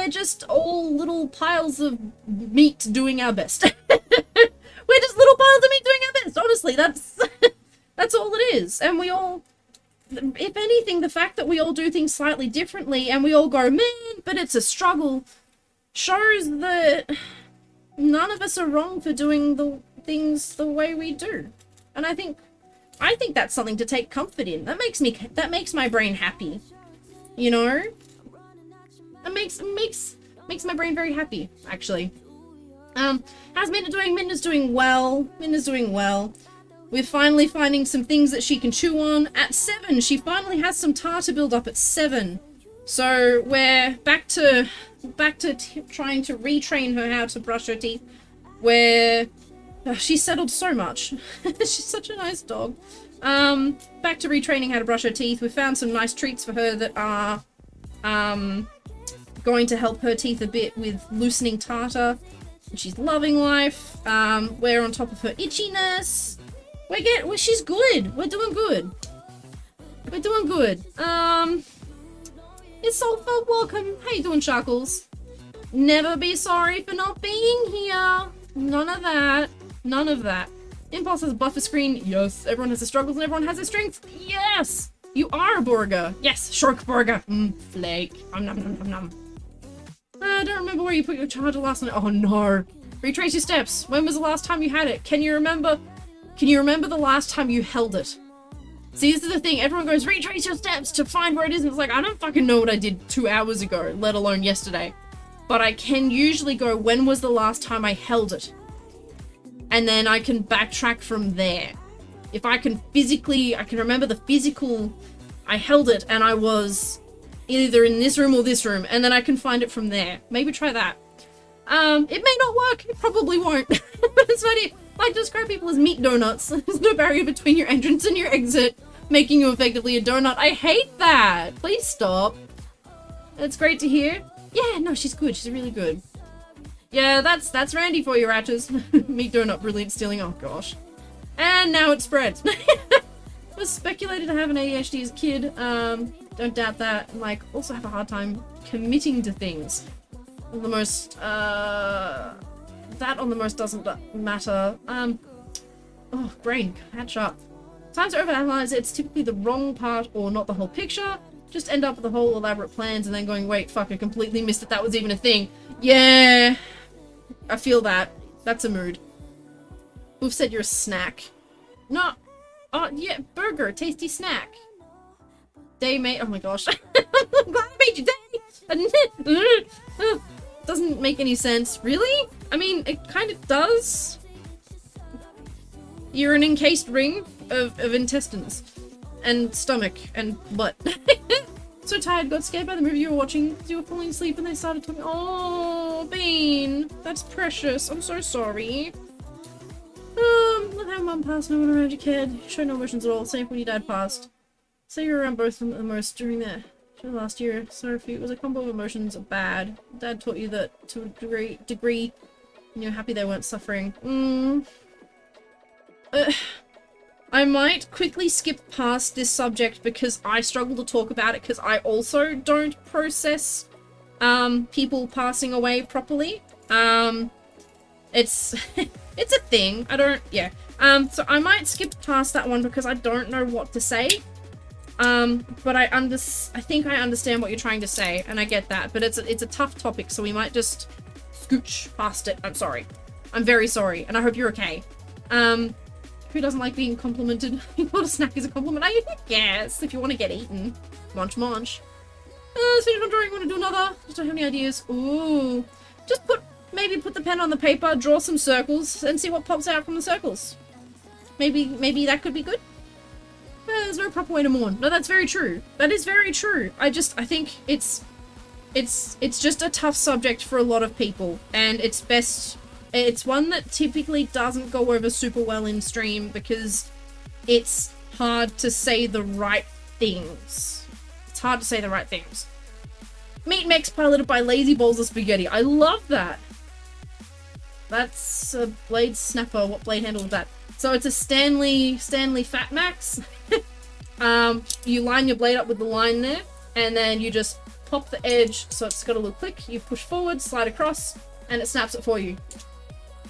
just all little piles of meat doing our best. We're just little piles of meat doing our best. Honestly, that's all it is. And we all, if anything, the fact that we all do things slightly differently and we all go, man, but it's a struggle, shows that none of us are wrong for doing the things the way we do. And I think that's something to take comfort in. That makes my brain happy. You know? That makes my brain very happy, actually. How's Minna doing? Minna's doing well. We're finally finding some things that she can chew on. At 7, she finally has some tartar build up at 7. So we're back to trying to retrain her how to brush her teeth. Where she's settled so much. She's such a nice dog. Back to retraining how to brush her teeth. We found some nice treats for her that are going to help her teeth a bit with loosening tartar. She's loving life. We're on top of her itchiness. She's good. We're doing good. It's Sulfur, welcome. How you doing, Shackles? Never be sorry for not being here. None of that. Impulse has a buffer screen. Yes. Everyone has their struggles and everyone has their strengths. Yes. You are a burger. Yes. Shark burger. Flake. Nom. I don't remember where you put your charger last night. Oh no. Retrace your steps. When was the last time you had it? Can you remember the last time you held it? See, this is the thing. Everyone goes, retrace your steps to find where it is. And it's like, I don't fucking know what I did 2 hours ago, let alone yesterday. But I can usually go, when was the last time I held it? And then I can backtrack from there. If I can remember the physical, I held it and I was either in this room or this room, and then I can find it from there. Maybe try that. It may not work. It probably won't. But it's funny. I like to describe people as meat donuts. There's no barrier between your entrance and your exit, making you effectively a donut. I hate that. Please stop. That's great to hear. Yeah, no, she's good. She's really good. Yeah, that's Randy for you, Ratchers. Meat donut, brilliant stealing. Oh gosh. And now it spreads. Was speculated to have an ADHD as a kid. Don't doubt that. Like, also have a hard time committing to things. The most, that on the most doesn't matter. Oh, brain, catch up. Times to overanalyze it. It's typically the wrong part or not the whole picture. Just end up with the whole elaborate plans and then going, wait, fuck, I completely missed that was even a thing. Yeah, I feel that. That's a mood. We've said you're a snack. No. Oh, yeah, burger, tasty snack. Day made. Oh my gosh. I'm glad I made you day. Doesn't make any sense. Really? I mean, it kind of does. You're an encased ring of intestines and stomach and butt. So tired, got scared by the movie you were watching. You were falling asleep and they started talking. Oh. bean. That's precious. I'm so sorry. Let how mum passed, no one around you cared. Show no emotions at all, same when your dad passed. Say you were around both of them the most during the last year. Sorry if it was a combo of emotions bad. Dad taught you that to a degree, and you're happy they weren't suffering. I might quickly skip past this subject because I struggle to talk about it because I also don't process people passing away properly. It's it's a thing. So I might skip past that one because I don't know what to say. But I think I understand what you're trying to say, and I get that. But it's a tough topic, so we might just scooch past it. I'm sorry. I'm very sorry, and I hope you're okay. Who doesn't like being complimented? What a snack is a compliment? I guess if you want to get eaten, munch munch. Let's finish one drawing. Want to do another? Just don't have any ideas. Ooh, just maybe put the pen on the paper, draw some circles, and see what pops out from the circles. Maybe that could be good. There's no proper way to mourn. No, that's very true. That is very true. I think it's just a tough subject for a lot of people, and it's one that typically doesn't go over super well in stream because it's hard to say the right things. It's hard to say the right things. Meat mechs piloted by lazy bowls of spaghetti. I love that. That's a blade snapper. What blade handle is that? So it's a Stanley Fat Max. You line your blade up with the line there, and then you just pop the edge so it's got a little click. You push forward, slide across, and it snaps it for you.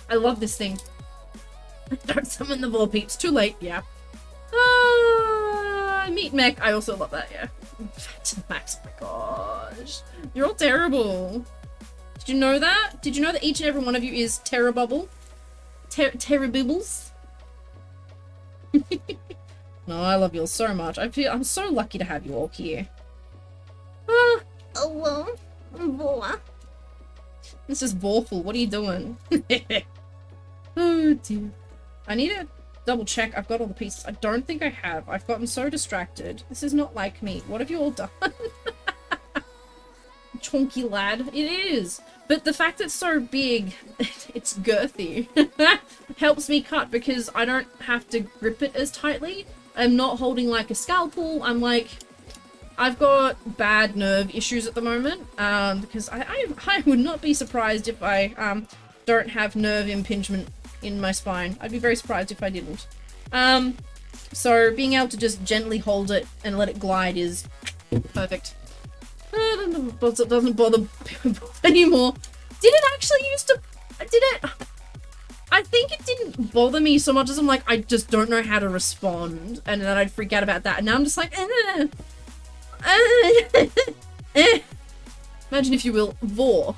I love this thing. Don't summon the Vorpeeps. Too late, yeah. Meat mech. I also love that, yeah. Fat Max, oh my gosh. You're all terrible. Did you know that? Did you know that each and every one of you is Terrabubble? Terrabibbles? No, I love you all so much. I'm so lucky to have you all here. Hello, Voa. This is Vorful. What are you doing? Oh dear. I need to double check I've got all the pieces. I don't think I have. I've gotten so distracted. This is not like me. What have you all done? Chonky lad. It is. But the fact it's so big, it's girthy, helps me cut because I don't have to grip it as tightly. I'm not holding like a scalpel. I've got bad nerve issues at the moment because I would not be surprised if I don't have nerve impingement in my spine. I'd be very surprised if I didn't. So being able to just gently hold it and let it glide is perfect. It doesn't bother people anymore. Did it actually used to? Did it? I think it didn't bother me so much as I'm like, I just don't know how to respond, and then I'd freak out about that. And now I'm just like, Imagine if you will, Vor.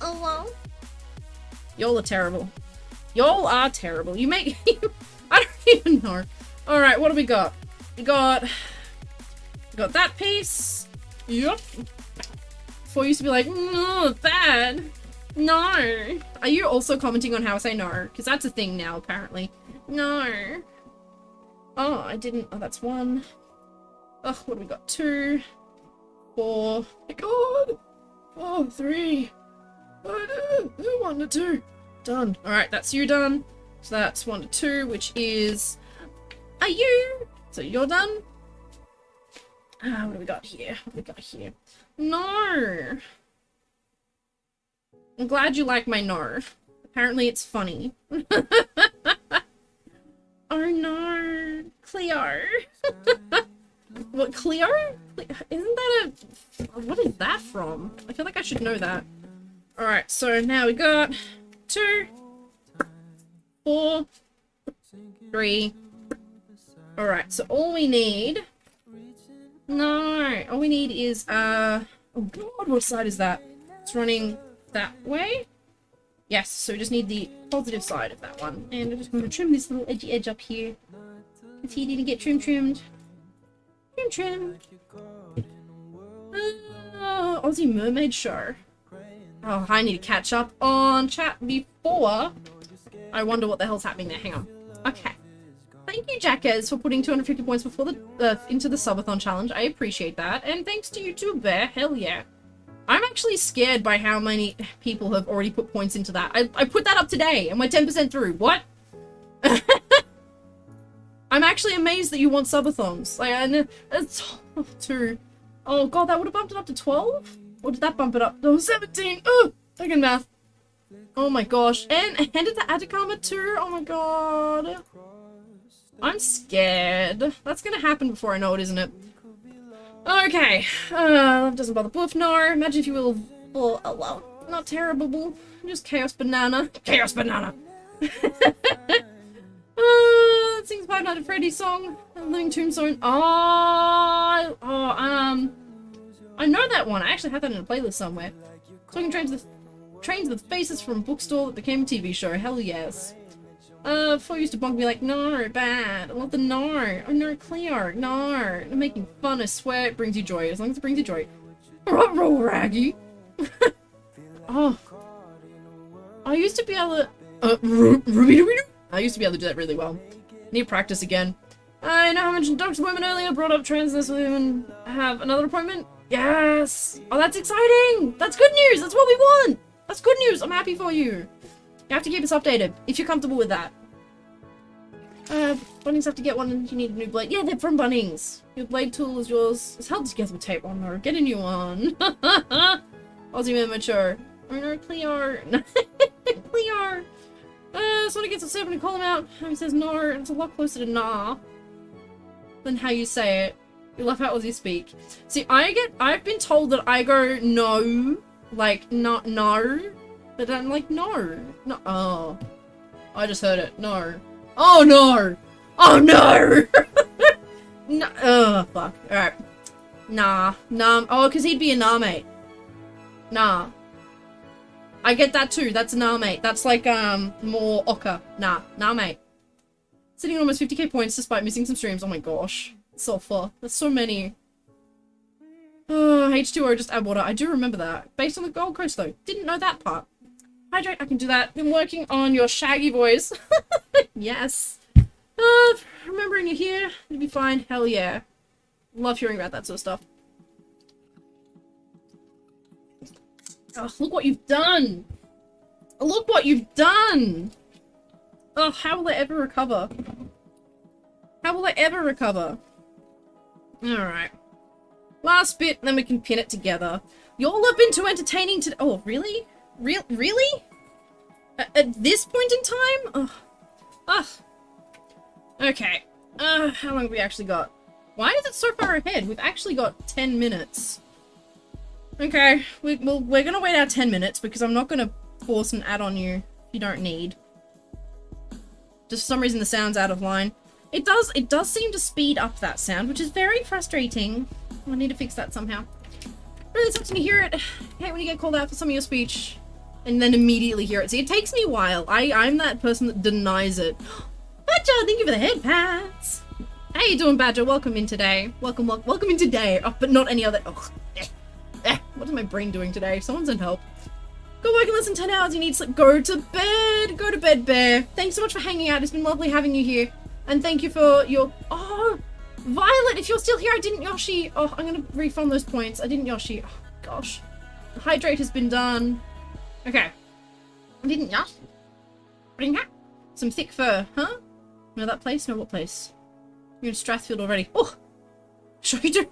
Hello? Y'all are terrible. Y'all are terrible. You make I don't even know. Alright, what do we got? We got that piece. Yep. Before I used to be like, no, bad. No. Are you also commenting on how I say no? Because that's a thing now, apparently. No. Oh, I didn't. Oh, that's one. Oh, what do we got? 2, 4. Oh my god. 4, 3. 1 to 2. Done. Alright, that's you done. So that's 1 to 2, which is... Are you? So you're done? What do we got here? What do we got here? No! I'm glad you like my no. Apparently it's funny. Oh no! Cleo! What, Cleo? Isn't that a... What is that from? I feel like I should know that. Alright, so now we got 2, 4, 3. Alright, so all we need... No! All we need is, oh god, what side is that? It's running that way? Yes, so we just need the positive side of that one. And I'm just going to trim this little edgy edge up here. Because he didn't get trimmed. Trim. Aussie Mermaid Show. Oh, I need to catch up on chat before I wonder what the hell's happening there. Hang on. Okay. Thank you, Jackers, for putting 250 points before the into the subathon challenge. I appreciate that. And thanks to you too, Bear. Hell yeah. I'm actually scared by how many people have already put points into that. I put that up today and we're 10% through. What? I'm actually amazed that you want subathons. Like, and it's 2. Oh god, that would have bumped it up to 12? Or did that bump it up? Oh, 17! Oh, fucking math. Oh my gosh. And handed to Atacama too? Oh my god. I'm scared. That's gonna happen before I know it, isn't it? Okay. Doesn't bother Bluff. No. Imagine if you will. Oh, not terrible. Just Chaos Banana. Chaos Banana! Sings Five Nights at Freddy's song. Living Tombstone. I know that one. I actually have that in a playlist somewhere. Talking trains with faces from bookstore that became a TV show. Hell yes. Before used to bonk me like, no, bad. I love the no. Oh no, clear. No. I'm making fun, I swear. It brings you joy. As long as it brings you joy. Roll Raggy. Oh. I used to be able to... I used to be able to do that really well. Need practice again. I know I mentioned doctor's appointment earlier, brought up transness with him and have another appointment. Yes! Oh, that's exciting! That's good news! That's what we want! That's good news! I'm happy for you. You have to keep us updated, if you're comfortable with that. Bunnings have to get one and you need a new blade. Yeah, they're from Bunnings. Your blade tool is yours. It's held together with tape on her. Get a new one. Aussie man mature. Oh no, Cleo. Cleo. Someone gets upset when you call him out. He says no, and it's a lot closer to nah than how you say it. You love how Aussie speak. See, I've been told that I go no, like not no, but I'm like no. No. Oh. I just heard it. No. Oh no! Oh no! No. Oh, fuck. Alright. Nah. Nah. Oh, because he'd be a nah, mate. Nah. I get that too. That's a nah, mate. That's like, more oka. Nah. Nah, mate. Sitting on almost 50k points despite missing some streams. Oh my gosh. So far. That's so many. Oh, H2O, just add water. I do remember that. Based on the Gold Coast, though. Didn't know that part. Hydrate, I can do that. Been working on your shaggy voice. Yes. Remembering you're here. It'll be fine. Hell yeah. Love hearing about that sort of stuff. Oh, look what you've done! Look what you've done! Oh, how will I ever recover? How will I ever recover? Alright. Last bit, then we can pin it together. Y'all have been too entertaining to- Oh, really? Really? At this point in time? Ugh. Ugh. Okay. How long have we actually got? Why is it so far ahead? We've actually got 10 minutes. Okay, we're gonna wait our 10 minutes because I'm not gonna force an ad on you if you don't need. Just for some reason the sound's out of line. It does seem to speed up that sound, which is very frustrating. I need to fix that somehow. Really sucks when you hear it. I hate when you get called out for some of your speech and then immediately hear it. See, it takes me a while. I'm that person that denies it. Badger, thank you for the head pats. How you doing, Badger? Welcome in today. Welcome in today. Oh, but not any other. Oh, what is my brain doing today? Someone send help. Go work in less than 10 hours. You need sleep. Go to bed. Go to bed, Bear. Thanks so much for hanging out. It's been lovely having you here. And thank you for your... Oh, Violet, if you're still here, I didn't Yoshi. Oh, I'm going to refund those points. I didn't Yoshi. Oh, gosh. The hydrate has been done. Okay. I didn't Yoshi. Bring that. Some thick fur, huh? Know that place? Know what place? You're in Strathfield already. Oh! Sure you do.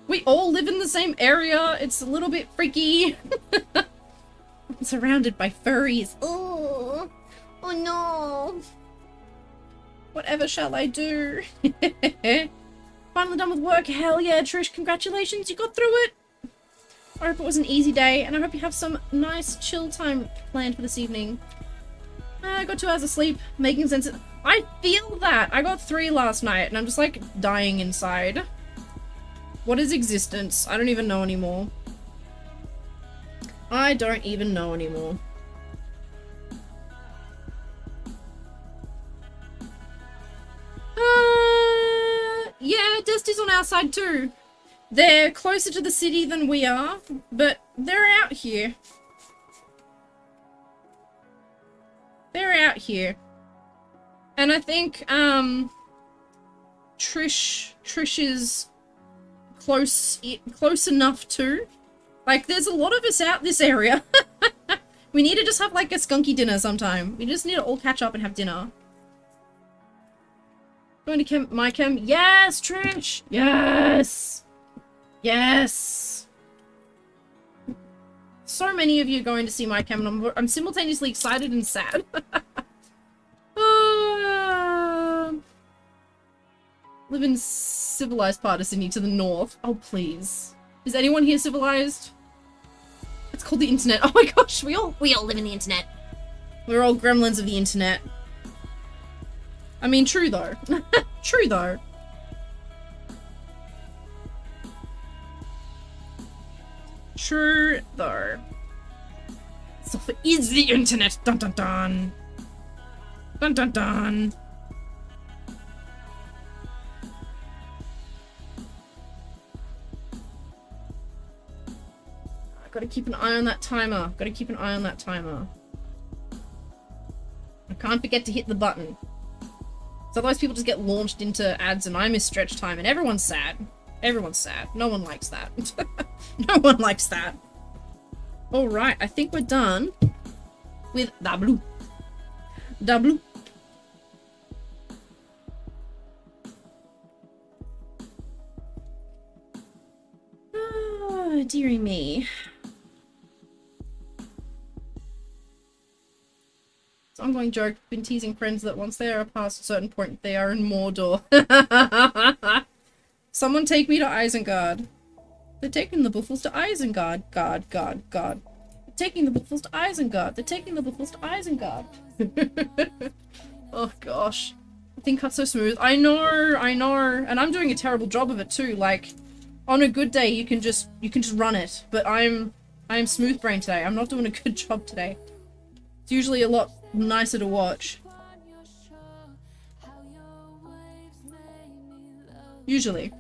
We all live in the same area. It's a little bit freaky. I'm surrounded by furries. Oh! Oh no! Whatever shall I do? Finally done with work. Hell yeah, Trish. Congratulations. You got through it. I hope it was an easy day, and I hope you have some nice chill time planned for this evening. I got 2 hours of sleep, making sense of... I feel that! I got 3 last night, and I'm just, like, dying inside. What is existence? I don't even know anymore. I don't even know anymore. Yeah, Dusty's on our side too. They're closer to the city than we are, but they're out here. They're out here. And I think, Trish is close enough too. Like, there's a lot of us out this area. We need to just have, like, a skunky dinner sometime. We just need to all catch up and have dinner. Going to my chem? Yes, Trish! Yes! Yes! So many of you are going to see my chem, and I'm simultaneously excited and sad. Live in civilized part of Sydney to the north. Oh, please. Is anyone here civilized? It's called the internet. Oh my gosh, we all live in the internet. We're all gremlins of the internet. I mean, true though. True though. True though. Stuff is the internet. Dun dun dun. Dun dun dun. Gotta keep an eye on that timer. Gotta keep an eye on that timer. I can't forget to hit the button. So otherwise people just get launched into ads and I miss stretch time and everyone's sad. Everyone's sad. No one likes that. No one likes that. Alright, I think we're done with W. W. Oh, dearie me. Ongoing joke, been teasing friends that once they are past a certain point, they are in Mordor. Someone take me to Isengard. They're taking the buffles to Isengard. God. They're taking the buffles to Isengard. They're taking the buffles to Isengard. Oh gosh. The thing cuts so smooth. I know. And I'm doing a terrible job of it too. Like, on a good day you can just run it. But I am smooth brain today. I'm not doing a good job today. It's usually a lot nicer to watch. Usually.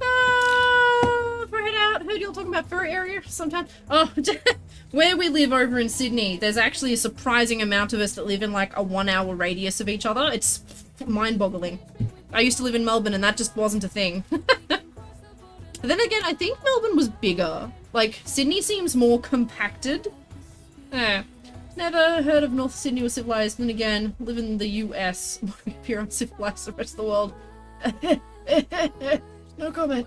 If I head out, heard y'all talking about fur area sometime. Oh, where we live over in Sydney, there's actually a surprising amount of us that live in like a 1 hour radius of each other. It's mind-boggling. I used to live in Melbourne and that just wasn't a thing. But then again, I think Melbourne was bigger. Like, Sydney seems more compacted. Never heard of North Sydney was civilized. Then again, live in the US. Appear uncivilized the rest of the world. No comment.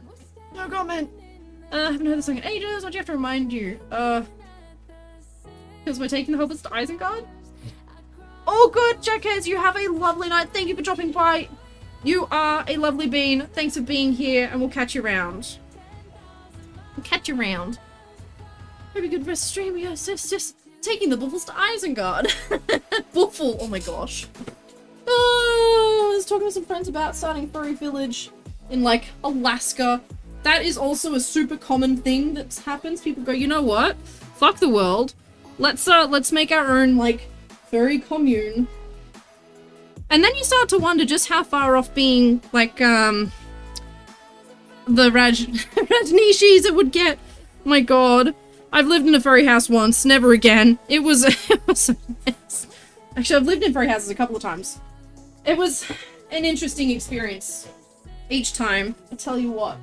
No comment. I haven't heard the song in ages. What do you have to remind you? Because we're taking the hobbits to Isengard? Oh good, Jackheads, you have a lovely night. Thank you for dropping by. You are a lovely bean. Thanks for being here, and we'll catch you around. We'll catch you around. Maybe good rest of stream. Yes, just taking the buffles to Isengard. Buffle. Oh my gosh. I was talking to some friends about starting a furry village in like Alaska. That is also a super common thing that happens. People go, you know what? Fuck the world. Let's make our own like furry commune. And then you start to wonder just how far off being like the Rajneeshis it would get. My god. I've lived in a furry house once, never again. It was a mess. Actually, I've lived in furry houses a couple of times. It was an interesting experience each time. I tell you what.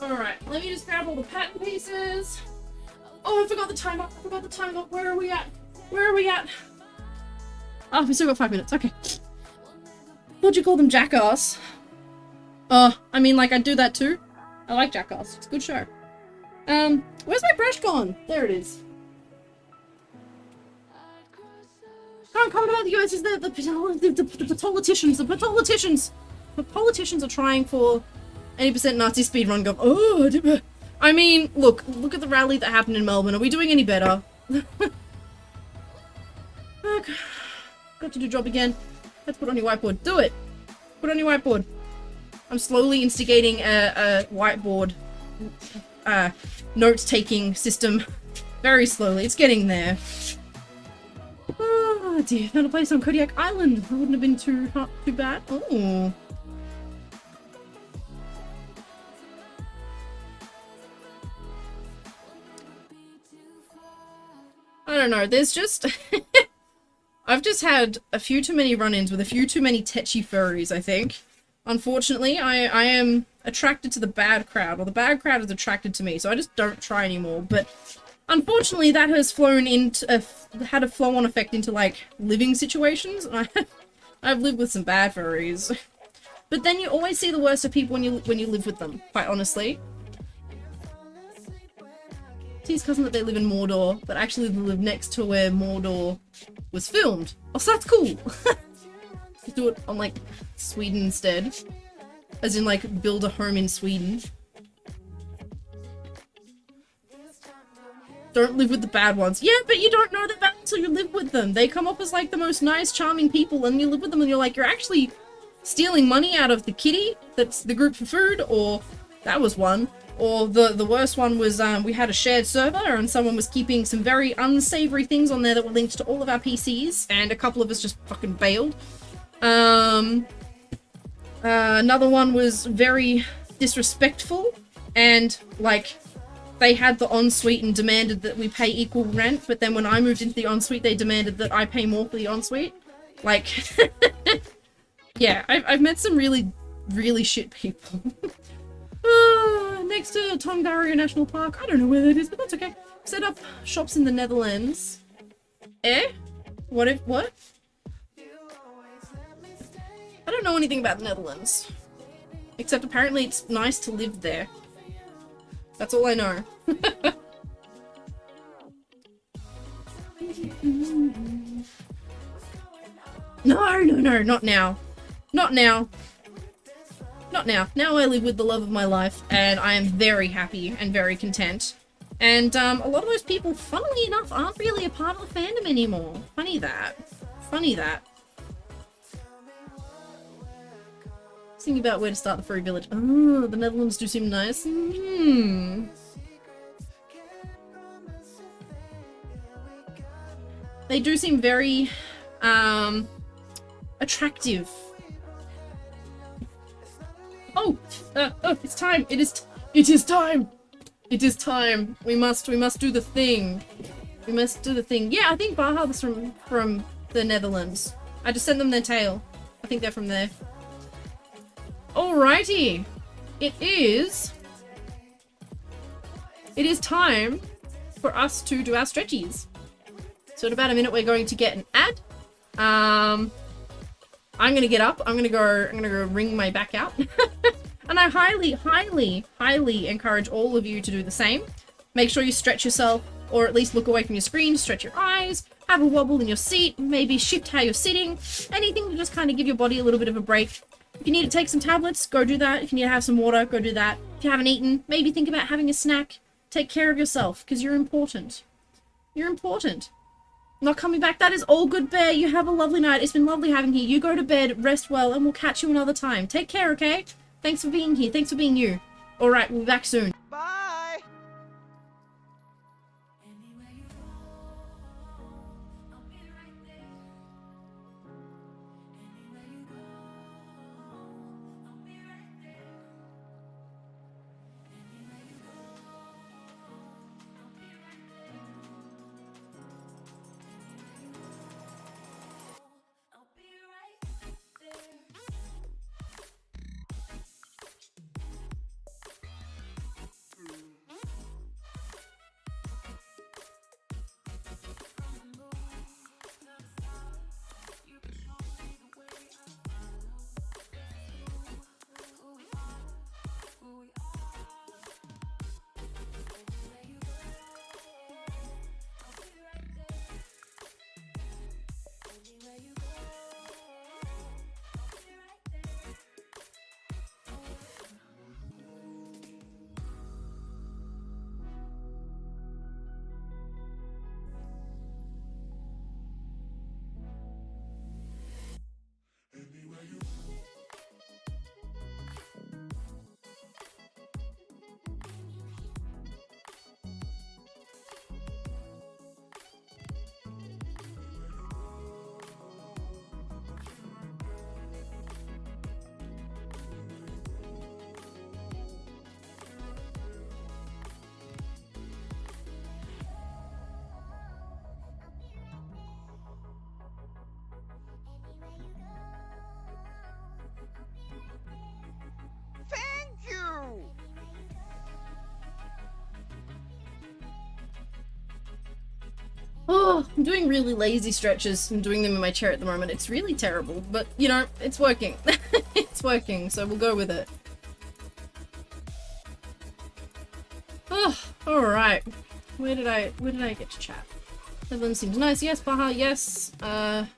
Alright, let me just grab all the pattern pieces. Oh, I forgot the timer. Where are we at? Oh, we still got 5 minutes. Okay. What'd you call them, Jackass? I mean, like, I'd do that too. I like Jackass. It's a good show. Where's my brush gone? There it is. Can't comment about the US is the politicians. The politicians are trying for 80% Nazi speedrun go. Oh, I mean, look at the rally that happened in Melbourne. Are we doing any better? Okay. Got to do job again. Let's put on your whiteboard. Do it. Put on your whiteboard. I'm slowly instigating a whiteboard note-taking system. Very slowly. It's getting there. Oh dear. Found a place on Kodiak Island. That wouldn't have been too bad. Oh. I don't know. There's just... I've just had a few too many run-ins with a few too many tetchy furries, I think. Unfortunately, I am attracted to the bad crowd, or the bad crowd is attracted to me, so I just don't try anymore. But unfortunately, that has flown into had a flow-on effect into like living situations. And I've lived with some bad furries, but then you always see the worst of people when you live with them. Quite honestly, T's cousin that they live in Mordor, but actually they live next to where Mordor was filmed. Oh, so that's cool. Do it on like Sweden instead, as in like build a home in Sweden. Don't live with the bad ones. Yeah, but you don't know the bad until you live with them. They come off as like the most nice, charming people, and you live with them and you're like, you're actually stealing money out of the kitty that's the group for food, or that was one. Or the worst one was we had a shared server and someone was keeping some very unsavory things on there that were linked to all of our PCs, and a couple of us just fucking bailed. Another one was very disrespectful, and like they had the ensuite and demanded that we pay equal rent, but then when I moved into the ensuite they demanded that I pay more for the ensuite. Like yeah, I've met some really shit people. Next to Tongariro National Park. I don't know where that is, but that's okay. Set up shops in the Netherlands. Eh? What? I don't know anything about the Netherlands. Except apparently it's nice to live there. That's all I know. No, not now. Not now. Not now. Now I live with the love of my life, and I am very happy and very content. And a lot of those people, funnily enough, aren't really a part of the fandom anymore. Funny that. Thinking about where to start the furry village. Oh, the Netherlands do seem nice. They do seem very, attractive. Oh, it's time. It is time. It is time. We must do the thing. We must do the thing. Yeah, I think Baha's from the Netherlands. I just sent them their tail. I think they're from there. Alrighty. It is time for us to do our stretchies. So in about a minute we're going to get an ad. I'm gonna get up. I'm gonna go wring my back out. And I highly encourage all of you to do the same. Make sure you stretch yourself, or at least look away from your screen, stretch your eyes, have a wobble in your seat, maybe shift how you're sitting, anything to just kind of give your body a little bit of a break. If you need to take some tablets, go do that. If you need to have some water, go do that. If you haven't eaten, maybe think about having a snack. Take care of yourself, because you're important. You're important. Not coming back. That is all good, Bear. You have a lovely night. It's been lovely having you. You go to bed, rest well, and we'll catch you another time. Take care, okay? Thanks for being here. Thanks for being you. Alright, we'll be back soon. Bye! Oh, I'm doing really lazy stretches and doing them in my chair at the moment. It's really terrible, but you know, it's working. It's working, so we'll go with it. Oh, alright. Where did I get to chat? Evelyn seems nice, yes. Baha, yes.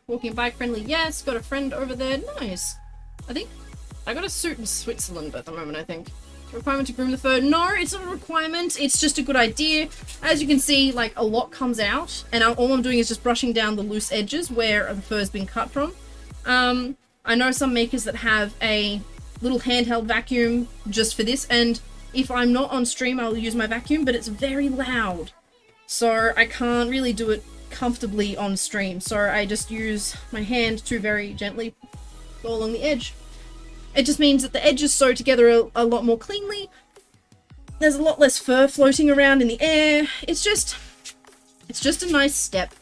Walking bike friendly, yes. Got a friend over there, nice. I think I got a suit in Switzerland at the moment, I think. Requirement to groom the fur? No, it's not a requirement. It's just a good idea. As you can see, like, a lot comes out, and all I'm doing is just brushing down the loose edges where the fur's been cut from. I know some makers that have a little handheld vacuum just for this, and if I'm not on stream, I'll use my vacuum, but it's very loud. So I can't really do it comfortably on stream. So I just use my hand to very gently go along the edge. It just means that the edges sew together a lot more cleanly. There's a lot less fur floating around in the air. It's just a nice step.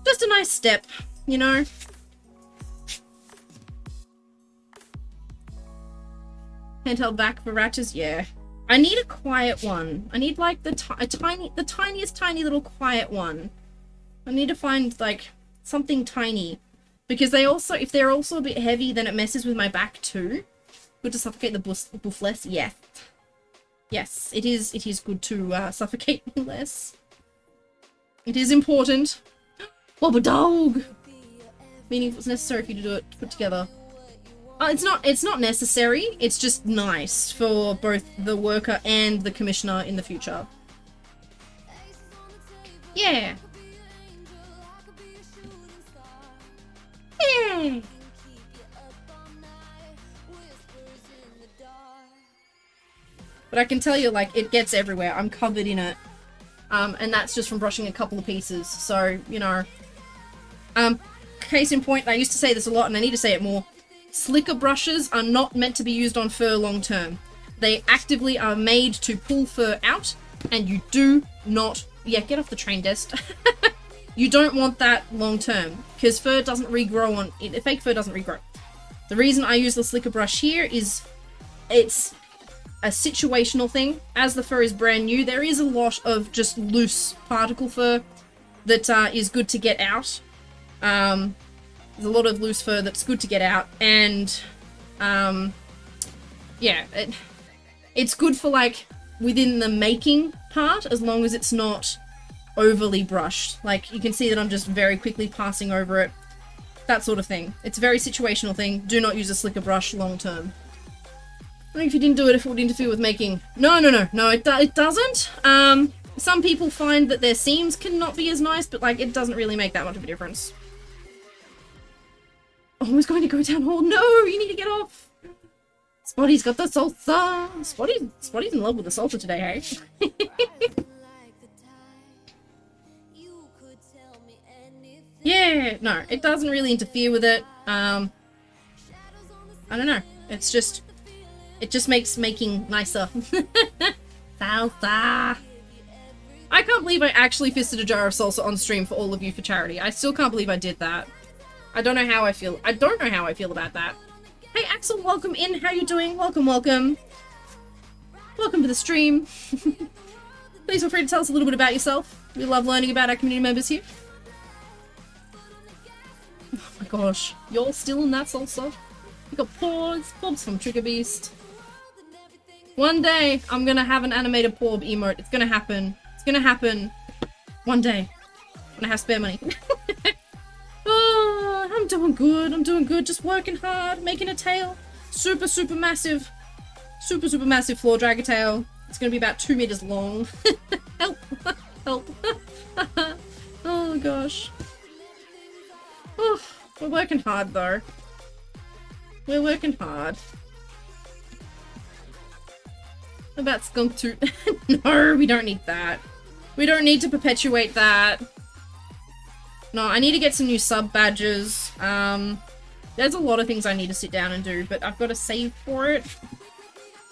Just a nice step, you know? Handheld vac for ratchets, yeah. I need a quiet one. I need like the tiniest tiny little quiet one. I need to find like something tiny. Because if they're also a bit heavy, then it messes with my back too. Good to suffocate the buff less, yes. Yes, it is good to suffocate me less. It is important. Wobble dog! Meaning it was necessary for you to do it, to put together. It's not necessary, it's just nice for both the worker and the commissioner in the future. Yeah. Yeah. But I can tell you, like, it gets everywhere. I'm covered in it. And that's just from brushing a couple of pieces. So, you know. Case in point, I used to say this a lot and I need to say it more. Slicker brushes are not meant to be used on fur long term. They actively are made to pull fur out, and you do not... Yeah, get off the train desk. You don't want that long term, because fur doesn't regrow on... Fake fur doesn't regrow. The reason I use the slicker brush here is it's a situational thing. As the fur is brand new, there is a lot of just loose particle fur that is good to get out. There's a lot of loose fur that's good to get out, and yeah, it's good for like within the making part, as long as it's not overly brushed. Like, you can see that I'm just very quickly passing over it, that sort of thing. It's a very situational thing. Do not use a slicker brush long term. I think if you didn't do it, if it would interfere with making... No, it doesn't. Some people find that their seams cannot be as nice, but like, it doesn't really make that much of a difference. Oh, he's going to go down hall. No, you need to get off. Spotty's got the salsa. Spotty's in love with the salsa today, hey? Yeah, no, it doesn't really interfere with it. I don't know. It's just... It just makes making nicer. Salsa. I can't believe I actually fisted a jar of salsa on stream for all of you for charity. I still can't believe I did that. I don't know how I feel. I don't know how I feel about that. Hey Axel, welcome in. How you doing? Welcome, welcome. Welcome to the stream. Please feel free to tell us a little bit about yourself. We love learning about our community members here. Oh my gosh. You're still in that salsa? You got paws. Paws from Trigger Beast. One day, I'm gonna have an animated Porb emote. It's gonna happen. It's gonna happen. One day. When I have spare money. Oh, I'm doing good. I'm doing good. Just working hard, making a tail. Super massive floor dragger tail. It's gonna be about 2 meters long. Help! Help! Oh gosh. Oh, we're working hard though. We're working hard. What about skunk toot? No, we don't need that. We don't need to perpetuate that. No, I need to get some new sub badges. There's a lot of things I need to sit down and do, but I've got to save for it.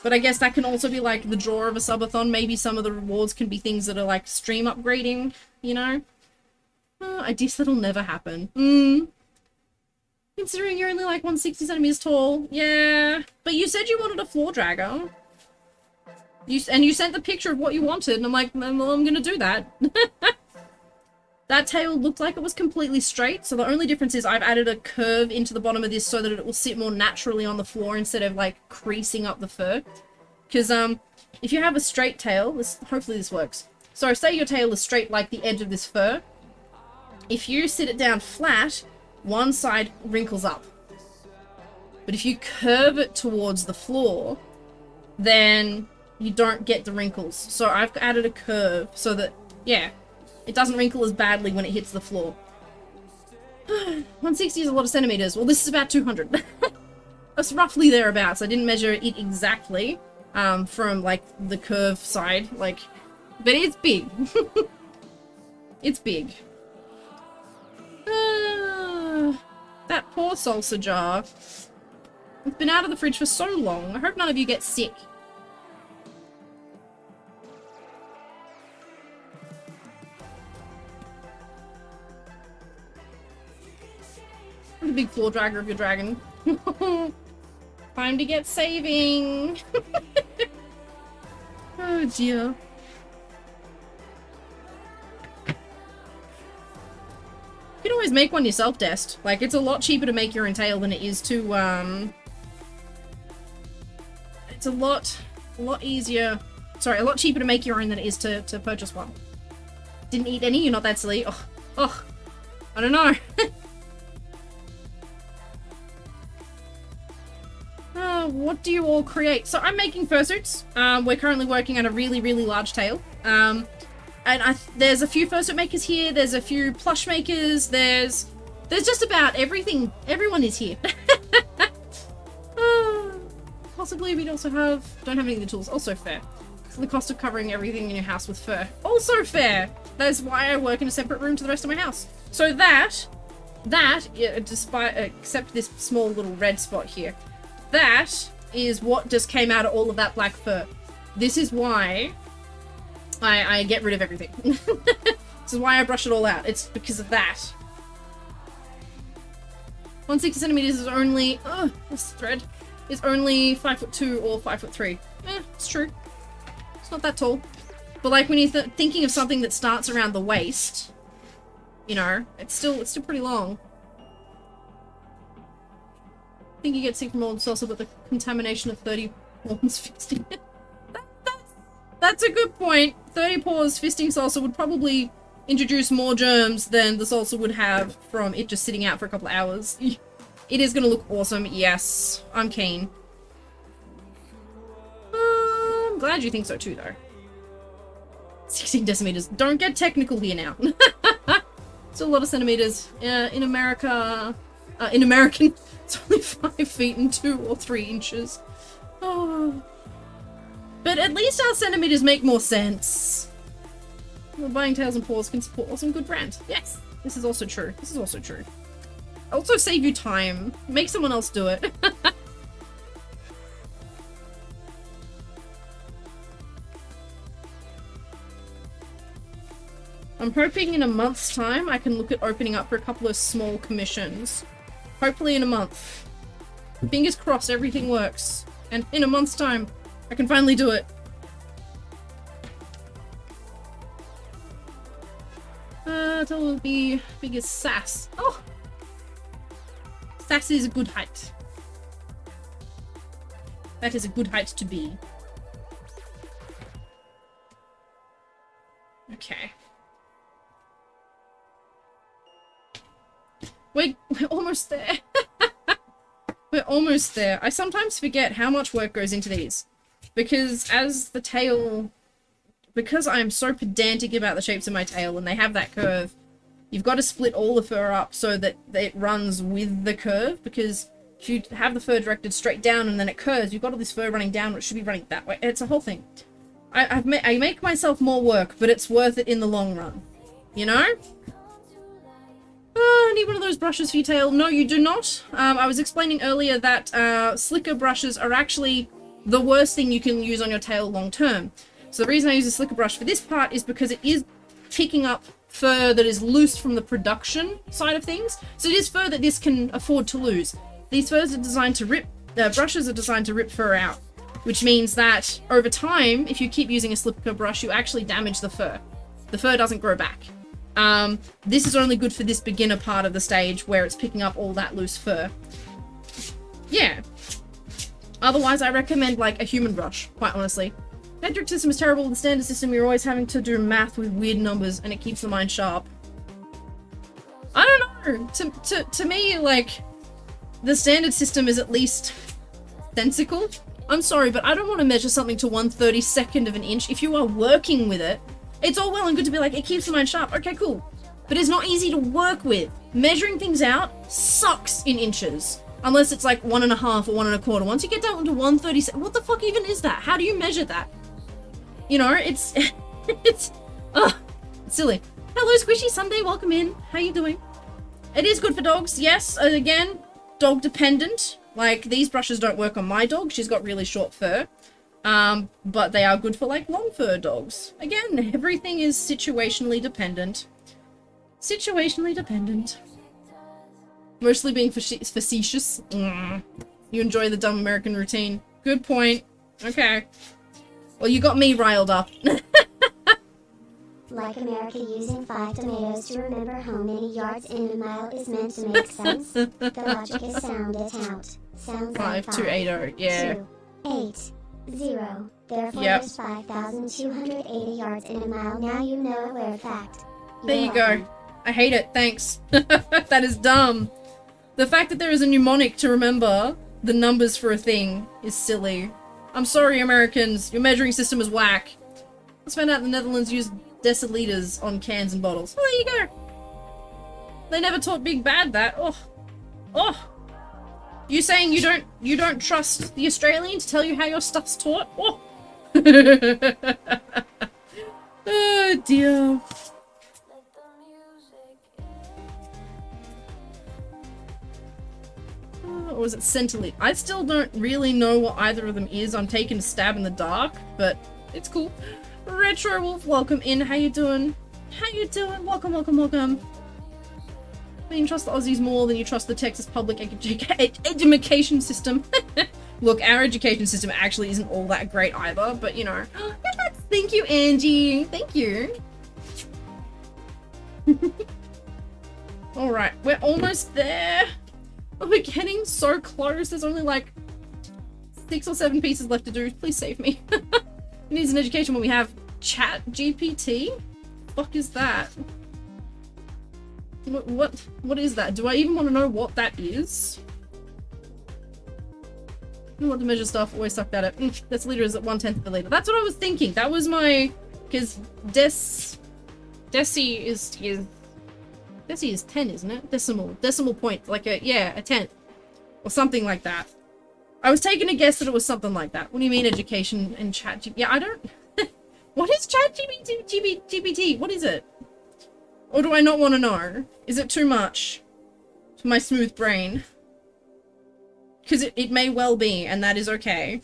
But I guess that can also be like the draw of a subathon. Maybe some of the rewards can be things that are like stream upgrading, you know? I guess that'll never happen. Considering you're only like 160 centimeters tall. Yeah. But you said you wanted a floor dragger. And you sent the picture of what you wanted, and I'm like, well, I'm gonna do that. That tail looked like it was completely straight, so the only difference is I've added a curve into the bottom of this so that it will sit more naturally on the floor instead of like creasing up the fur. Because if you have a straight tail, hopefully this works. So say your tail is straight like the edge of this fur. If you sit it down flat, one side wrinkles up. But if you curve it towards the floor, then you don't get the wrinkles. So I've added a curve so that, yeah, it doesn't wrinkle as badly when it hits the floor. 160 is a lot of centimeters. Well, this is about 200. That's roughly thereabouts. I didn't measure it exactly from, like, the curve side. Like, but it's big. It's big. That poor salsa jar. It's been out of the fridge for so long. I hope none of you get sick. The big floor dragger of your dragon. Time to get saving. Oh dear. You can always make one yourself, Dest. Like, it's a lot cheaper to make your own tail than it is to, it's a lot easier. Sorry, a lot cheaper to make your own than it is to purchase one. Didn't eat any? You're not that silly? Oh, I don't know. What do you all create? So I'm making fursuits. We're currently working on a really, really large tail. And there's a few fursuit makers here. There's a few plush makers. There's just about everything. Everyone is here. Possibly we'd also don't have any of the tools. Also fair. So the cost of covering everything in your house with fur. Also fair. That's why I work in a separate room to the rest of my house. So that, yeah, except this small little red spot here, that is what just came out of all of that black fur. This is why I get rid of everything. This is why I brush it all out. It's because of that. 160 centimeters is only, this thread is only 5'2" or 5'3". It's true. It's not that tall. But like when you're thinking of something that starts around the waist, you know, it's still pretty long. I think you get sick from all the salsa, but the contamination of 30 pawns fisting. That's a good point. 30 paws fisting salsa would probably introduce more germs than the salsa would have from it just sitting out for a couple of hours. It is going to look awesome. Yes, I'm keen. I'm glad you think so too, though. 16 decimeters. Don't get technical here now. It's a lot of centimeters. In America... in American... It's only 5 feet and 2 or 3 inches. Oh. But at least our centimeters make more sense. Well, buying tails and paws can support awesome good brands. Yes, this is also true. This is also true. Also save you time. Make someone else do it. I'm hoping in a month's time I can look at opening up for a couple of small commissions. Hopefully in a month. Fingers crossed everything works. And in a month's time, I can finally do it. Tell will be biggest sass. Oh! Sass is a good height. That is a good height to be. Okay. We're almost there. We're almost there. I sometimes forget how much work goes into these. Because as the tail... Because I'm so pedantic about the shapes of my tail and they have that curve, you've got to split all the fur up so that it runs with the curve. Because if you have the fur directed straight down and then it curves, you've got all this fur running down, which should be running that way. It's a whole thing. I make myself more work, but it's worth it in the long run. You know? I need one of those brushes for your tail. No, you do not. I was explaining earlier that slicker brushes are actually the worst thing you can use on your tail long term. So the reason I use a slicker brush for this part is because it is picking up fur that is loose from the production side of things. So it is fur that this can afford to lose. These furs are designed to rip, brushes are designed to rip fur out, which means that over time, if you keep using a slicker brush, you actually damage the fur. The fur doesn't grow back. This is only good for this beginner part of the stage where it's picking up all that loose fur. Yeah. Otherwise, I recommend like a human brush, quite honestly. Metric system is terrible. The standard system, you're always having to do math with weird numbers and it keeps the mind sharp. I don't know. To me, like, the standard system is at least sensical. I'm sorry, but I don't want to measure something to 1/32nd of an inch. If you are working with it, it's all well and good to be like, it keeps the mind sharp. Okay, cool. But it's not easy to work with. Measuring things out sucks in inches. Unless it's like 1.5 or 1.25. Once you get down to 1/32, what the fuck even is that? How do you measure that? You know, it's it's silly. Hello, Squishy Sunday, welcome in. How you doing? It is good for dogs, yes. Again, dog dependent. Like, these brushes don't work on my dog. She's got really short fur. But they are good for, like, long fur dogs. Again, everything is situationally dependent. Situationally dependent. Mostly being facetious. You enjoy the dumb American routine. Good point. Okay. Well, you got me riled up. Like America using 5 tomatoes to remember how many yards in a mile is meant to make sense. The logic is sound it out. Sounds like 5280, yeah. 280. Therefore, Yep. there's 5,280 yards in a mile. Now you know a weird fact. There you go. I hate it. Thanks. That is dumb. The fact that there is a mnemonic to remember the numbers for a thing is silly. I'm sorry, Americans. Your measuring system is whack. Let's find out the Netherlands use deciliters on cans and bottles. Oh, there you go. They never taught Big Bad that. Oh. You saying you don't trust the Australian to tell you how your stuff's taught? Oh. Oh dear. Or was it centiliter? I still don't really know what either of them is. I'm taking a stab in the dark, but it's cool. Retro Wolf, welcome in. How you doing? How you doing? Welcome, welcome, welcome. I mean, you trust the Aussies more than you trust the Texas public education system. Look, our education system actually isn't all that great either, but you know. Thank you, Angie. Thank you. Alright, we're almost there. We're getting so close. There's only like 6 or 7 pieces left to do. Please save me. It needs an education when we have Chat GPT? Fuck is that? What is that? Do I even want to know what that is? I don't want to measure stuff. Always sucked at it. Deciliter is at 1/10 of a liter. That's what I was thinking. That was my... Because Deci is 10, isn't it? Decimal point. Like a 10th. Or something like that. I was taking a guess that it was something like that. What do you mean education and chat GPT? Yeah, I don't... What is chat GPT? What is it? Or do I not want to know? Is it too much for my smooth brain? Because it may well be, and that is okay.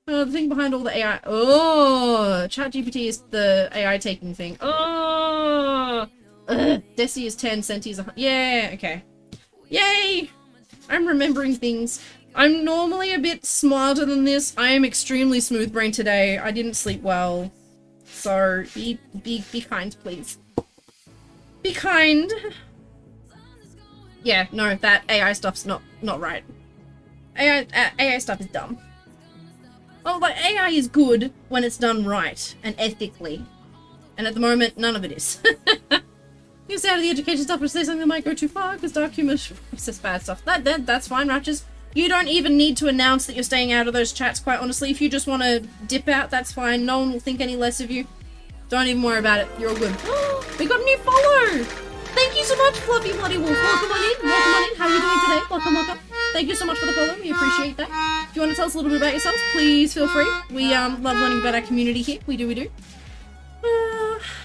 The thing behind all the AI... Oh! ChatGPT is the AI taking thing. Oh! Deci is 10, Centi is 100. Yeah, okay. Yay! I'm remembering things. I'm normally a bit smarter than this. I am extremely smooth brain today. I didn't sleep well. So, be kind, please. Be kind. Yeah, no, that AI stuff's not right. AI stuff is dumb. Oh, but AI is good when it's done right and ethically. And at the moment, none of it is. You say out of the education stuff, but say something that might go too far, because dark humor says bad stuff. That's fine, Ratches. You don't even need to announce that you're staying out of those chats, quite honestly. If you just want to dip out, that's fine. No one will think any less of you. Don't even worry about it. You're all good. We got a new follow! Thank you so much, Fluffy Bloody Wolf. Welcome on in. Welcome on in. How are you doing today? Welcome, welcome. Thank you so much for the follow. We appreciate that. If you want to tell us a little bit about yourselves, please feel free. We love learning about our community here. We do.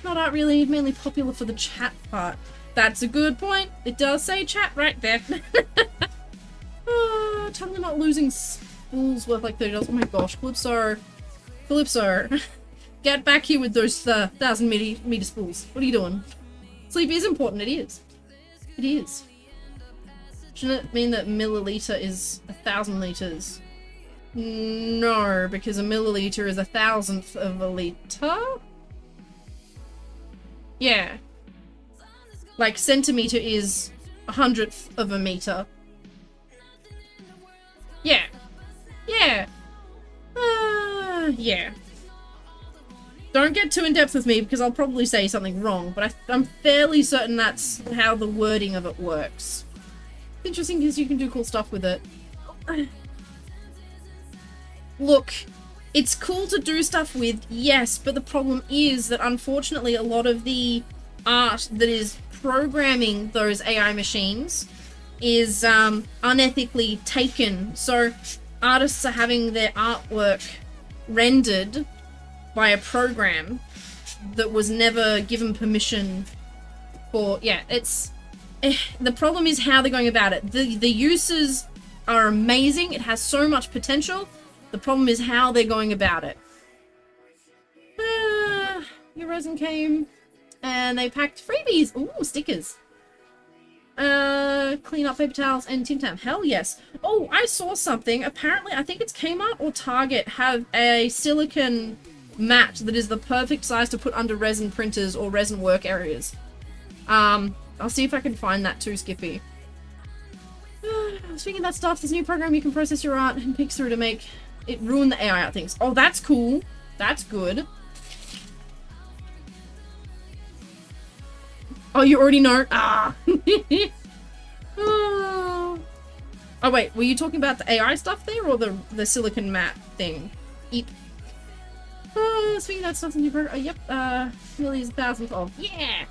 Not out really. Mainly popular for the chat part. That's a good point. It does say chat right there. Totally not losing spools worth like $30. Oh my gosh, Kalypso. Get back here with those 1,000 meter spools. What are you doing? Sleep is important. It is. It is. Shouldn't it mean that milliliter is 1,000 liters? No, because a milliliter is 1,000th of a liter. Yeah. Like, centimeter is 100th of a meter. Yeah. Yeah. Yeah. Don't get too in-depth with me because I'll probably say something wrong, but I'm fairly certain that's how the wording of it works. It's interesting because you can do cool stuff with it. Look, it's cool to do stuff with, yes, but the problem is that unfortunately a lot of the art that is programming those AI machines is unethically taken. So artists are having their artwork rendered by a program that was never given permission for. Yeah, it's the problem is how they're going about it. The uses are amazing. It has so much potential. The problem is how they're going about it. Your resin came and they packed freebies. Ooh, stickers. Clean up paper towels and Tim Tam. Hell yes. Oh, I saw something. Apparently, I think it's Kmart or Target have a silicone mat that is the perfect size to put under resin printers or resin work areas. I'll see if I can find that too, Skippy. Speaking of that stuff, this new program you can process your art and pick through to make it ruin the AI art things. Oh, that's cool. That's good. Oh, you already know? Ah! Oh, wait. Were you talking about the AI stuff there or the silicone mat thing? Eep. Speaking of that stuff in your program. Yep. Millions, thousands of. Yeah!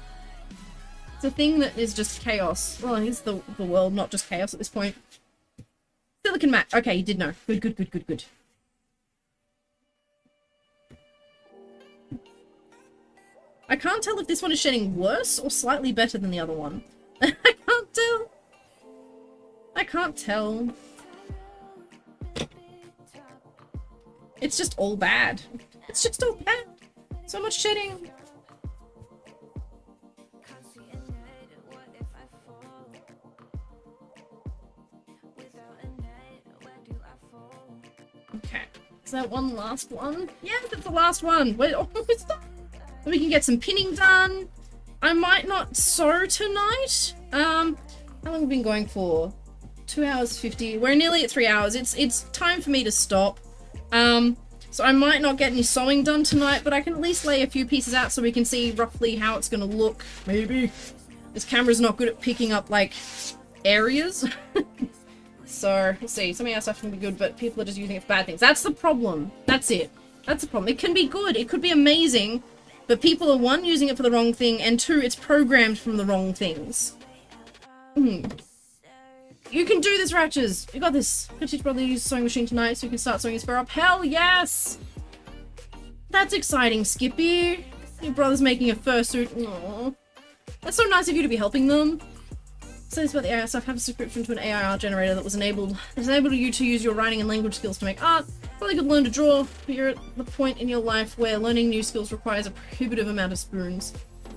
It's a thing that is just chaos. Well, it's the world, not just chaos at this point. Silicone mat. Okay, you did know. Good, good, good, good, good. I can't tell if this one is shedding worse or slightly better than the other one. I can't tell. I can't tell. It's just all bad. It's just all bad. So much shedding. Okay. Is that one last one? Yeah, that's the last one. We're almost done. We can get some pinning done. I might not sew tonight. How long have we been going for? 2 hours 50. We're nearly at 3 hours. It's time for me to stop. So I might not get any sewing done tonight, but I can at least lay a few pieces out so we can see roughly how it's gonna look. Maybe. This camera's not good at picking up, like, areas. So, we'll see. Some of our stuff can be good, but people are just using it for bad things. That's the problem. That's it. That's the problem. It can be good. It could be amazing. But people are, one, using it for the wrong thing, and two, it's programmed from the wrong things. You can do this, Ratches! You got this. I'm gonna teach brother to use a sewing machine tonight so you can start sewing his fur up. Hell yes! That's exciting, Skippy. Your brother's making a fursuit. Aww. That's so nice of you to be helping them. So this about the AI stuff. Have a subscription to an AI art generator that enabled you to use your writing and language skills to make art. Probably could learn to draw, but you're at the point in your life where learning new skills requires a prohibitive amount of spoons.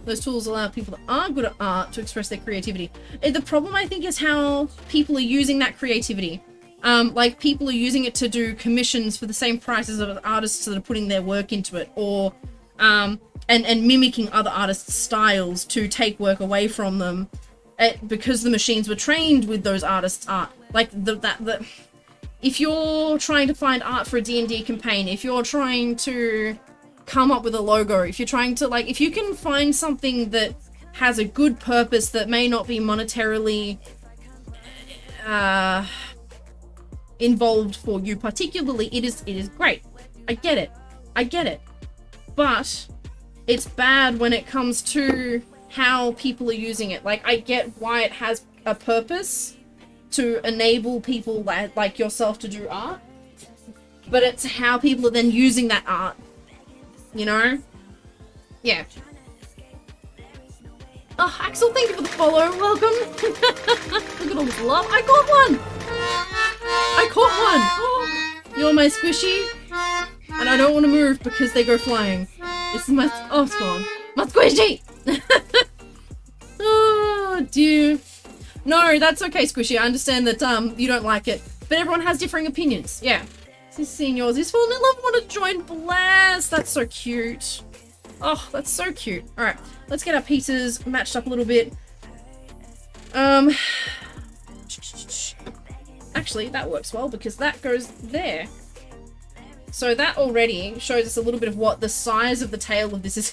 Those tools allow people that aren't good at art to express their creativity. The problem, I think, is how people are using that creativity. Like, people are using it to do commissions for the same prices of artists that are putting their work into it, or and mimicking other artists' styles to take work away from them, because the machines were trained with those artists' art. Like, if you're trying to find art for a D&D campaign, if you're trying to come up with a logo, if you're trying to, like, if you can find something that has a good purpose that may not be monetarily involved for you particularly, it is great. I get it. But it's bad when it comes to how people are using it. Like, I get why it has a purpose to enable people like yourself to do art, but it's how people are then using that art, you know? Yeah. Oh, Axel, thank you for the follow. Welcome. Look at all this love. I caught one. Oh, you're my squishy, and I don't want to move because they go flying. This is my... Oh, it's gone. My squishy! Oh, dear. No, that's okay, Squishy. I understand that you don't like it, but everyone has differing opinions. Yeah. This is seeing yours. Is falling in love. Want to join? Bless. That's so cute. Oh, that's so cute. All right, let's get our pieces matched up a little bit. Actually, that works well because that goes there. So that already shows us a little bit of what the size of the tail of this is.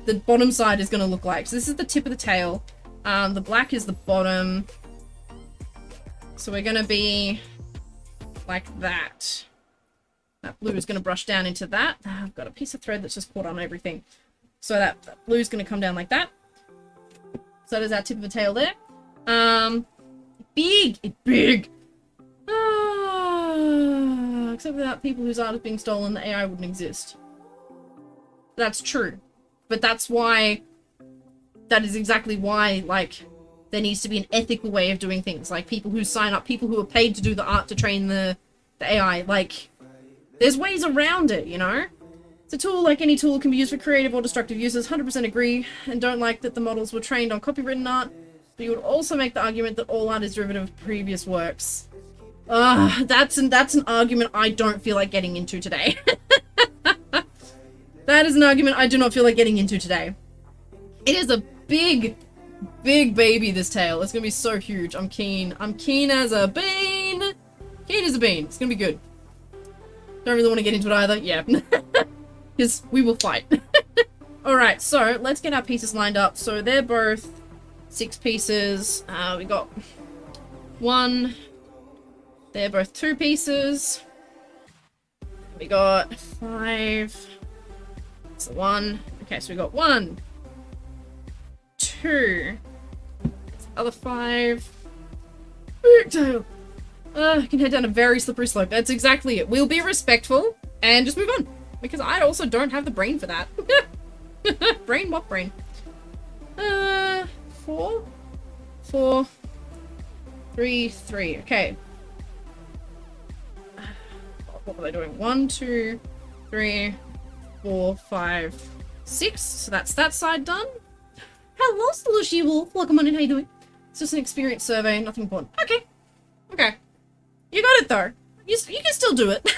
The bottom side is going to look like. So this is the tip of the tail. The black is the bottom. So we're going to be like that. That blue is going to brush down into that. I've got a piece of thread that's just caught on everything. So that blue is going to come down like that. So that is our tip of the tail there. Big! It's big! Except without people whose art is being stolen, the AI wouldn't exist. That's true. But that's why... That is exactly why, like, there needs to be an ethical way of doing things. Like, people who sign up, people who are paid to do the art to train the AI. Like, there's ways around it, you know? It's a tool like any tool can be used for creative or destructive uses. 100% agree, and don't like that the models were trained on copywritten art. But you would also make the argument that all art is derivative of previous works. That's an argument I don't feel like getting into today. That is an argument I do not feel like getting into today. It is a big baby, this tail. It's gonna be so huge. I'm keen. I'm keen as a bean. Keen as a bean. It's gonna be good. Don't really want to get into it either. Yeah. Because we will fight. Alright, so let's get our pieces lined up. So they're both 6 pieces. We got 1. They're both 2 pieces. We got 5. That's the 1. Okay, so we got 1, 2. Other 5. Big tail. I can head down a very slippery slope. That's exactly it. We'll be respectful and just move on. Because I also don't have the brain for that. Brain? What brain? 4? 4. 3, 3. Okay. What were they doing? 1, 2, 3, 4, 5, 6. So that's that side done. Hello, Slushy Wolf. Welcome on in. How you doing? It's just an experience survey. Nothing important. Okay. Okay. You got it, though. You can still do it.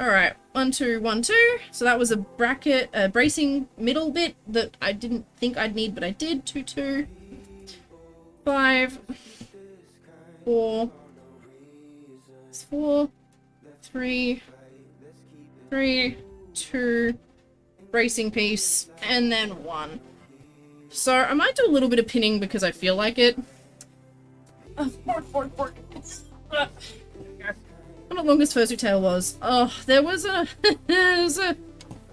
Alright. 1, 2, 1, 2. So that was a bracket, bracing middle bit that I didn't think I'd need, but I did. 2, 2. 5. 4. 4. 3. 3. 2. Bracing piece. And then 1. So I might do a little bit of pinning because I feel like it. What the longest fursuit tail was. Oh, there was a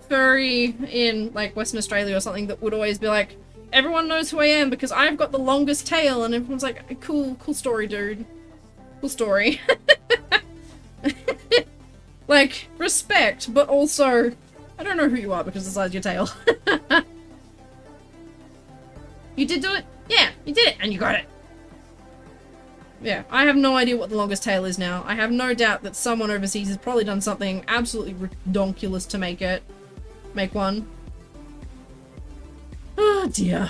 furry in like Western Australia or something that would always be like, everyone knows who I am because I've got the longest tail, and everyone's like, cool story, dude. Cool story. Like, respect, but also, I don't know who you are because of the size of your tail. You did do it? Yeah, you did it, and you got it. Yeah, I have no idea what the longest tail is now. I have no doubt that someone overseas has probably done something absolutely redonkulous to make one. Oh dear.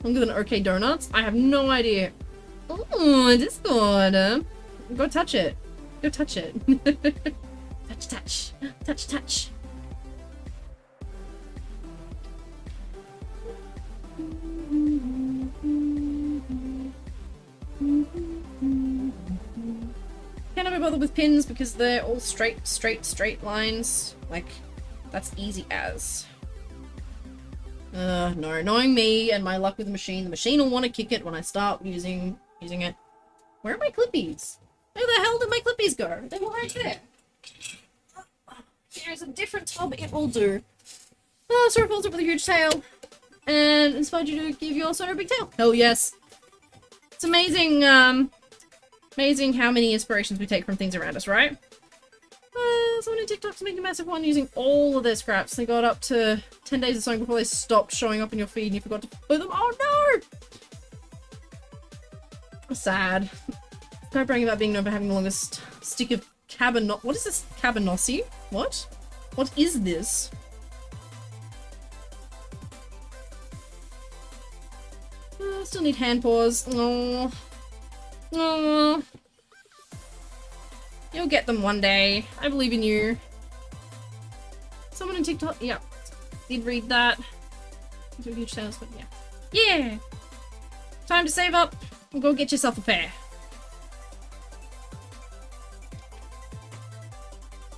Longer than OK Donuts? I have no idea. Oh, Discord. Go touch it. Go touch it. Touch. Touch. Can't be bothered with pins because they're all straight lines. Like, that's easy as. No, knowing me and my luck with the machine will want to kick it when I start using it. Where are my clippies? Where the hell did my clippies go? They were right there. There's a different tub, it will do. So it falls up with a huge tail. And inspired you to give your son a big tail. Hell yes. It's amazing, amazing how many inspirations we take from things around us, right? Someone in TikTok's making a massive one using all of their scraps. They got up to 10 days of sewing before they stopped showing up in your feed and you forgot to put them. Oh no! Sad. Guy bragging about being known for having the longest stick of what is this? Cabanossi? What? What is this? Still need hand paws. Oh. Oh. You'll get them one day. I believe in you. Someone in TikTok? Yeah. did read that. Into a huge salesman, yeah. Yeah! Time to save up and go get yourself a pair.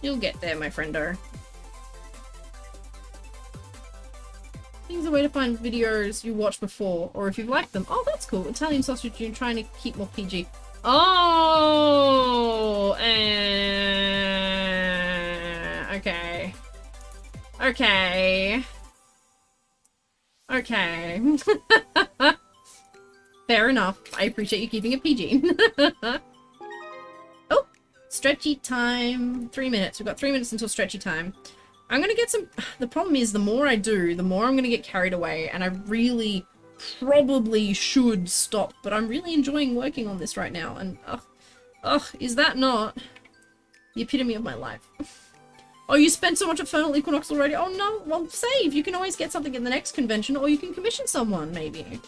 You'll get there, my friendo. Things a way to find videos you watched before, or if you've liked them. Oh, that's cool. Italian sausage, you're trying to keep more PG. Oh! Okay. Okay. Okay. Fair enough. I appreciate you keeping it PG. Oh! Stretchy time. 3 minutes. We've got 3 minutes until stretchy time. I'm gonna get some... The problem is, the more I do, the more I'm gonna get carried away, and I really probably should stop, but I'm really enjoying working on this right now, and is that not the epitome of my life? Oh, you spent so much at Fernal Equinox already? Oh no, well, save! You can always get something at the next convention, or you can commission someone, maybe.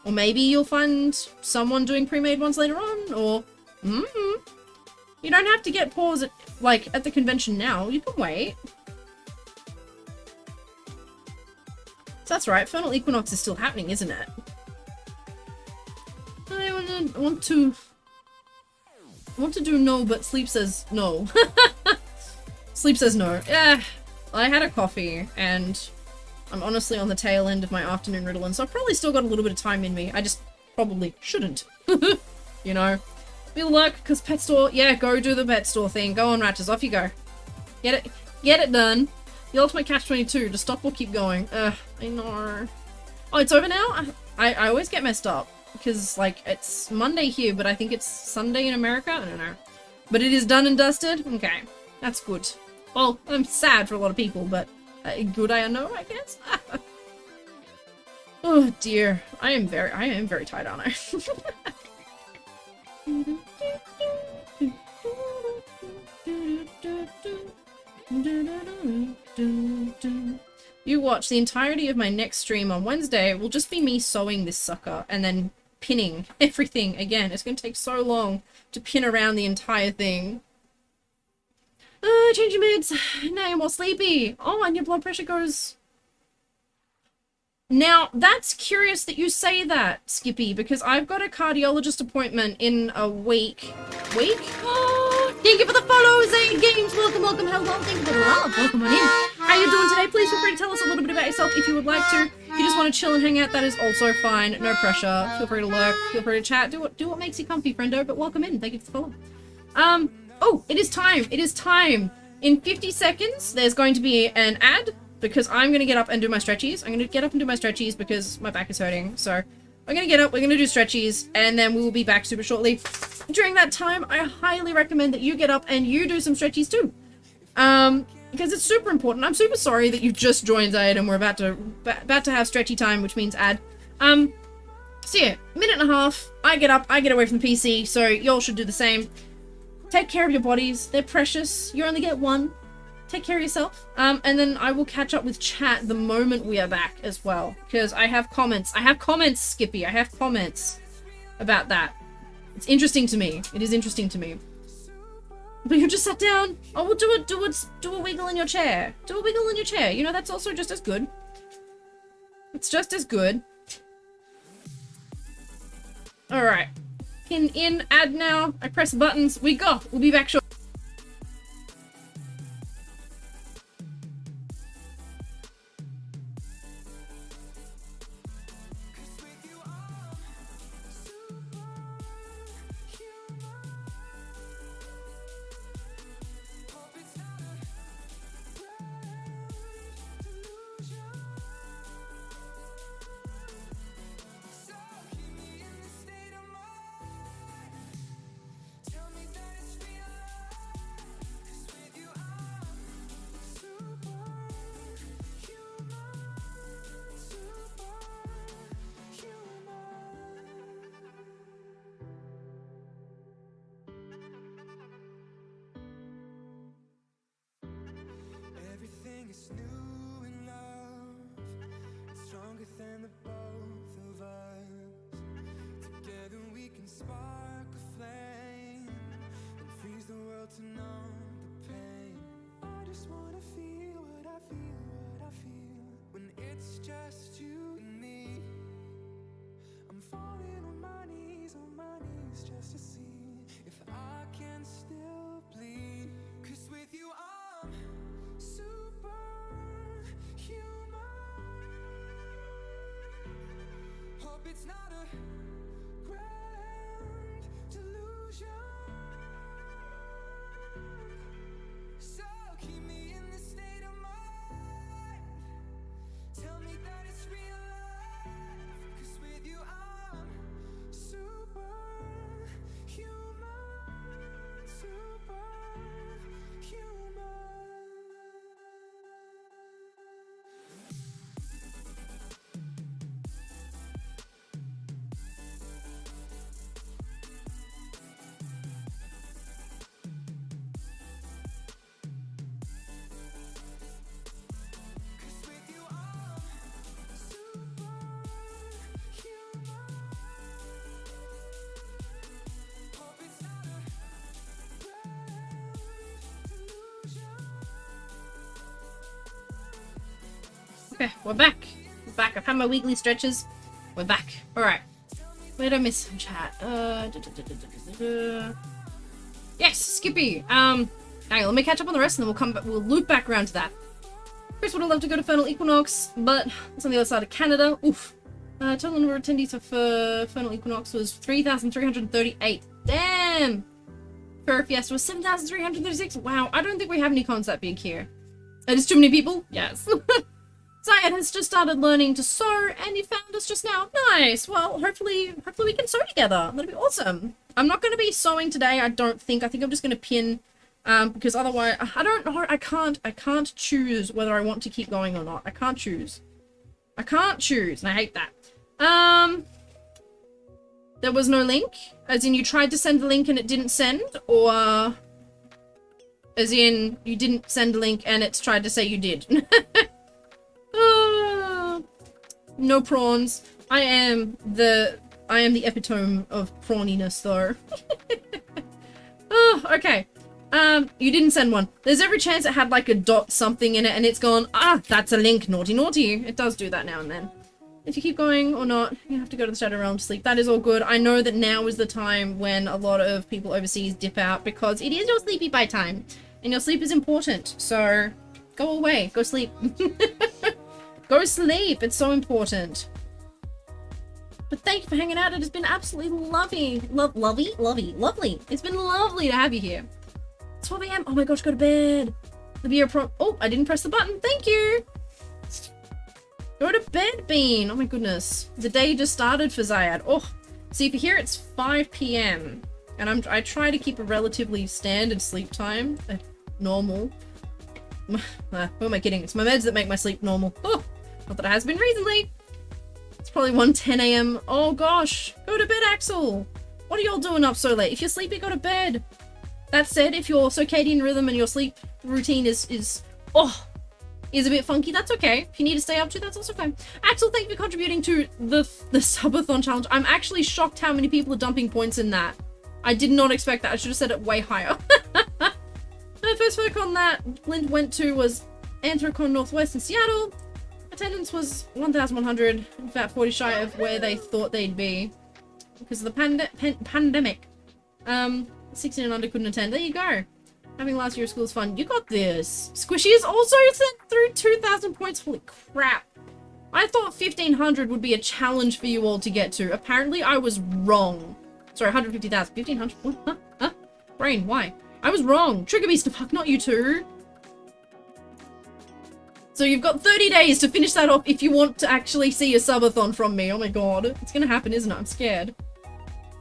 Or maybe you'll find someone doing pre-made ones later on, or... You don't have to get paws at, like, at the convention now. You can wait. So that's right, Fernal Equinox is still happening, isn't it? I want to do no, but sleep says no. Sleep says no. Yeah, I had a coffee, and I'm honestly on the tail end of my afternoon Ritalin, so I've probably still got a little bit of time in me. I just probably shouldn't. You know? We'll work, because pet store, yeah, go do the pet store thing. Go on, Ratchers, off you go. Get it done. The ultimate catch-22, to stop or keep going. I know. Oh, it's over now? I always get messed up. Because, like, it's Monday here, but I think it's Sunday in America? I don't know. But it is done and dusted? Okay. That's good. Well, I'm sad for a lot of people, but good I know, I guess? Oh, dear. I am very tired, aren't I? You watch the entirety of my next stream on Wednesday will just be me sewing this sucker and then pinning everything again. It's going to take so long to pin around the entire thing. Change your meds. Now you're more sleepy. Oh, and your blood pressure goes... Now, that's curious that you say that, Skippy, because I've got a cardiologist appointment in a week. Week? Oh, thank you for the follow, Zane Games. Welcome, hello. Thank you for the love. Welcome on in. How you doing today? Please feel free to tell us a little bit about yourself if you would like to. If you just want to chill and hang out, that is also fine. No pressure. Feel free to lurk. Feel free to chat. Do what makes you comfy, friendo. But welcome in. Thank you for the follow. Oh, it is time. It is time. In 50 seconds, there's going to be an ad. Because I'm going to get up and do my stretchies. I'm going to get up and do my stretchies because my back is hurting. So I'm going to get up, we're going to do stretchies, and then we will be back super shortly. During that time, I highly recommend that you get up and you do some stretchies too. Because it's super important. I'm super sorry that you've just joined Zaid and we're about to have stretchy time, which means ad. So yeah, minute and a half. I get up, I get away from the PC, so y'all should do the same. Take care of your bodies. They're precious. You only get one. Take care of yourself. And then I will catch up with chat the moment we are back as well. Because I have comments. I have comments, Skippy. I have comments about that. It's interesting to me. It is interesting to me. But you just sat down. Oh, well, do a wiggle in your chair. Do a wiggle in your chair. You know, that's also just as good. It's just as good. Alright. Pin in, add now. I press buttons. We go. We'll be back shortly. just you and me. I'm falling on my knees just to see if I can still bleed. 'Cause with you I'm superhuman. Hope it's not a grand delusion. So keep me in this state of mind. Tell me that it's real life. 'Cause with you I'm superhuman. Okay, we're back. We're back. I've had my weekly stretches. We're back. Alright. Where did I miss some chat? Yes, Skippy. Hang on, let me catch up on the rest and then we'll come back. We'll loop back around to that. Chris would have loved to go to Fernal Equinox, but it's on the other side of Canada. Oof. Total number of attendees for Fernal Equinox was 3,338. Damn! Fur Fiesta was 7,336. Wow, I don't think we have any cons that big here. It is too many people? Yes. Zayed has just started learning to sew, and he found us just now. Nice. Well, hopefully we can sew together. That'll be awesome. I'm not going to be sewing today. I don't think. I think I'm just going to pin, because otherwise, I don't know. I can't choose whether I want to keep going or not. I can't choose. I can't choose, and I hate that. There was no link, as in you tried to send the link and it didn't send, or as in you didn't send a link and it's tried to say you did. No prawns. I am the epitome of prawniness, though. Oh, okay. You didn't send one. There's every chance it had like a dot something in it and it's gone, that's a link, naughty naughty. It does do that now and then. If you keep going or not, you have to go to the Shadow Realm to sleep. That is all good. I know that now is the time when a lot of people overseas dip out because it is your sleepy by time. And your sleep is important. So, go away. Go sleep. Go sleep. It's so important. But thank you for hanging out. It has been absolutely lovely. Lovely. It's been lovely to have you here. It's 12 AM. Oh my gosh, go to bed. Oh, I didn't press the button. Thank you. Go to bed, Bean. Oh my goodness. The day just started for Zayed. Oh, see, if you hear it's 5 PM. And I try to keep a relatively standard sleep time. Normal. Who am I kidding? It's my meds that make my sleep normal. Oh, not that it has been recently. It's probably 1:10 AM. Oh gosh. Go to bed, Axel. What are y'all doing up so late? If you're sleepy, go to bed. That said, if your circadian rhythm and your sleep routine is a bit funky, that's okay. If you need to stay up to, that's also fine. Axel, thank you for contributing to the subathon challenge. I'm actually shocked how many people are dumping points in that. I did not expect that. I should have said it way higher. The first FurCon that Glint went to was Anthrocon Northwest in Seattle. Attendance was 1,100, about 40 shy of where they thought they'd be because of the pandemic. 16 and under couldn't attend. There you go. Having last year of school is fun. You got this. Squishy is also sent through 2,000 points. Holy crap. I thought 1,500 would be a challenge for you all to get to. Apparently, I was wrong. Sorry, 150,000. 1,500? What? Huh? Brain, why? I was wrong. Trigger Beast to fuck, not you two. So you've got 30 days to finish that off if you want to actually see a subathon from me. Oh my god. It's gonna happen, isn't it? I'm scared.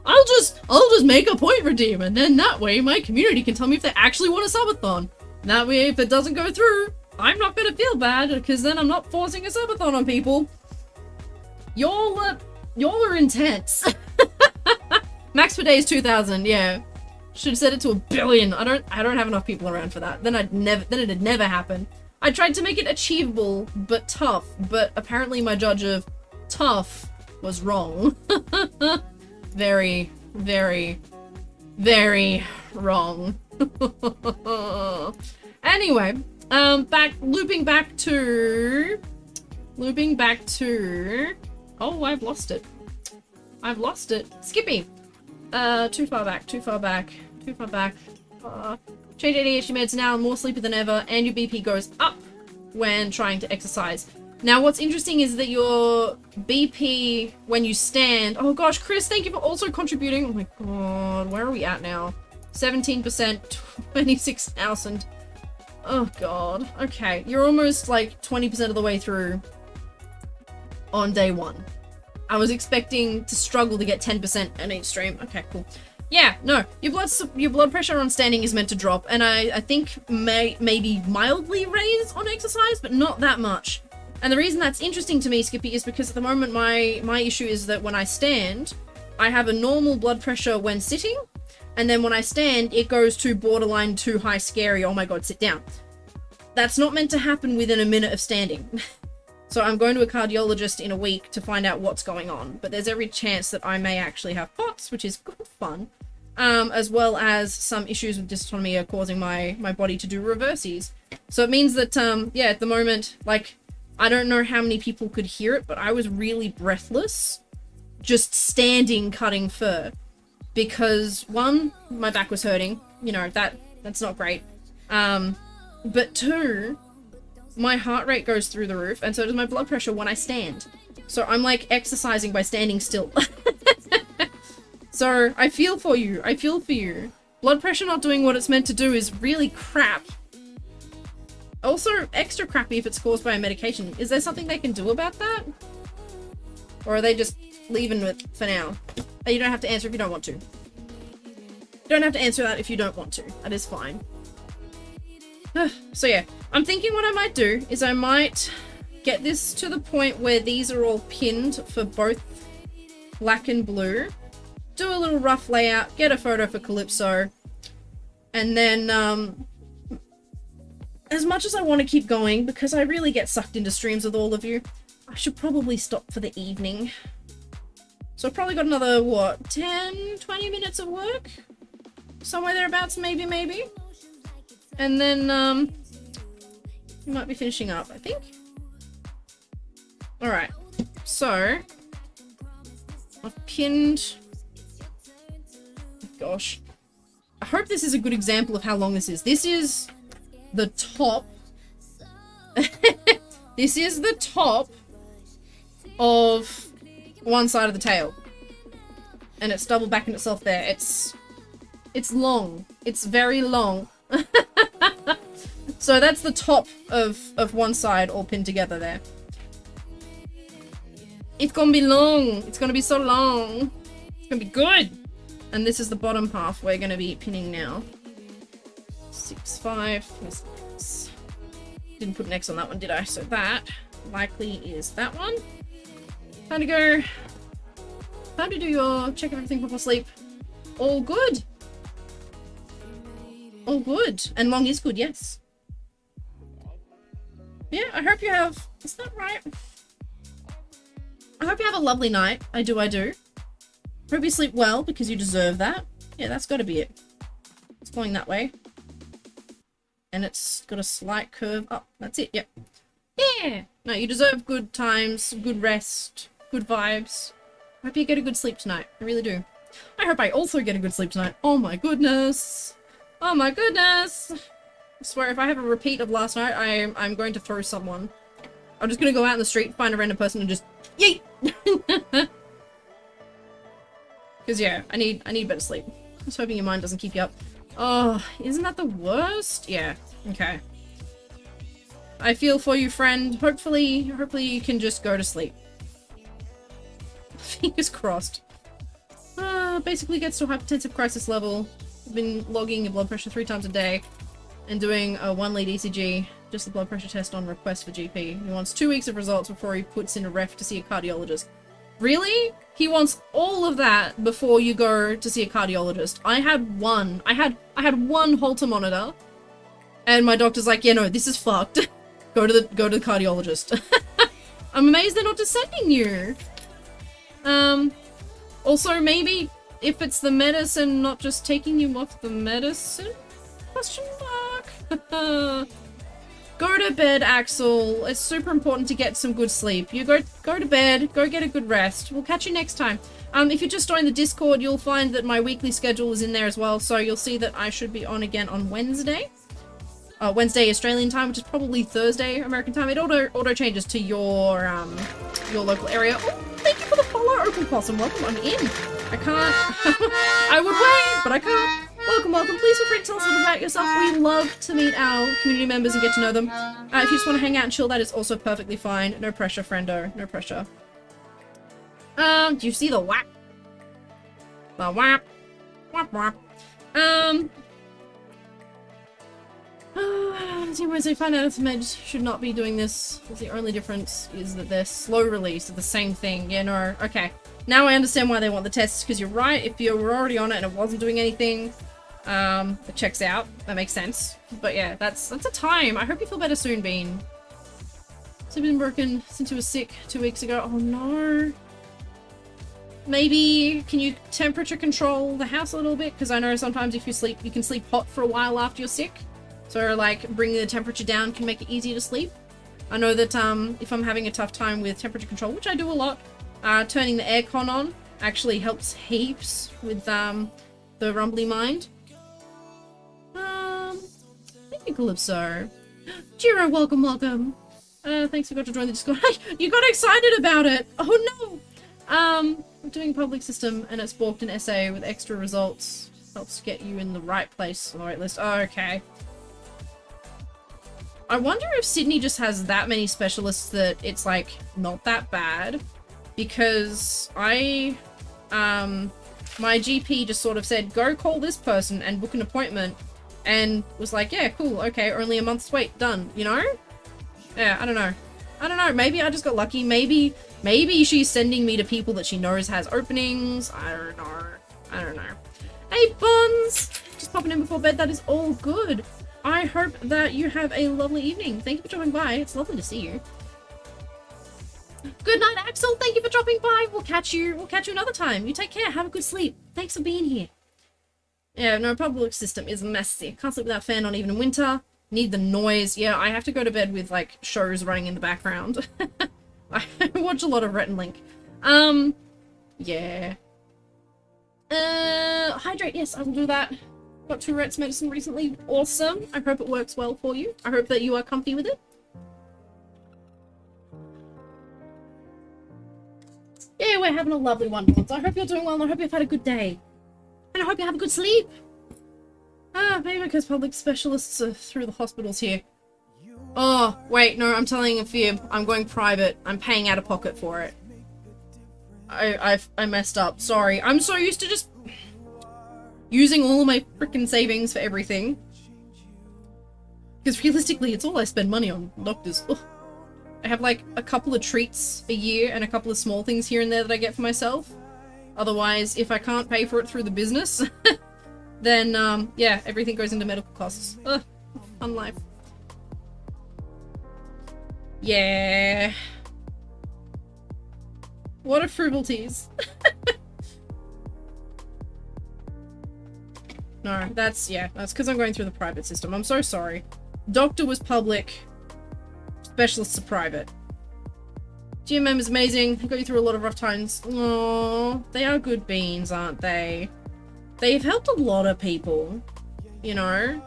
I'll just make a point redeem, and then that way my community can tell me if they actually want a subathon. That way, if it doesn't go through, I'm not gonna feel bad, because then I'm not forcing a subathon on people. Y'all are intense. Max per day is 2,000, yeah. Should have set it to 1 billion. I don't have enough people around for that. Then it'd never happen. I tried to make it achievable, but tough, but apparently my judge of tough was wrong. Very, very, very wrong. Anyway, looping back to Looping back to... Oh, I've lost it. I've lost it. Skippy! Too far back, too far back, too far back. Change ADHD meds now, more sleepy than ever, and your BP goes up when trying to exercise. Now, what's interesting is that your BP, when you stand... Oh gosh, Chris, thank you for also contributing. Oh my god, where are we at now? 17%, 26,000. Oh god. Okay, you're almost like 20% of the way through on day one. I was expecting to struggle to get 10% in each stream. Okay, cool. Yeah, no, your blood pressure on standing is meant to drop, and I think maybe mildly raise on exercise, but not that much. And the reason that's interesting to me, Skippy, is because at the moment my issue is that when I stand, I have a normal blood pressure when sitting, and then when I stand, it goes to borderline too high, scary, oh my god, sit down. That's not meant to happen within a minute of standing. So I'm going to a cardiologist in a week to find out what's going on, but there's every chance that I may actually have POTS, which is good fun, as well as some issues with dysautonomia are causing my body to do reversies. So it means that, yeah, at the moment, like, I don't know how many people could hear it, but I was really breathless just standing cutting fur. Because, one, my back was hurting. You know, that's not great. But two, my heart rate goes through the roof, and so does my blood pressure when I stand. So I'm, like, exercising by standing still. So, I feel for you. I feel for you. Blood pressure not doing what it's meant to do is really crap. Also, extra crappy if it's caused by a medication. Is there something they can do about that? Or are they just leaving it for now? You don't have to answer if you don't want to. You don't have to answer that if you don't want to. That is fine. So yeah, I'm thinking what I might do is I might get this to the point where these are all pinned for both black and blue. Do a little rough layout, get a photo for Kalypso, and then, as much as I want to keep going, because I really get sucked into streams with all of you, I should probably stop for the evening. So I've probably got another, what, 10, 20 minutes of work? Somewhere thereabouts, maybe. And then, we might be finishing up, I think. Alright, so, I've pinned... Gosh. I hope this is a good example of how long this is. This is the top. This is the top of one side of the tail. And it's double back in itself there. It's long. It's very long. So that's the top of one side all pinned together there. It's gonna be long. It's gonna be so long. It's gonna be good. And this is the bottom half we're gonna be pinning now. 6, 5, yes. Didn't put an X on that one, did I? So that likely is that one. Time to go. Time to do your check everything before sleep. All good. All good. And long is good, yes. Yeah, I hope you have... Is that right? I hope you have a lovely night. I do. Hope you sleep well, because you deserve that. Yeah, that's gotta be it. It's going that way. And it's got a slight curve up. That's it, yep. Yeah! No, you deserve good times, good rest, good vibes. I hope you get a good sleep tonight. I really do. I hope I also get a good sleep tonight. Oh my goodness! Oh my goodness! I swear, if I have a repeat of last night, I'm going to throw someone. I'm just gonna go out in the street, find a random person, and just yeet! Because yeah, I need better sleep. I was hoping your mind doesn't keep you up. Oh, isn't that the worst? Yeah, okay. I feel for you, friend. Hopefully you can just go to sleep. Fingers crossed. Basically gets to a hypertensive crisis level. I've been logging your blood pressure 3 times a day and doing a 1-lead ECG, just the blood pressure test on request for GP. He wants 2 weeks of results before he puts in a ref to see a cardiologist. Really? He wants all of that before you go to see a cardiologist. I had one Holter monitor, and my doctor's like, yeah, no, this is fucked. go to the cardiologist. I'm amazed they're not just sending you. Also, maybe if it's the medicine, not just taking you off the medicine? Question mark. Go to bed, Axel. It's super important to get some good sleep. You go to bed, go get a good rest. We'll catch you next time. If you just joined the Discord, you'll find that my weekly schedule is in there as well, so you'll see that I should be on again on Wednesday. Wednesday Australian time, which is probably Thursday American time. It auto changes to your local area. Oh, thank you for the follow, Opal Possum. Welcome, I'm in. I can't. I would wait, but I can't. Welcome. Please feel free to tell us a little about yourself. We love to meet our community members and get to know them. If you just want to hang out and chill, that is also perfectly fine. No pressure, friendo. No pressure. Do you see the whap? The whap. Whap. Wednesday, find out if meds should not be doing this. The only difference is that they're slow release of the same thing. Yeah, no. Okay. Now I understand why they want the tests, because you're right. If you were already on it and it wasn't doing anything, it checks out. That makes sense. But yeah, that's a time. I hope you feel better soon, Bean. So you've been broken since you were sick 2 weeks ago. Oh no. Maybe, can you temperature control the house a little bit? Because I know sometimes if you sleep, you can sleep hot for a while after you're sick. So like bringing the temperature down can make it easier to sleep. I know that if I'm having a tough time with temperature control, which I do a lot, turning the aircon on actually helps heaps with the rumbly mind. Thank you, Kalypso. Jiro, welcome. Thanks for got to join the Discord. You got excited about it. Oh no. I'm doing a public system and it's balked an essay with extra results. Helps get you in the right place on the right list. Oh, okay. I wonder if Sydney just has that many specialists that it's like not that bad, because my GP just sort of said, go call this person and book an appointment, and was like, yeah, cool, okay, only a month's wait, done, you know? Yeah, I don't know, maybe I just got lucky, maybe she's sending me to people that she knows has openings, I don't know. Hey, Buns! Just popping in before bed, that is all good. I hope that you have a lovely evening. Thank you for dropping by. It's lovely to see you. Good night, Axel. Thank you for dropping by. We'll catch you another time. You take care. Have a good sleep. Thanks for being here. Yeah, no, public system is messy. Can't sleep without fan on even in winter. Need the noise. Yeah, I have to go to bed with like shows running in the background. I watch a lot of Rhett and Link. Yeah. Hydrate. Yes, I will do that. Got Tourette's medicine recently. Awesome. I hope it works well for you. I hope that you are comfy with it. Yeah, we're having a lovely one. So I hope you're doing well and I hope you've had a good day. And I hope you have a good sleep. Maybe because public specialists are through the hospitals here. Oh, wait, no, I'm telling a fib. I'm going private. I'm paying out of pocket for it. I messed up. Sorry. I'm so used to just using all of my freaking savings for everything. Because realistically, it's all I spend money on. Doctors. Ugh. I have like a couple of treats a year and a couple of small things here and there that I get for myself. Otherwise, if I can't pay for it through the business, then, yeah, everything goes into medical costs. Ugh. Fun life. Yeah. What a frivolities. No, that's because I'm going through the private system. I'm so sorry. Doctor was public. Specialists are private. GMM is amazing. Got you through a lot of rough times. Aww, they are good beans, aren't they? They've helped a lot of people, you know?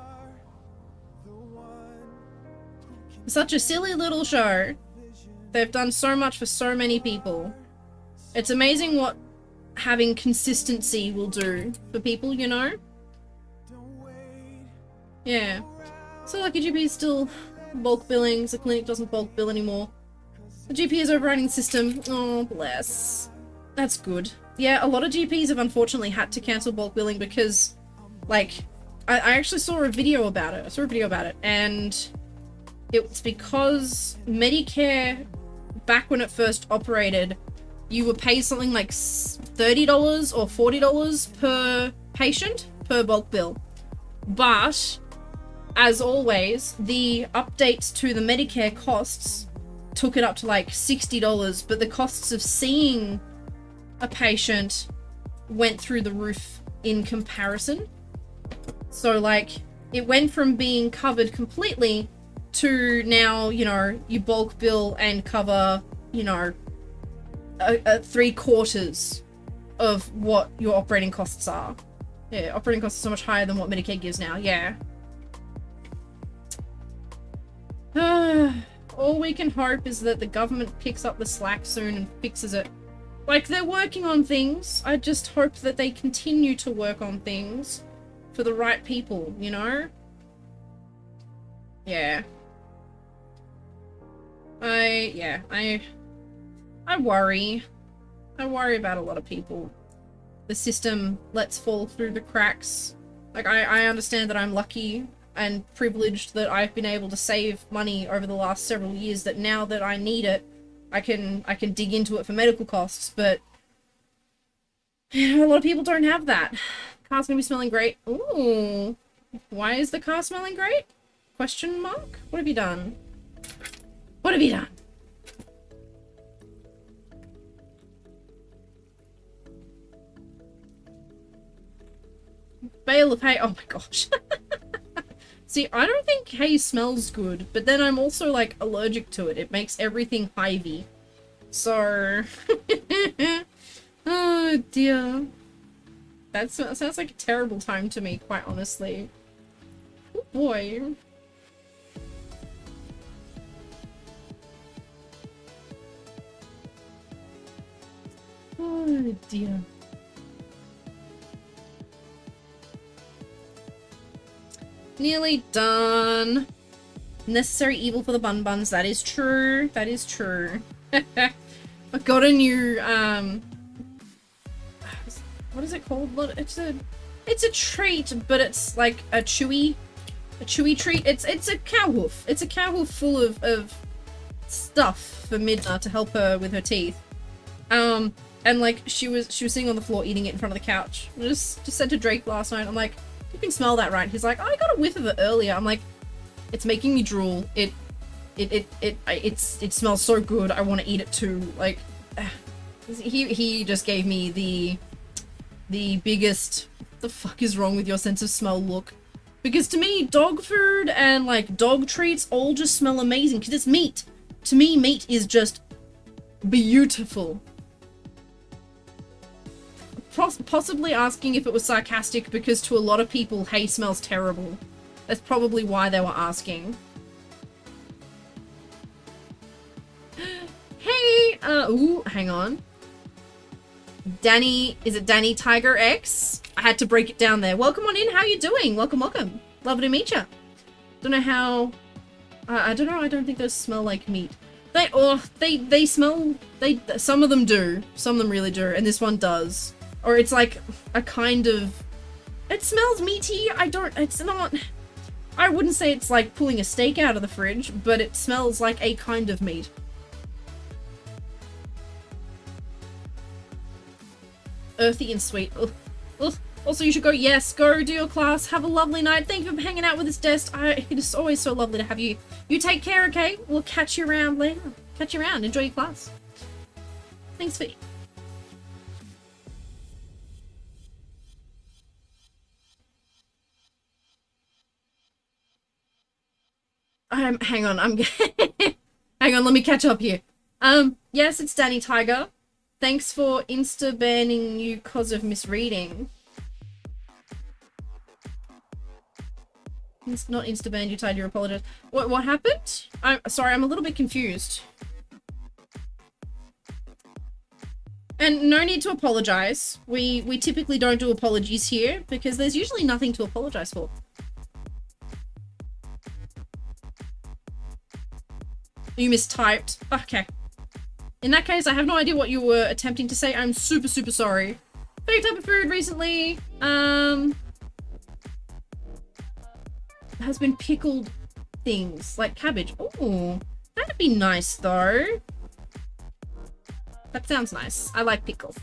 Such a silly little show. They've done so much for so many people. It's amazing what having consistency will do for people, you know? Yeah. So like a GP is still bulk billing, so the clinic doesn't bulk bill anymore. The GP is overriding the system. Oh, bless. That's good. Yeah, a lot of GPs have unfortunately had to cancel bulk billing because, like, I actually saw a video about it. And it's because Medicare, back when it first operated, you would pay something like $30 or $40 per patient per bulk bill. But as always, the updates to the Medicare costs took it up to like $60, but the costs of seeing a patient went through the roof in comparison. So like, it went from being covered completely to now, you know, you bulk bill and cover, you know, 3/4 of what your operating costs are. Yeah, operating costs are so much higher than what Medicare gives now, yeah. All we can hope is that the government picks up the slack soon and fixes it. Like, they're working on things. I just hope that they continue to work on things for the right people, you know? Yeah. I worry. I worry about a lot of people. The system lets fall through the cracks. Like, I understand that I'm lucky and privileged that I've been able to save money over the last several years, that now that I need it, I can dig into it for medical costs, but you know, a lot of people don't have that. Car's gonna be smelling great. Ooh. Why is the car smelling great? Question mark? What have you done? What have you done? Bale of hay. Oh my gosh. See, I don't think hay smells good, but then I'm also, like, allergic to it. It makes everything hivey. So... oh, dear. That sounds like a terrible time to me, quite honestly. Oh, boy. Oh, dear. Nearly done. Necessary evil for the bun buns. That is true. That is true. I got a new, what is it called? It's a treat, but it's like a chewy treat. It's a cow hoof. It's a cow hoof full of stuff for Midna to help her with her teeth. And like she was sitting on the floor eating it in front of the couch. I just said to Drake last night, I'm like, you can smell that, right? He's like, oh, I got a whiff of it earlier. I'm like, it's making me drool. It smells so good. I want to eat it too. Like, he just gave me the biggest, what the fuck is wrong with your sense of smell look. Because to me, dog food and like dog treats all just smell amazing because it's meat. To me, meat is just beautiful. Possibly asking if it was sarcastic because to a lot of people, hay smells terrible. That's probably why they were asking. Hey! Ooh, hang on. Danny, is it Danny Tiger X? I had to break it down there. Welcome on in, how you doing? Welcome, welcome. Lovely to meet you. Don't know how... I don't know, I don't think those smell like meat. They smell... Some of them do. Some of them really do, and this one does. Or it's like a kind of... It smells meaty. It's not... I wouldn't say it's like pulling a steak out of the fridge, but it smells like a kind of meat. Earthy and sweet. Ugh. Ugh. Also, you should go, yes, go do your class. Have a lovely night. Thank you for hanging out with us, Dest. It is always so lovely to have you. You take care, okay? We'll catch you around later. Catch you around. Enjoy your class. Thanks for... hang on, hang on, let me catch up here. Yes, it's Danny Tiger. Thanks for insta-banning you cause of misreading. It's not insta-banned, you tied your apologize. What happened? I'm sorry, I'm a little bit confused. And no need to apologize. We typically don't do apologies here because there's usually nothing to apologize for. You mistyped. Okay. In that case, I have no idea what you were attempting to say. I'm super, super sorry. Favorite type of food recently? Has been pickled things like cabbage. Oh, that'd be nice though. That sounds nice. I like pickles.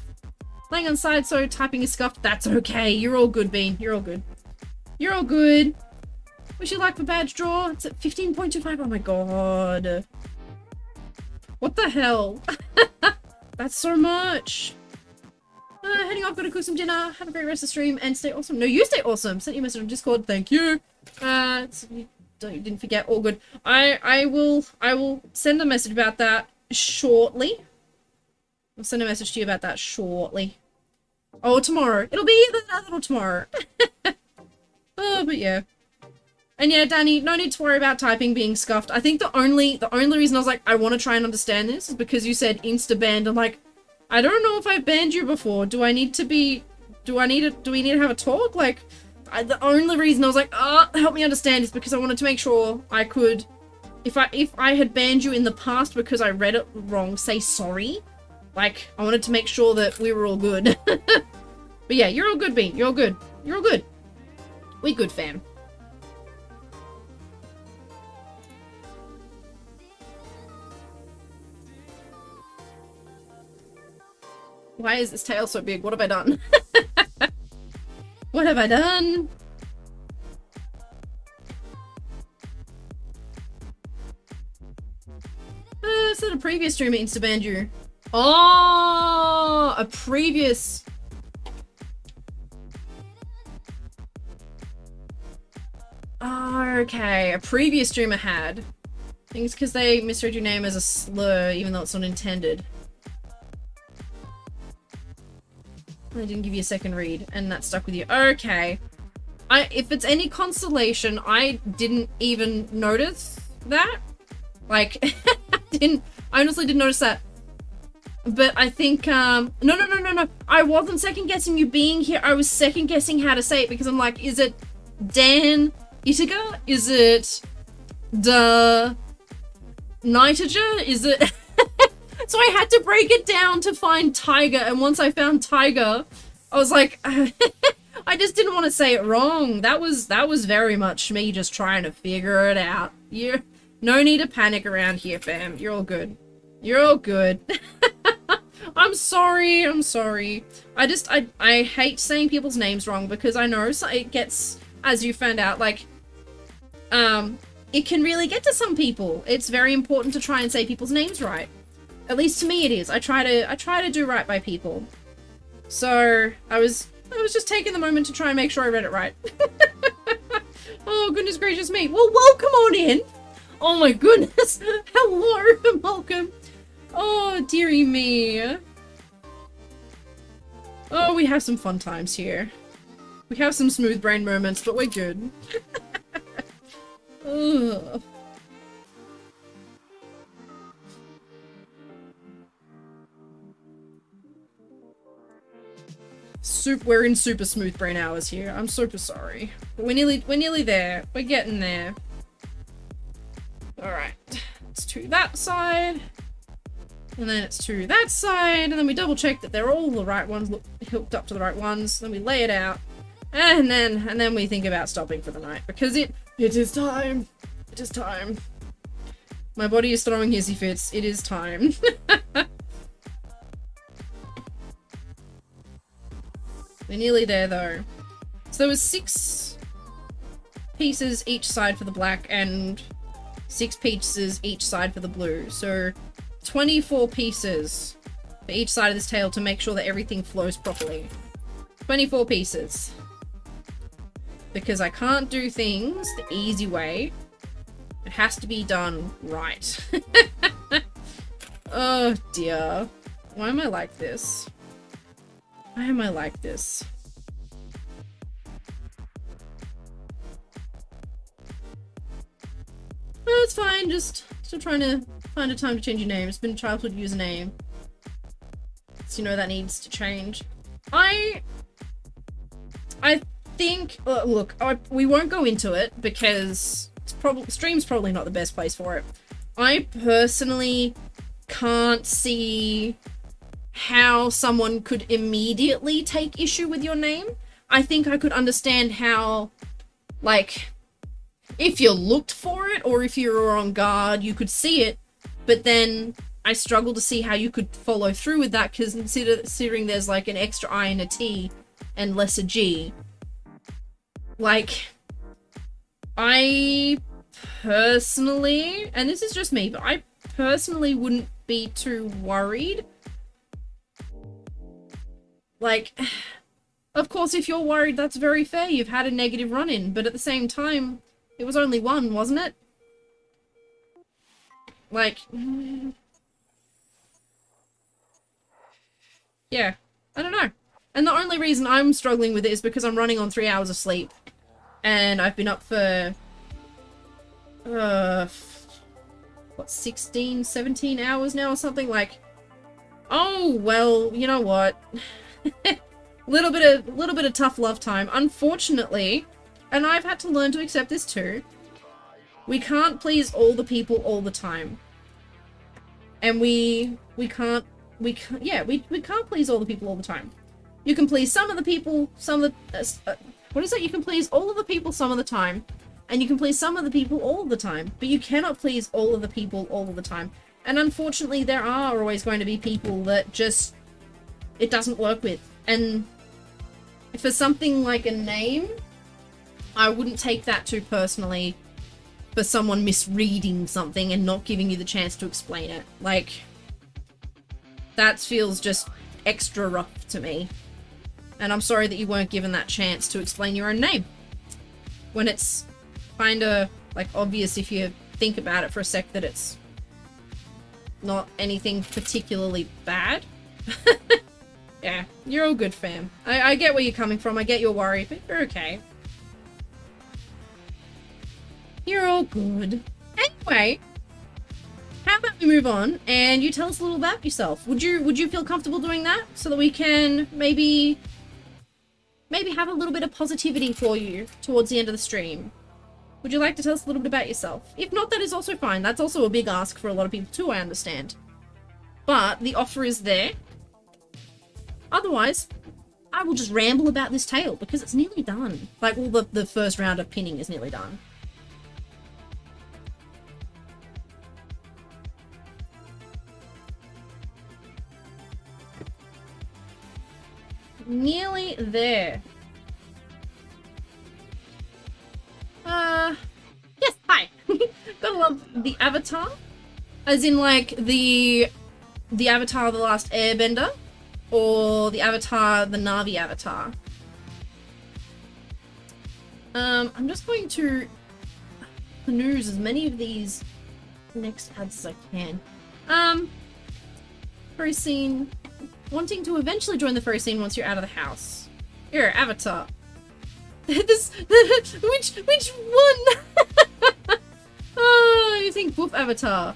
Laying on side, so typing is scuffed. That's okay. You're all good, Bean. You're all good. You're all good. Wish you luck for badge draw. It's at 15.25. Oh my god. What the hell? That's so much. Heading off, gotta cook some dinner. Have a great rest of the stream and stay awesome. No, you stay awesome. Sent you a message on Discord. Thank you. Don't didn't forget. All good. I will send a message about that shortly. I'll send a message to you about that shortly. Oh, tomorrow. It'll be either that or tomorrow. Oh, but yeah. And yeah, Danny, no need to worry about typing being scuffed. I think the only reason I was like, I want to try and understand this is because you said insta-banned. I'm like, I don't know if I've banned you before. Do we need to have a talk? Like, the only reason I was like, help me understand is because I wanted to make sure I could, if I had banned you in the past because I read it wrong, say sorry. Like, I wanted to make sure that we were all good. But yeah, you're all good, Bean. You're all good. You're all good. We good, fam. Why is this tail so big? What have I done? What have I done? Said a previous streamer insta-banned you. Oh, a previous... Oh, okay. A previous streamer had. I think it's because they misread your name as a slur, even though it's not intended. They didn't give you a second read, and that stuck with you. Okay. If it's any consolation, I didn't even notice that. Like, I honestly didn't notice that. But I think, no. I wasn't second guessing you being here. I was second guessing how to say it because I'm like, is it Dan Itiga? Is it the Nitager? Is it... So I had to break it down to find Tiger, and once I found Tiger, I was like, I just didn't want to say it wrong. That was very much me just trying to figure it out. No need to panic around here, fam. You're all good. You're all good. I'm sorry. I hate saying people's names wrong because I know it gets, as you found out, like, it can really get to some people. It's very important to try and say people's names right. At least to me it is. I try to do right by people. So I was just taking the moment to try and make sure I read it right. Oh, goodness gracious me. Well, welcome on in. Oh my goodness. Hello and welcome. Oh, dearie me. Oh, we have some fun times here. We have some smooth brain moments, but we're good. Ugh. We're in super smooth brain hours here. I'm super sorry. But we're nearly there. We're getting there. Alright. It's to that side. And then it's to that side. And then we double check that they're all the right ones, hooked up to the right ones. Then we lay it out. And then we think about stopping for the night. Because it is time. It is time. My body is throwing hissy fits. It is time. We're nearly there though. So there was 6 pieces each side for the black and 6 pieces each side for the blue. So 24 pieces for each side of this tail to make sure that everything flows properly. 24 pieces. Because I can't do things the easy way. It has to be done right. Oh dear. Why am I like this? Why am I like this? No, it's fine. Just still trying to find a time to change your name. It's been a childhood username. So you know that needs to change. I think... look, we won't go into it because stream's probably not the best place for it. I personally can't see how someone could immediately take issue with your name. I think I could understand how, like, if you looked for it or if you were on guard, you could see it, but then I struggle to see how you could follow through with that because considering there's like an extra I and a T and less a G. Like, I personally, and this is just me, but I personally wouldn't be too worried. Like, of course, if you're worried, that's very fair. You've had a negative run-in, but at the same time, It was only one, wasn't it? Like, yeah, I don't know. And the only reason I'm struggling with it is because I'm running on 3 hours of sleep. And I've been up for, what, 16, 17 hours now or something? Like, oh, well, you know what? little bit of tough love time. Unfortunately, and I've had to learn to accept this too, we can't please all the people all the time. And we can't please all the people all the time. You can please some of the people, some of the, what is it? You can please all of the people some of the time, and you can please some of the people all the time, but you cannot please all of the people all of the time. And unfortunately, there are always going to be people that just, it doesn't work with. And for something like a name, I wouldn't take that too personally for someone misreading something and not giving you the chance to explain it. Like, that feels just extra rough to me. And I'm sorry that you weren't given that chance to explain your own name. When it's kinda, like, obvious if you think about it for a sec that it's not anything particularly bad. Yeah, you're all good, fam. I get where you're coming from, I get your worry, but you're okay. You're all good. Anyway, how about we move on and you tell us a little about yourself? Would you feel comfortable doing that so that we can maybe have a little bit of positivity for you towards the end of the stream? Would you like to tell us a little bit about yourself? If not, that is also fine. That's also a big ask for a lot of people too, I understand. But the offer is there. Otherwise, I will just ramble about this tale because it's nearly done. Like, well, the first round of pinning is nearly done. Nearly there. Yes, hi. Gotta love the avatar. As in, like, the avatar of The Last Airbender, or the avatar, the Na'vi avatar. I'm just going to snooze as many of these next ads as I can. Furry scene. Wanting to eventually join the furry scene once you're out of the house. Here, avatar. Which one? Oh, you think boof avatar.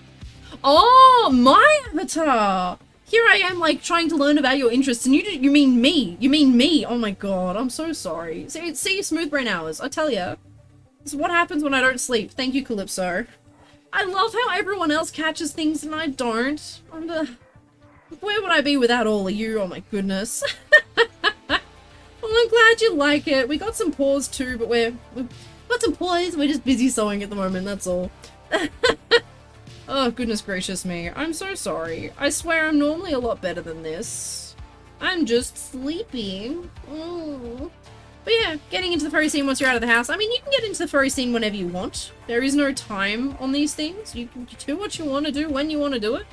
Oh, my avatar! Here I am, like, trying to learn about your interests, and you mean me. You mean me. Oh my god, I'm so sorry. See smooth brain hours, I tell ya. This is what happens when I don't sleep. Thank you, Kalypso. I love how everyone else catches things and I don't. Where would I be without all of you? Oh my goodness. Well, I'm glad you like it. We got some paws too, but we've got some paws. We're just busy sewing at the moment, that's all. Oh, goodness gracious me. I'm so sorry. I swear I'm normally a lot better than this. I'm just sleepy. Oh. But yeah, getting into the furry scene once you're out of the house. I mean, you can get into the furry scene whenever you want. There is no time on these things. You can do what you want to do when you want to do it.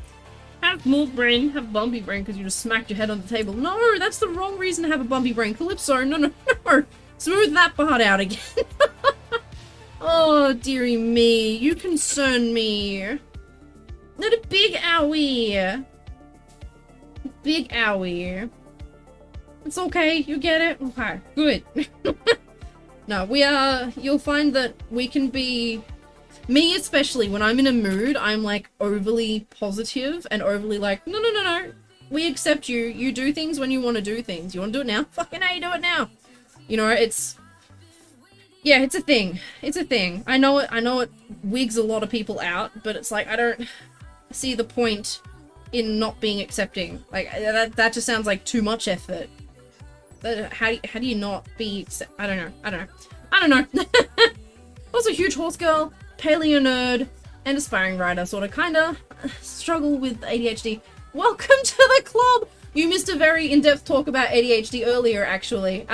Have smooth brain, have bumpy brain because you just smacked your head on the table. No, that's the wrong reason to have a bumpy brain. Calypso, no. Smooth that part out again. Oh, dearie me. You concern me. Not a big owie. Big owie. It's okay, you get it? Okay, good. No, you'll find that we can be, me especially, when I'm in a mood, I'm like overly positive and overly like, no, we accept you. You do things when you want to do things. You want to do it now? Fucking how you do it now. You know, yeah, it's a thing. It's a thing. I know it wigs a lot of people out, but it's like, I don't see the point in not being accepting. Like, that just sounds like too much effort. How do you not be, I don't know. Also, huge horse girl, paleo nerd, and aspiring writer, sort of kinda struggle with ADHD. Welcome to the club! You missed a very in-depth talk about ADHD earlier, actually.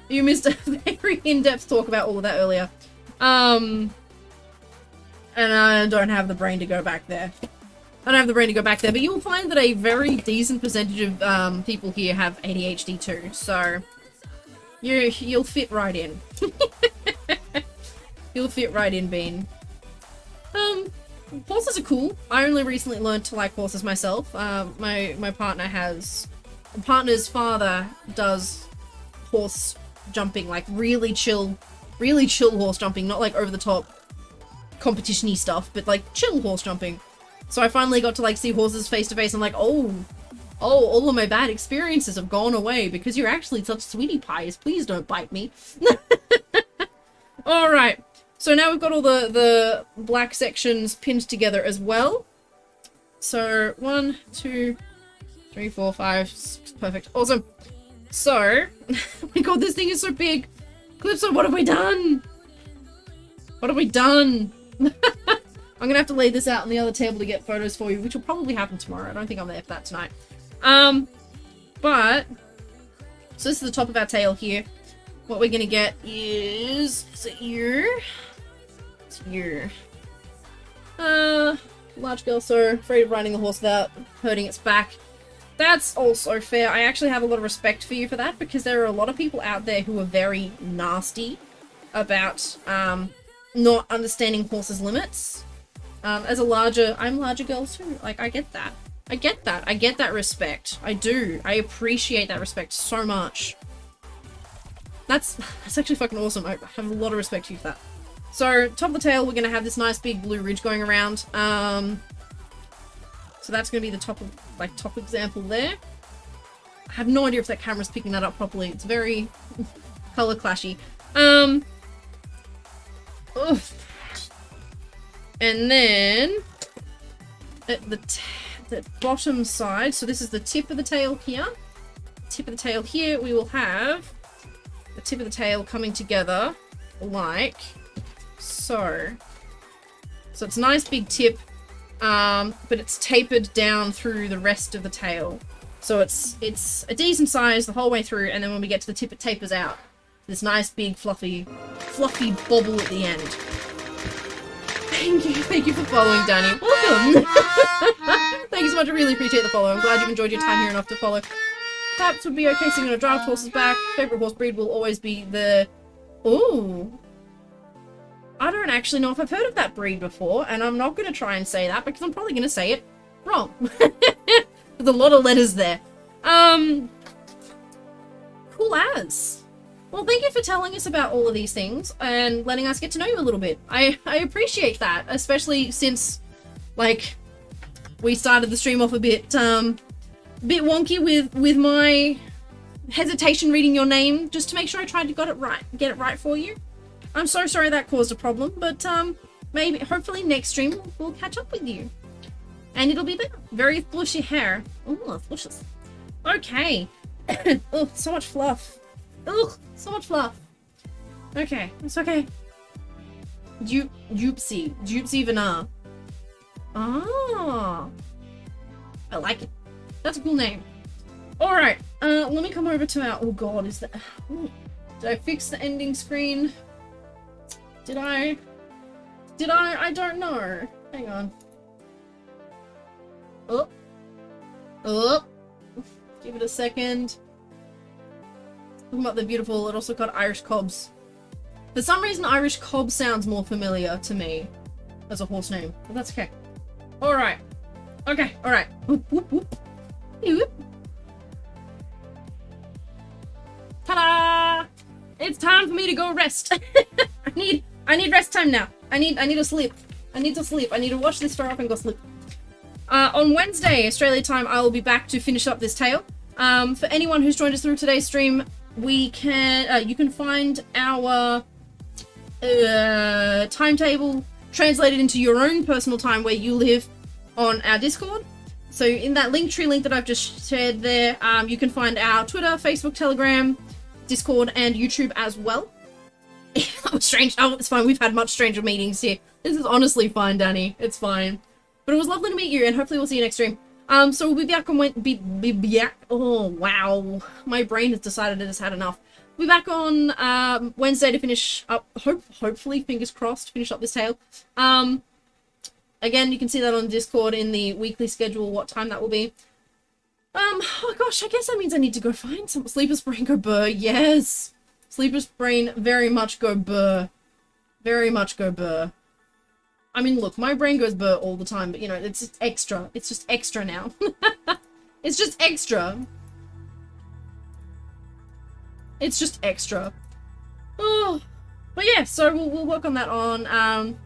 You missed a very in-depth talk about all of that earlier. And I don't have the brain to go back there. But you'll find that a very decent percentage of people here have ADHD too, so You'll fit right in. You'll fit right in, Bean. Horses are cool. I only recently learned to like horses myself. My partner's father does horse jumping, like really chill horse jumping, not like over the top competition-y stuff, but like chill horse jumping. So I finally got to like see horses face to face. I'm like, oh, all of my bad experiences have gone away because you're actually such sweetie pies. Please don't bite me. All right. So now we've got all the black sections pinned together as well. So 1, 2, 3, 4, 5, 6, perfect. Awesome. So, oh my god, this thing is so big. Kalypso, what have we done? What have we done? I'm gonna have to lay this out on the other table to get photos for you, which will probably happen tomorrow. I don't think I'm there for that tonight. But, so this is the top of our tail here. What we're gonna get is it ear? It's ear. Large girl, so afraid of riding the horse without hurting its back. That's also fair. I actually have a lot of respect for you for that, because there are a lot of people out there who are very nasty about not understanding horses' limits. I'm larger girl too. Like, I get that. I get that respect. I do. I appreciate that respect so much. That's actually fucking awesome. I have a lot of respect for you for that. So, top of the tail, we're going to have this nice big blue ridge going around. So that's going to be the top example there. I have no idea if that camera's picking that up properly. It's very color clashy. And then at the bottom side, so this is the tip of the tail here. Tip of the tail here, we will have the tip of the tail coming together like so. So it's a nice big tip, but it's tapered down through the rest of the tail. So it's a decent size the whole way through, and then when we get to the tip, it tapers out. This nice big fluffy bobble at the end. Thank you for following, Danny. Welcome. Thank you so much. I really appreciate the follow. I'm glad you've enjoyed your time here enough to follow. Taps would be okay sitting on a draft horse's back. Favorite horse breed will always be the... Ooh. I don't actually know if I've heard of that breed before, and I'm not going to try and say that because I'm probably going to say it wrong. There's a lot of letters there. Cool as. Well, thank you for telling us about all of these things and letting us get to know you a little bit. I appreciate that, especially since, like, we started the stream off a bit wonky with my hesitation reading your name, just to make sure I tried to get it right for you. I'm so sorry that caused a problem, but hopefully next stream we'll catch up with you. And it'll be better. Very flushy hair. Ooh, flushes. Okay. Oh, so much fluff. Ugh, so much fluff. Okay, it's okay. Jupsy Vana. Ah. I like it. That's a cool name. Alright, let me come over to our... Oh god, is that... Did I fix the ending screen? Did I? I don't know. Hang on. Oh. Give it a second. Talking about the beautiful, it also got Irish cobs. For some reason, Irish cob sounds more familiar to me as a horse name, but that's okay. Alright. Okay, alright. Whoop, whoop, whoop. Whoop. Ta-da! It's time for me to go rest. I need rest time now. I need to sleep. I need to sleep. I need to watch this far up and go sleep. On Wednesday, Australia time, I will be back to finish up this tale. For anyone who's joined us through today's stream, you can find our timetable translated into your own personal time where you live on our Discord. So in that Linktree link that I've just shared there, you can find our Twitter, Facebook, Telegram, Discord, and YouTube as well. That was strange. Oh, it's fine. We've had much stranger meetings here. This is honestly fine, Danny. It's fine. But it was lovely to meet you, and hopefully we'll see you next stream. So we'll be back on oh, wow. My brain has decided it has had enough. We'll be back on Wednesday to finish up, hopefully, fingers crossed, finish up this tale. Again, you can see that on Discord in the weekly schedule, what time that will be. Oh gosh, I guess that means I need to go find some sleepers for Ingo Burr. Yes. Sleeper's brain very much go burr. Very much go burr. I mean, look, my brain goes burr all the time, but you know, it's just extra. It's just extra now. It's just extra. It's just extra. Oh, but yeah, so we'll work on that on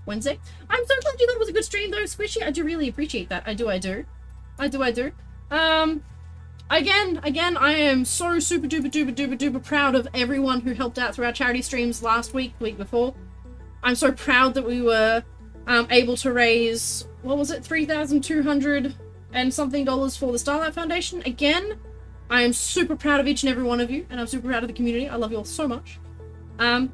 Wednesday. I'm so glad you thought it was a good stream though, Squishy. I do really appreciate that. I do. Again, I am so super duper proud of everyone who helped out through our charity streams last week, week before. I'm so proud that we were able to raise, what was it, $3,200 and something for the Starlight Foundation. Again, I am super proud of each and every one of you, and I'm super proud of the community. I love you all so much. And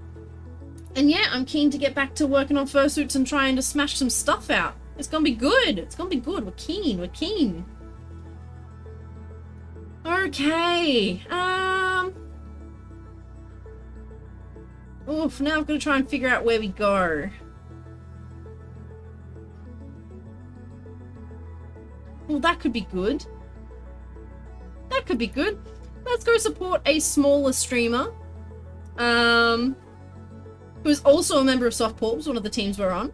yeah, I'm keen to get back to working on fursuits and trying to smash some stuff out. It's gonna be good. It's gonna be good. We're keen. Okay. Oof, now I've got to try and figure out where we go. Well, that could be good. That could be good. Let's go support a smaller streamer. Who is also a member of Soft Porps, one of the teams we're on.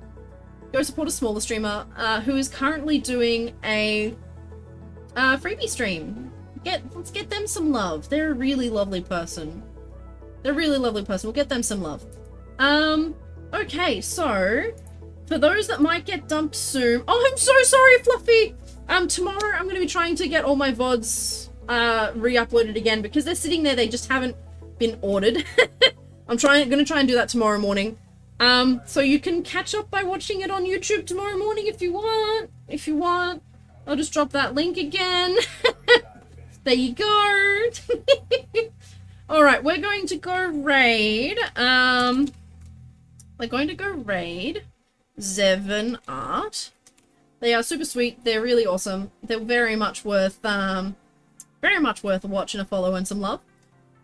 Go support a smaller streamer who is currently doing a freebie stream. Let's get them some love. They're a really lovely person. We'll get them some love. Okay, so for those that might get dumped soon. Oh, I'm so sorry, Fluffy. Tomorrow I'm going to be trying to get all my VODs re-uploaded again because they're sitting there. They just haven't been ordered. I'm going to try and do that tomorrow morning. So you can catch up by watching it on YouTube tomorrow morning if you want. I'll just drop that link again. There you go. Alright, we're going to go raid. We're going to go raid Zevin Art. They are super sweet. They're really awesome. They're very much worth a watch and a follow and some love.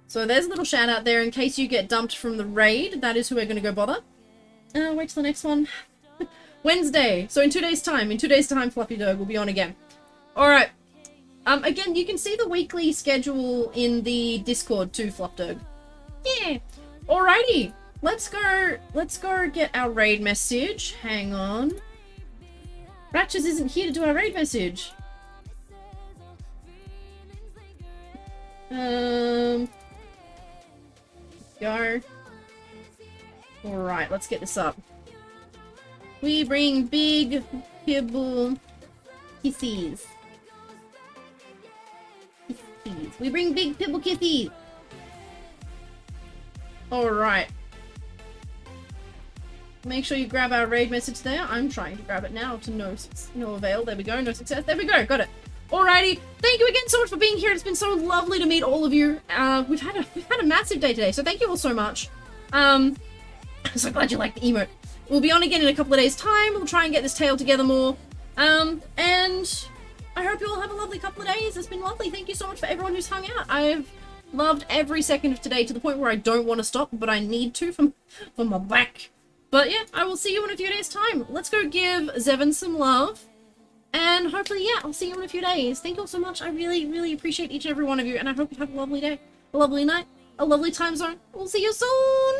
So there's a little shout out there in case you get dumped from the raid. That is who we're going to go bother. Wait till the next one. Wednesday. So in 2 days' time. Fluffy Dog will be on again. Alright. Again, you can see the weekly schedule in the Discord too, Flopdog. Yeah. Alrighty. Let's go get our raid message. Hang on. Ratchers isn't here to do our raid message. Go. Alright, let's get this up. We bring big pibble kisses. We bring big pibble kisses. Alright. Make sure you grab our raid message there. I'm trying to grab it now to no avail. There we go. No success. There we go. Got it. Alrighty. Thank you again so much for being here. It's been so lovely to meet all of you. We've had a massive day today, so thank you all so much. I'm so glad you liked the emote. We'll be on again in a couple of days' time. We'll try and get this tale together more. And I hope you all have a lovely couple of days. It's been lovely. Thank you so much for everyone who's hung out. I've loved every second of today to the point where I don't want to stop, but I need to from my back. But yeah, I will see you in a few days' time. Let's go give Zevin some love. And hopefully, yeah, I'll see you in a few days. Thank you all so much. I really, really appreciate each and every one of you. And I hope you have a lovely day, a lovely night, a lovely time zone. We'll see you soon.